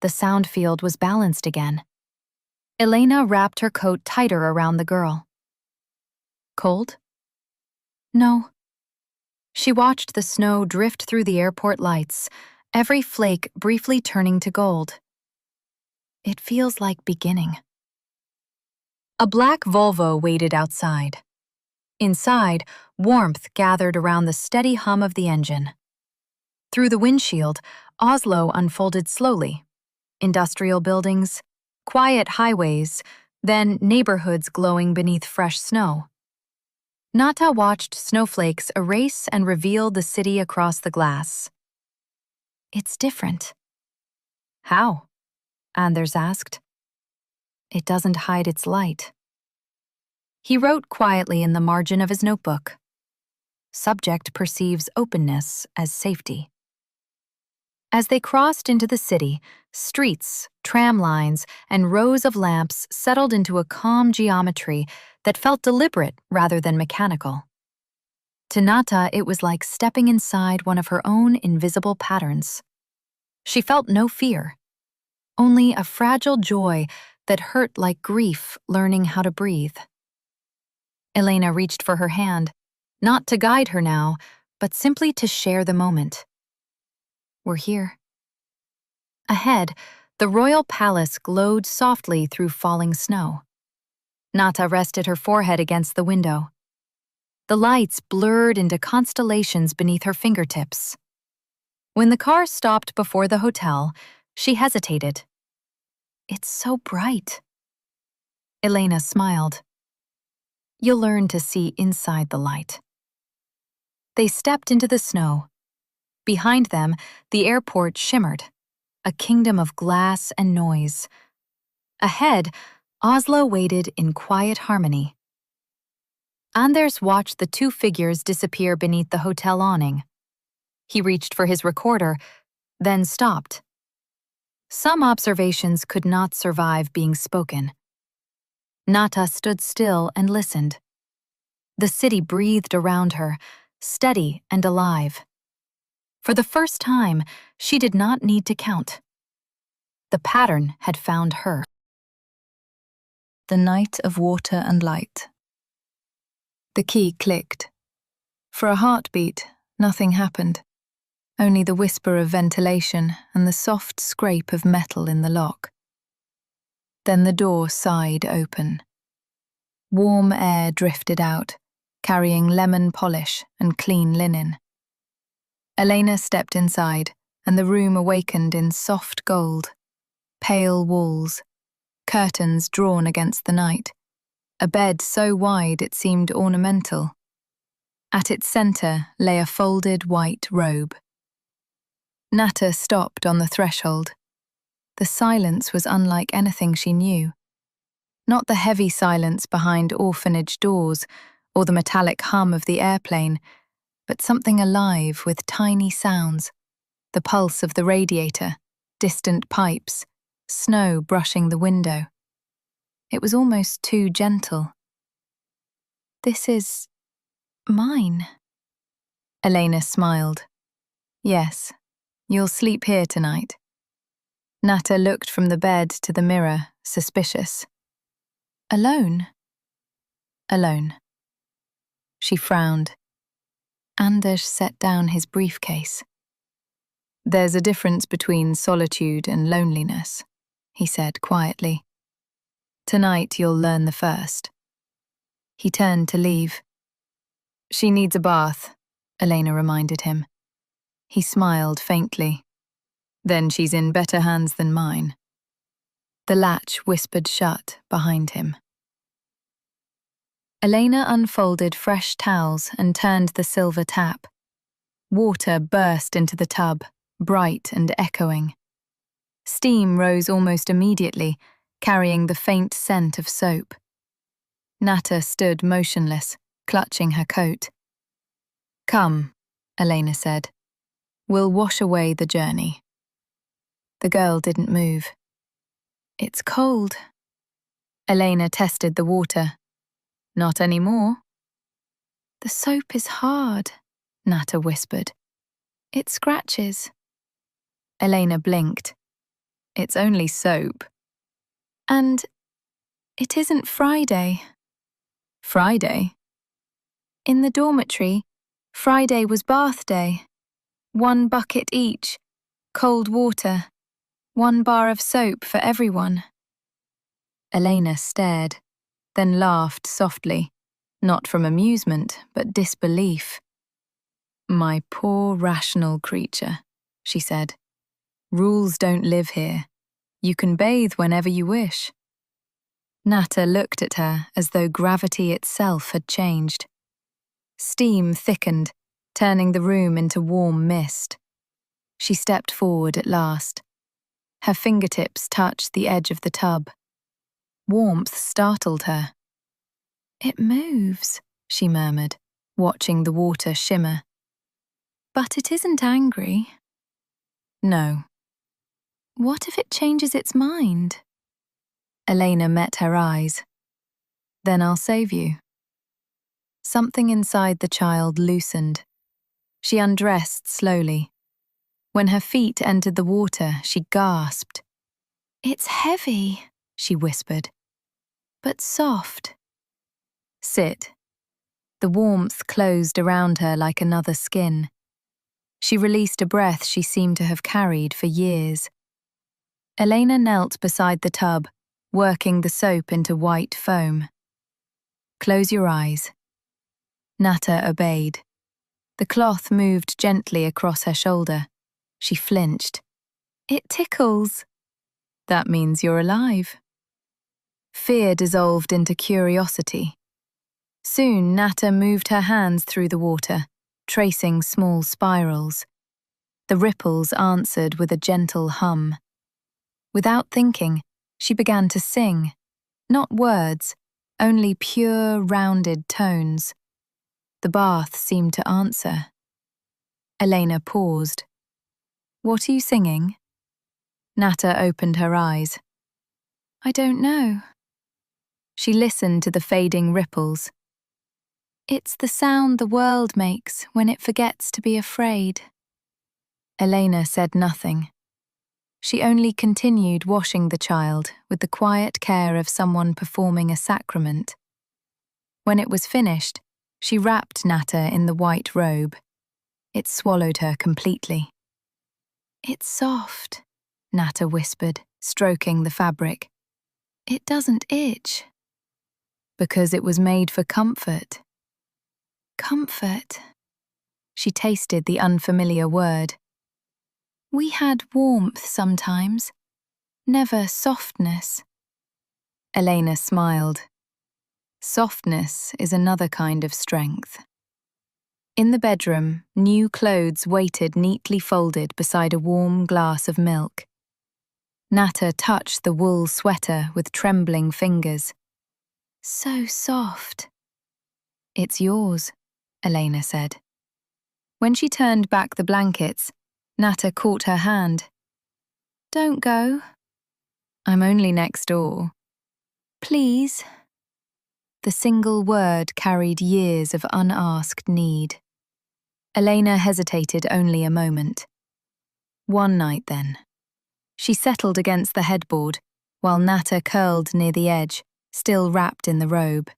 The sound field was balanced again. Elena wrapped her coat tighter around the girl. "Cold?" "No." She watched the snow drift through the airport lights, every flake briefly turning to gold. "It feels like beginning." A black Volvo waited outside. Inside, warmth gathered around the steady hum of the engine. Through the windshield, Oslo unfolded slowly. Industrial buildings, quiet highways, then neighborhoods glowing beneath fresh snow. Nata watched snowflakes erase and reveal the city across the glass. "It's different." "How?" Anders asked. "It doesn't hide its light." He wrote quietly in the margin of his notebook. "Subject perceives openness as safety." As they crossed into the city, streets, tram lines, and rows of lamps settled into a calm geometry that felt deliberate rather than mechanical. To Nata, it was like stepping inside one of her own invisible patterns. She felt no fear, only a fragile joy that hurt like grief learning how to breathe. Elena reached for her hand, not to guide her now, but simply to share the moment. "We're here." Ahead, the royal palace glowed softly through falling snow. Nata rested her forehead against the window. The lights blurred into constellations beneath her fingertips. When the car stopped before the hotel, she hesitated. "It's so bright." Elena smiled. "You'll learn to see inside the light." They stepped into the snow. Behind them, the airport shimmered, a kingdom of glass and noise. Ahead, Oslo waited in quiet harmony. Anders watched the two figures disappear beneath the hotel awning. He reached for his recorder, then stopped. Some observations could not survive being spoken. Nata stood still and listened. The city breathed around her, steady and alive. For the first time, she did not need to count. The pattern had found her. The night of water and light. The key clicked. For a heartbeat, nothing happened. Only the whisper of ventilation and the soft scrape of metal in the lock. Then the door sighed open. Warm air drifted out, carrying lemon polish and clean linen. Elena stepped inside, and the room awakened in soft gold. Pale walls, curtains drawn against the night, a bed so wide it seemed ornamental. At its center lay a folded white robe. Nata stopped on the threshold. The silence was unlike anything she knew. Not the heavy silence behind orphanage doors or the metallic hum of the airplane, but something alive with tiny sounds, the pulse of the radiator, distant pipes, snow brushing the window. It was almost too gentle. "This is mine." Elena smiled. "Yes, you'll sleep here tonight." Nata looked from the bed to the mirror, suspicious. "Alone?" "Alone." She frowned. Anders set down his briefcase. "There's a difference between solitude and loneliness," he said quietly. "Tonight you'll learn the first." He turned to leave. "She needs a bath," Elena reminded him. He smiled faintly. "Then she's in better hands than mine." The latch whispered shut behind him. Elena unfolded fresh towels and turned the silver tap. Water burst into the tub, bright and echoing. Steam rose almost immediately, carrying the faint scent of soap. Nata stood motionless, clutching her coat. "Come," Elena said. "We'll wash away the journey." The girl didn't move. "It's cold." Elena tested the water. "Not anymore." "The soap is hard," Nata whispered. "It scratches." Elena blinked. "It's only soap." "And it isn't Friday." "Friday?" "In the dormitory, Friday was bath day. 1 bucket each, cold water, 1 bar of soap for everyone." Elena stared, then laughed softly, not from amusement, but disbelief. "My poor rational creature," she said. "Rules don't live here. You can bathe whenever you wish." Nata looked at her as though gravity itself had changed. Steam thickened, turning the room into warm mist. She stepped forward at last. Her fingertips touched the edge of the tub. Warmth startled her. "It moves," she murmured, watching the water shimmer. "But it isn't angry." "No." "What if it changes its mind?" Elena met her eyes. "Then I'll save you." Something inside the child loosened. She undressed slowly. When her feet entered the water, she gasped. "It's heavy," she whispered, "but soft." "Sit." The warmth closed around her like another skin. She released a breath she seemed to have carried for years. Elena knelt beside the tub, working the soap into white foam. Close your eyes. Nata obeyed. The cloth moved gently across her shoulder. She flinched. It tickles. That means you're alive. Fear dissolved into curiosity. Soon Nata moved her hands through the water, tracing small spirals. The ripples answered with a gentle hum. Without thinking, she began to sing. Not words, only pure, rounded tones. The bath seemed to answer. Elena paused. What are you singing? Nata opened her eyes. I don't know. She listened to the fading ripples. It's the sound the world makes when it forgets to be afraid. Elena said nothing. She only continued washing the child with the quiet care of someone performing a sacrament. When it was finished, she wrapped Nata in the white robe. It swallowed her completely. It's soft, Nata whispered, stroking the fabric. It doesn't itch. Because it was made for comfort. Comfort. She tasted the unfamiliar word. We had warmth sometimes, never softness. Elena smiled. Softness is another kind of strength. In the bedroom, new clothes waited neatly folded beside a warm glass of milk. Nata touched the wool sweater with trembling fingers. So soft. It's yours, Elena said. When she turned back the blankets, Nata caught her hand. Don't go. I'm only next door. Please. The single word carried years of unasked need. Elena hesitated only a moment. One night, then. She settled against the headboard, while Nata curled near the edge, still wrapped in the robe.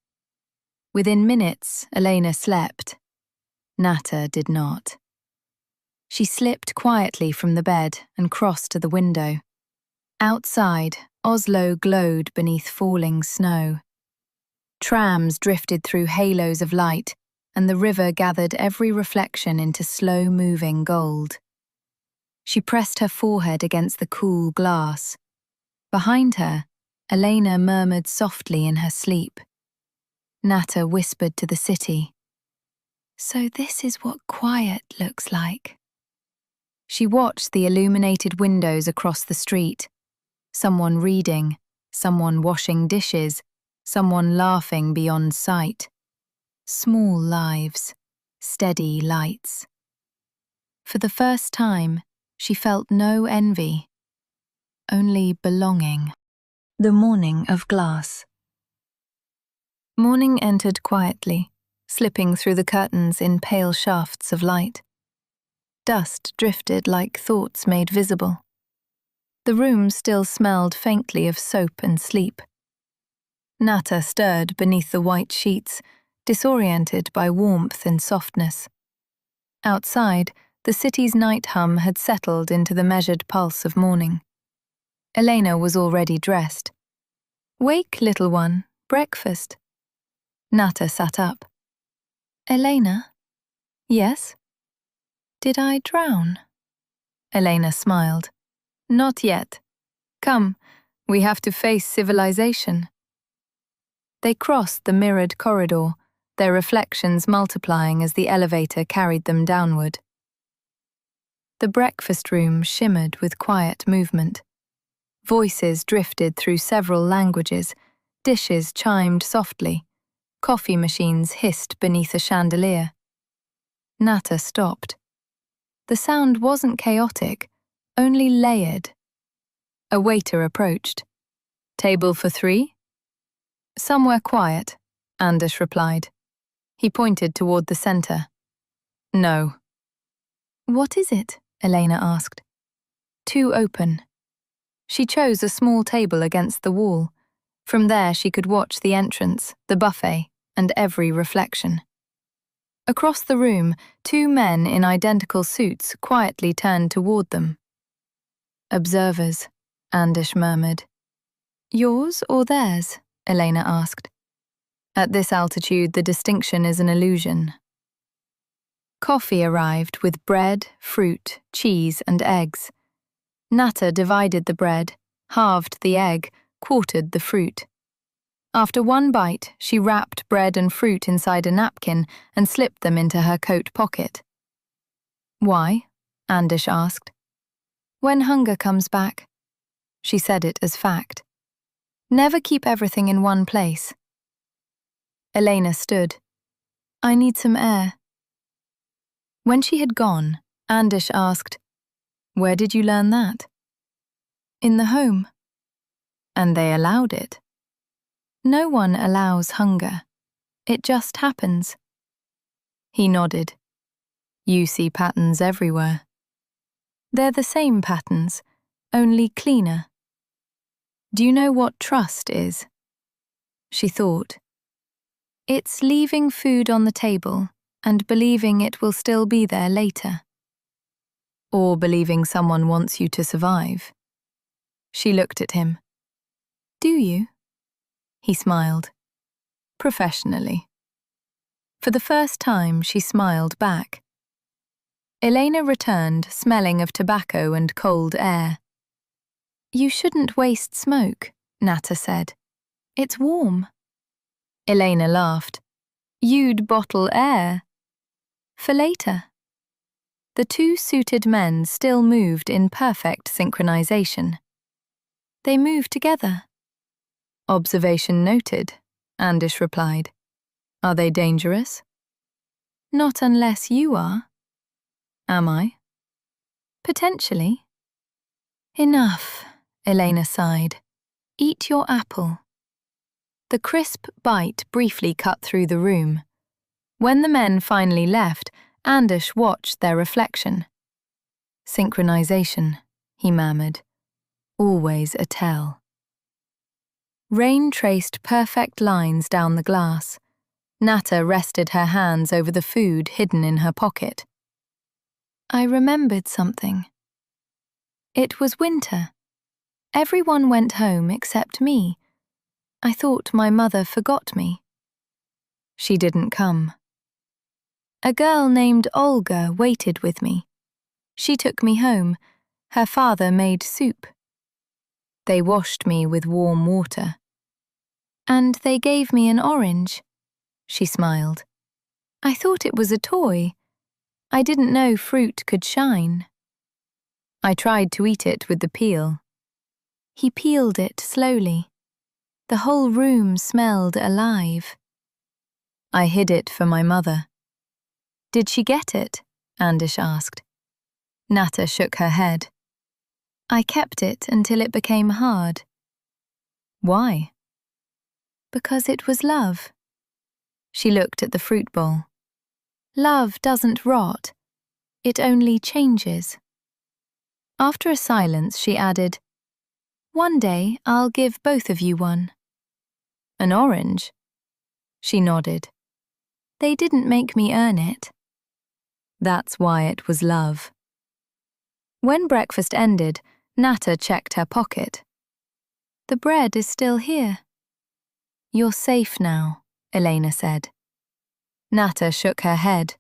Within minutes, Elena slept. Nata did not. She slipped quietly from the bed and crossed to the window. Outside, Oslo glowed beneath falling snow. Trams drifted through halos of light, and the river gathered every reflection into slow-moving gold. She pressed her forehead against the cool glass. Behind her, Elena murmured softly in her sleep. Nata whispered to the city. So this is what quiet looks like. She watched the illuminated windows across the street. Someone reading, someone washing dishes, someone laughing beyond sight. Small lives, steady lights. For the first time, she felt no envy, only belonging. The morning of glass. Morning entered quietly, slipping through the curtains in pale shafts of light. Dust drifted like thoughts made visible. The room still smelled faintly of soap and sleep. Nata stirred beneath the white sheets, disoriented by warmth and softness. Outside, the city's night hum had settled into the measured pulse of morning. Elena was already dressed. Wake, little one, breakfast. Nata sat up. Elena? Yes? Did I drown? Elena smiled. Not yet. Come, we have to face civilization. They crossed the mirrored corridor, their reflections multiplying as the elevator carried them downward. The breakfast room shimmered with quiet movement. Voices drifted through several languages, dishes chimed softly, coffee machines hissed beneath a chandelier. Nata stopped. The sound wasn't chaotic, only layered. A waiter approached. Table for 3? Somewhere quiet, Anders replied. He pointed toward the center. No. What is it? Elena asked. Too open. She chose a small table against the wall. From there she could watch the entrance, the buffet, and every reflection. Across the room, 2 men in identical suits quietly turned toward them. Observers, Anders murmured. Yours or theirs? Elena asked. At this altitude, the distinction is an illusion. Coffee arrived with bread, fruit, cheese, and eggs. Nata divided the bread, halved the egg, quartered the fruit. After one bite, she wrapped bread and fruit inside a napkin and slipped them into her coat pocket. "Why?" Andish asked. "When hunger comes back." She said it as fact. "Never keep everything in one place." Elena stood. "I need some air." When she had gone, Andish asked, "Where did you learn that?" "In the home." "And they allowed it?" "No one allows hunger. It just happens." He nodded. "You see patterns everywhere." "They're the same patterns, only cleaner." "Do you know what trust is?" She thought. "It's leaving food on the table and believing it will still be there later." "Or believing someone wants you to survive." She looked at him. "Do you?" He smiled. "Professionally." For the first time, she smiled back. Elena returned, smelling of tobacco and cold air. "You shouldn't waste smoke," Nata said. "It's warm." Elena laughed. "You'd bottle air." "For later." The two suited men still moved in perfect synchronization. They moved together. "Observation noted," Andish replied. "Are they dangerous?" "Not unless you are." "Am I?" "Potentially." "Enough," Elena sighed. "Eat your apple." The crisp bite briefly cut through the room. When the men finally left, Andish watched their reflection. "Synchronization," he murmured. "Always a tell." Rain traced perfect lines down the glass. Nata rested her hands over the food hidden in her pocket. "I remembered something. It was winter. Everyone went home except me. I thought my mother forgot me." "She didn't come." "A girl named Olga waited with me. She took me home. Her father made soup. They washed me with warm water. And they gave me an orange." She smiled. "I thought it was a toy. I didn't know fruit could shine." "I tried to eat it with the peel." He peeled it slowly. The whole room smelled alive. "I hid it for my mother." "Did she get it?" Andish asked. Nata shook her head. "I kept it until it became hard." "Why?" "Because it was love." She looked at the fruit bowl. "Love doesn't rot. It only changes." After a silence, she added, "One day I'll give both of you one." "An orange?" She nodded. "They didn't make me earn it." That's why it was love. When breakfast ended, Nata checked her pocket. "The bread is still here." "You're safe now," Elena said. Nata shook her head.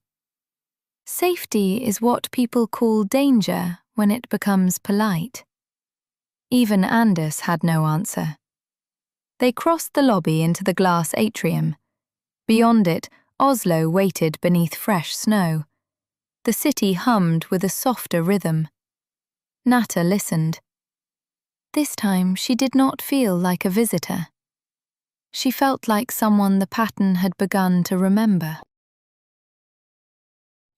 "Safety is what people call danger when it becomes polite." Even Anders had no answer. They crossed the lobby into the glass atrium. Beyond it, Oslo waited beneath fresh snow. The city hummed with a softer rhythm. Nata listened. This time she did not feel like a visitor. She felt like someone the pattern had begun to remember.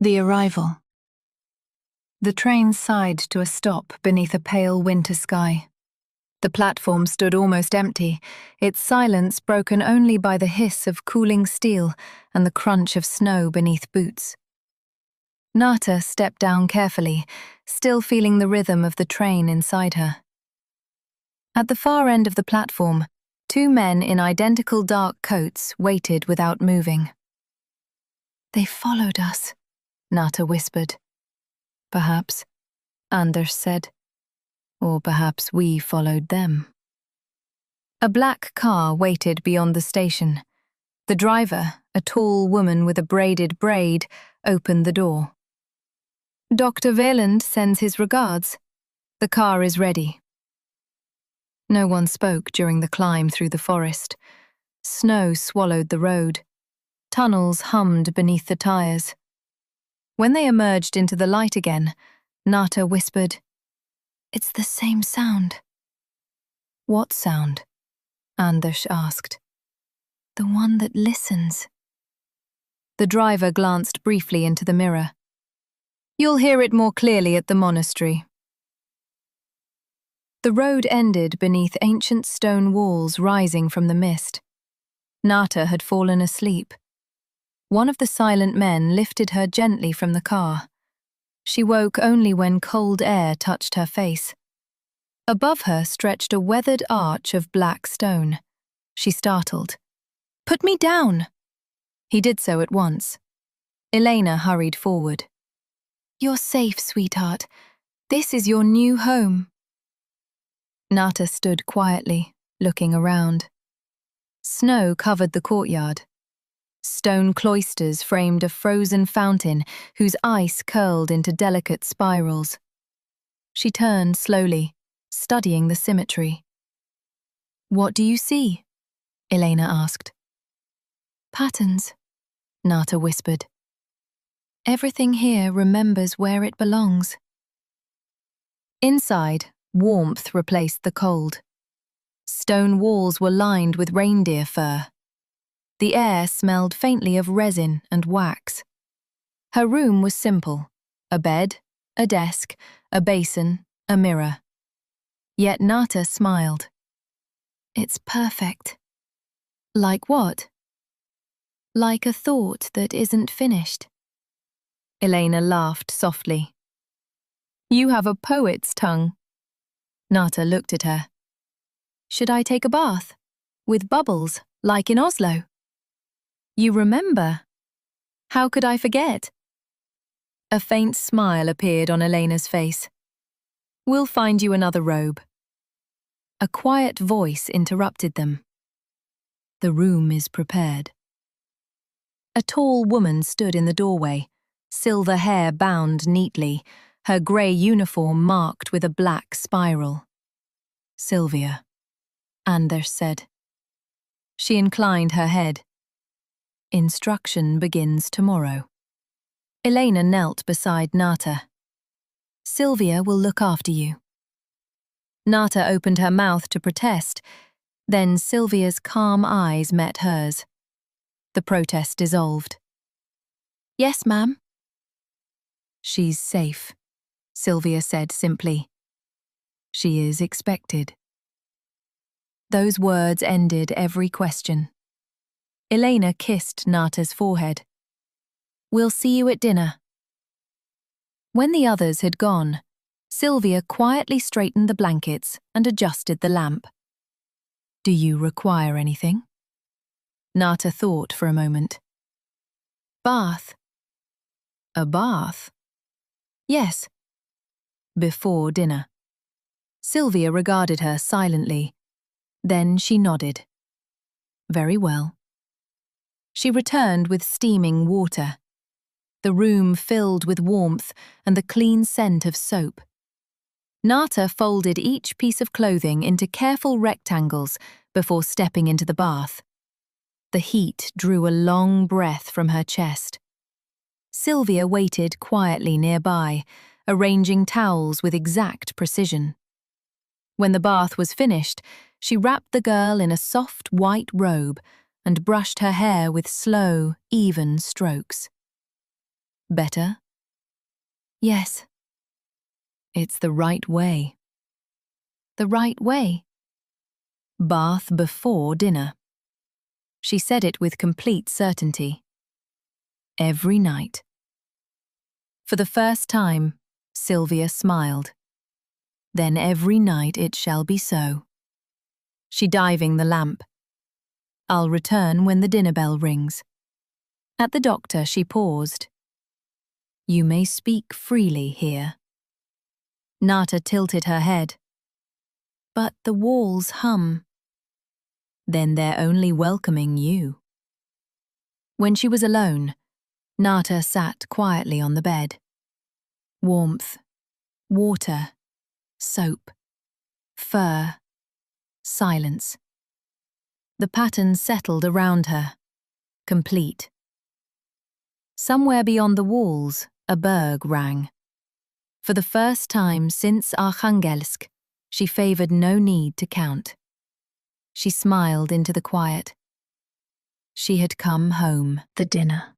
The arrival. The train sighed to a stop beneath a pale winter sky. The platform stood almost empty, its silence broken only by the hiss of cooling steel and the crunch of snow beneath boots. Nata stepped down carefully, still feeling the rhythm of the train inside her. At the far end of the platform, two men in identical dark coats waited without moving. "They followed us," Nata whispered. "Perhaps," Anders said. "Or perhaps we followed them." A black car waited beyond the station. The driver, a tall woman with a braided braid, opened the door. "Dr. Veland sends his regards. The car is ready." No one spoke during the climb through the forest. Snow swallowed the road. Tunnels hummed beneath the tires. When they emerged into the light again, Nata whispered, "It's the same sound." "What sound?" Anders asked. "The one that listens." The driver glanced briefly into the mirror. "You'll hear it more clearly at the monastery." The road ended beneath ancient stone walls rising from the mist. Nata had fallen asleep. One of the silent men lifted her gently from the car. She woke only when cold air touched her face. Above her stretched a weathered arch of black stone. She startled. "Put me down!" He did so at once. Elena hurried forward. "You're safe, sweetheart. This is your new home." Nata stood quietly, looking around. Snow covered the courtyard. Stone cloisters framed a frozen fountain whose ice curled into delicate spirals. She turned slowly, studying the symmetry. "What do you see?" Elena asked. "Patterns," Nata whispered. "Everything here remembers where it belongs." Inside, warmth replaced the cold. Stone walls were lined with reindeer fur. The air smelled faintly of resin and wax. Her room was simple: a bed, a desk, a basin, a mirror. Yet Nata smiled. "It's perfect." "Like what?" "Like a thought that isn't finished." Elena laughed softly. "You have a poet's tongue." Nata looked at her. "Should I take a bath? With bubbles, like in Oslo?" "You remember? How could I forget?" A faint smile appeared on Elena's face. "We'll find you another robe." A quiet voice interrupted them. "The room is prepared." A tall woman stood in the doorway, silver hair bound neatly, her grey uniform marked with a black spiral. "Sylvia," Anders said. She inclined her head. "Instruction begins tomorrow." Elena knelt beside Nata. "Sylvia will look after you." Nata opened her mouth to protest, then Sylvia's calm eyes met hers. The protest dissolved. "Yes, ma'am." "She's safe," Sylvia said simply. "She is expected." Those words ended every question. Elena kissed Nata's forehead. "We'll see you at dinner." When the others had gone, Sylvia quietly straightened the blankets and adjusted the lamp. "Do you require anything?" Nata thought for a moment. "Bath." "A bath?" "Yes." "Before dinner." Sylvia regarded her silently. Then she nodded. "Very well." She returned with steaming water. The room filled with warmth and the clean scent of soap. Nata folded each piece of clothing into careful rectangles before stepping into the bath. The heat drew a long breath from her chest. Sylvia waited quietly nearby, arranging towels with exact precision. When the bath was finished, she wrapped the girl in a soft white robe and brushed her hair with slow, even strokes. "Better?" "Yes." "It's the right way." "The right way?" "Bath before dinner." She said it with complete certainty. "Every night." For the first time, Sylvia smiled. "Then every night it shall be so." She diving the lamp. "I'll return when the dinner bell rings." At the doctor she paused. "You may speak freely here." Nata tilted her head. "But the walls hum." "Then they're only welcoming you." When she was alone, Nata sat quietly on the bed. Warmth, water, soap, fur, silence. The pattern settled around her, complete. Somewhere beyond the walls, a berg rang. For the first time since Arkhangelsk, she favored no need to count. She smiled into the quiet. She had come home. The dinner.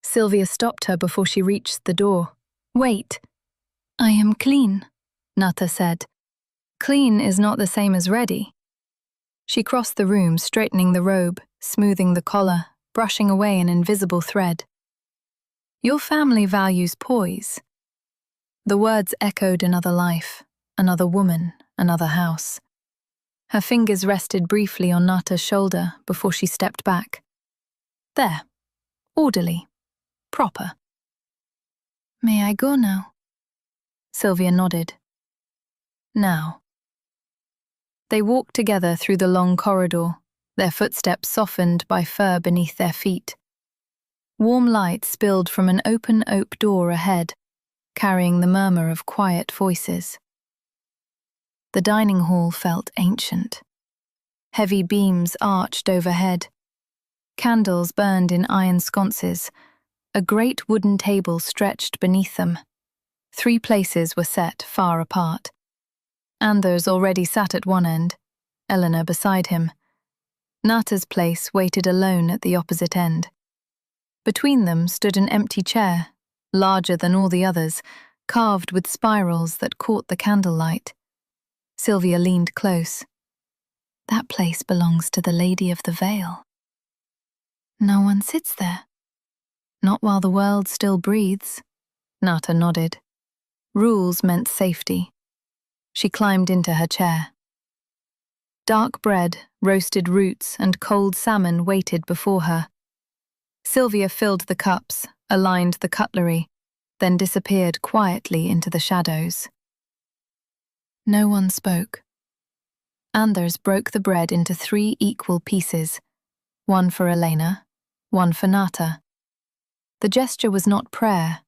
Sylvia stopped her before she reached the door. Wait. I am clean, Nata said. Clean is not the same as ready. She crossed the room, straightening the robe, smoothing the collar, brushing away an invisible thread. Your family values poise. The words echoed another life, another woman, another house. Her fingers rested briefly on Nata's shoulder before she stepped back. There. Orderly. Proper. May I go now? Sylvia nodded. Now. They walked together through the long corridor, their footsteps softened by fur beneath their feet. Warm light spilled from an open oak door ahead, carrying the murmur of quiet voices. The dining hall felt ancient. Heavy beams arched overhead. Candles burned in iron sconces. A great wooden table stretched beneath them. 3 places were set far apart. Anders already sat at one end, Eleanor beside him. Nata's place waited alone at the opposite end. Between them stood an empty chair, larger than all the others, carved with spirals that caught the candlelight. Sylvia leaned close. That place belongs to the Lady of the Veil. No one sits there. Not while the world still breathes. Nata nodded. Rules meant safety. She climbed into her chair. Dark bread, roasted roots, and cold salmon waited before her. Sylvia filled the cups, aligned the cutlery, then disappeared quietly into the shadows. No one spoke. Anders broke the bread into 3 equal pieces, one for Elena, one for Nata. The gesture was not prayer,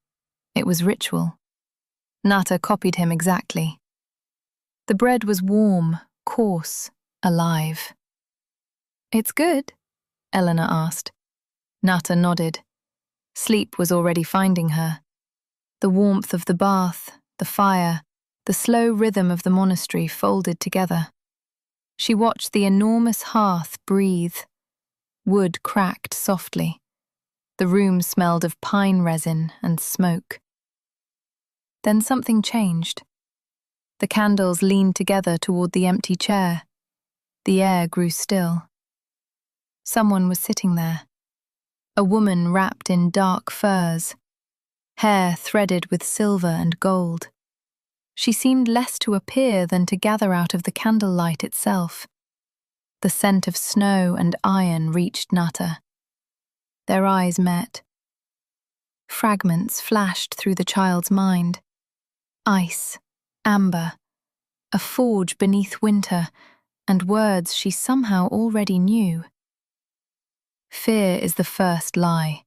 it was ritual. Nata copied him exactly. The bread was warm, coarse, alive. It's good? Eleanor asked. Nata nodded. Sleep was already finding her. The warmth of the bath, the fire, the slow rhythm of the monastery folded together. She watched the enormous hearth breathe. Wood cracked softly. The room smelled of pine resin and smoke. Then something changed. The candles leaned together toward the empty chair. The air grew still. Someone was sitting there. A woman wrapped in dark furs, hair threaded with silver and gold. She seemed less to appear than to gather out of the candlelight itself. The scent of snow and iron reached Nata. Their eyes met. Fragments flashed through the child's mind. Ice, amber, a forge beneath winter, and words she somehow already knew. Fear is the first lie.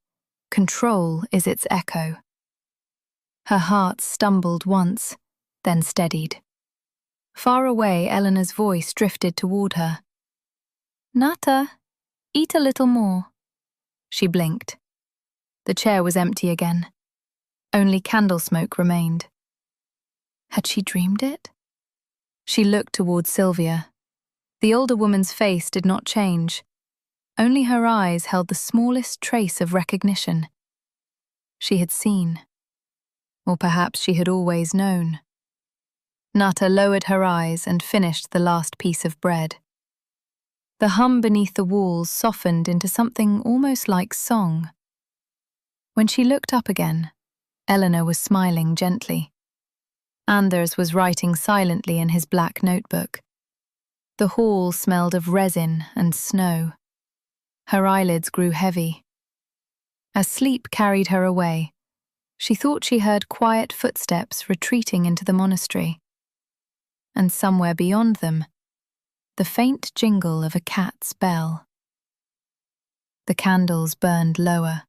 Control is its echo. Her heart stumbled once, then steadied. Far away, Eleanor's voice drifted toward her. Nata, eat a little more. She blinked. The chair was empty again. Only candle smoke remained. Had she dreamed it? She looked toward Sylvia. The older woman's face did not change. Only her eyes held the smallest trace of recognition. She had seen. Or perhaps she had always known. Nata lowered her eyes and finished the last piece of bread. The hum beneath the walls softened into something almost like song. When she looked up again, Eleanor was smiling gently. Anders was writing silently in his black notebook. The hall smelled of resin and snow. Her eyelids grew heavy. As sleep carried her away, she thought she heard quiet footsteps retreating into the monastery. And somewhere beyond them, the faint jingle of a cat's bell. The candles burned lower.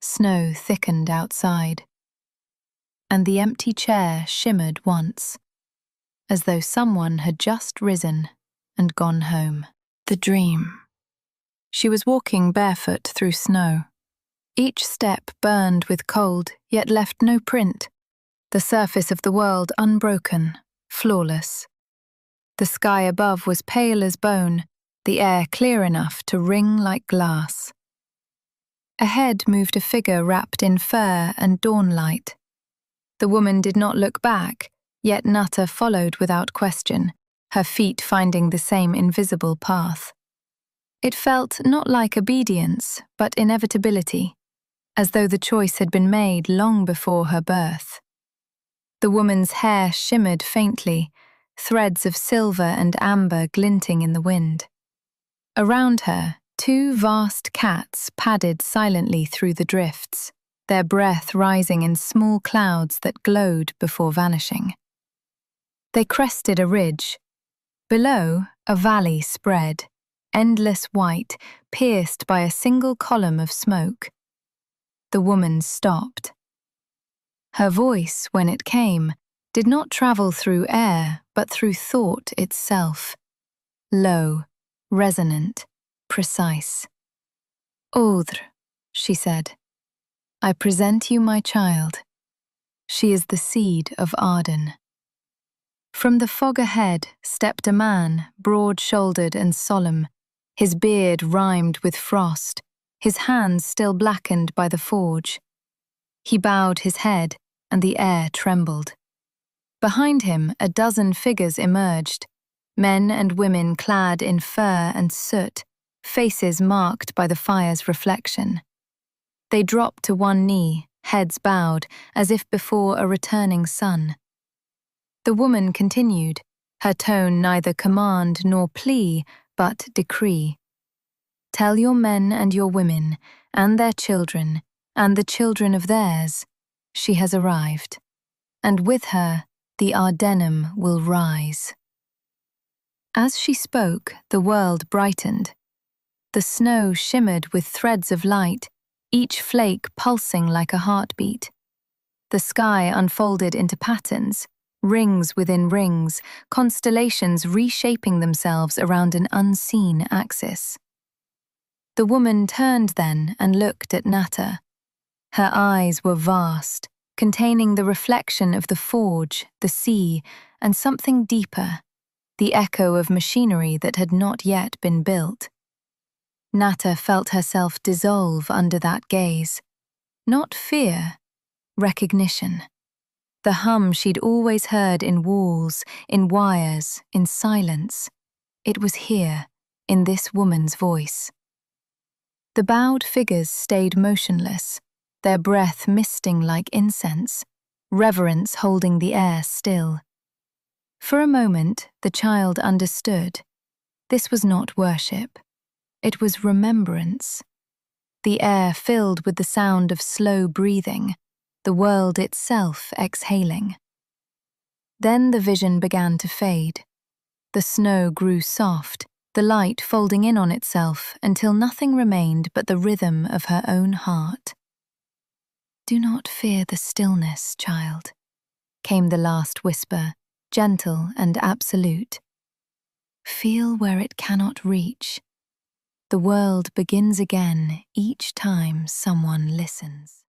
Snow thickened outside. And the empty chair shimmered once, as though someone had just risen and gone home. The dream. She was walking barefoot through snow. Each step burned with cold, yet left no print. The surface of the world unbroken, flawless. The sky above was pale as bone, the air clear enough to ring like glass. Ahead moved a figure wrapped in fur and dawnlight. The woman did not look back, yet Nata followed without question, her feet finding the same invisible path. It felt not like obedience, but inevitability, as though the choice had been made long before her birth. The woman's hair shimmered faintly, threads of silver and amber glinting in the wind. Around her, two vast cats padded silently through the drifts, their breath rising in small clouds that glowed before vanishing. They crested a ridge. Below, a valley spread, endless white, pierced by a single column of smoke. The woman stopped. Her voice, when it came, did not travel through air, but through thought itself. Low, resonant, precise. "Audre," she said, "I present you my child. She is the seed of Arden." From the fog ahead stepped a man, broad-shouldered and solemn, his beard rimed with frost, his hands still blackened by the forge. He bowed his head, and the air trembled. Behind him, a dozen figures emerged, men and women clad in fur and soot, faces marked by the fire's reflection. They dropped to one knee, heads bowed, as if before a returning sun. The woman continued, her tone neither command nor plea, but decree. "Tell your men and your women, and their children, and the children of theirs, she has arrived, and with her the Ardenum will rise." As she spoke, the world brightened. The snow shimmered with threads of light, each flake pulsing like a heartbeat. The sky unfolded into patterns, rings within rings, constellations reshaping themselves around an unseen axis. The woman turned then and looked at Nata. Her eyes were vast, containing the reflection of the forge, the sea, and something deeper, the echo of machinery that had not yet been built. Nata felt herself dissolve under that gaze. Not fear, recognition. The hum she'd always heard in walls, in wires, in silence. It was here, in this woman's voice. The bowed figures stayed motionless, their breath misting like incense, reverence holding the air still. For a moment, the child understood. This was not worship. It was remembrance. The air filled with the sound of slow breathing, the world itself exhaling. Then the vision began to fade. The snow grew soft, the light folding in on itself until nothing remained but the rhythm of her own heart. "Do not fear the stillness, child," came the last whisper, gentle and absolute. "Feel where it cannot reach. The world begins again each time someone listens."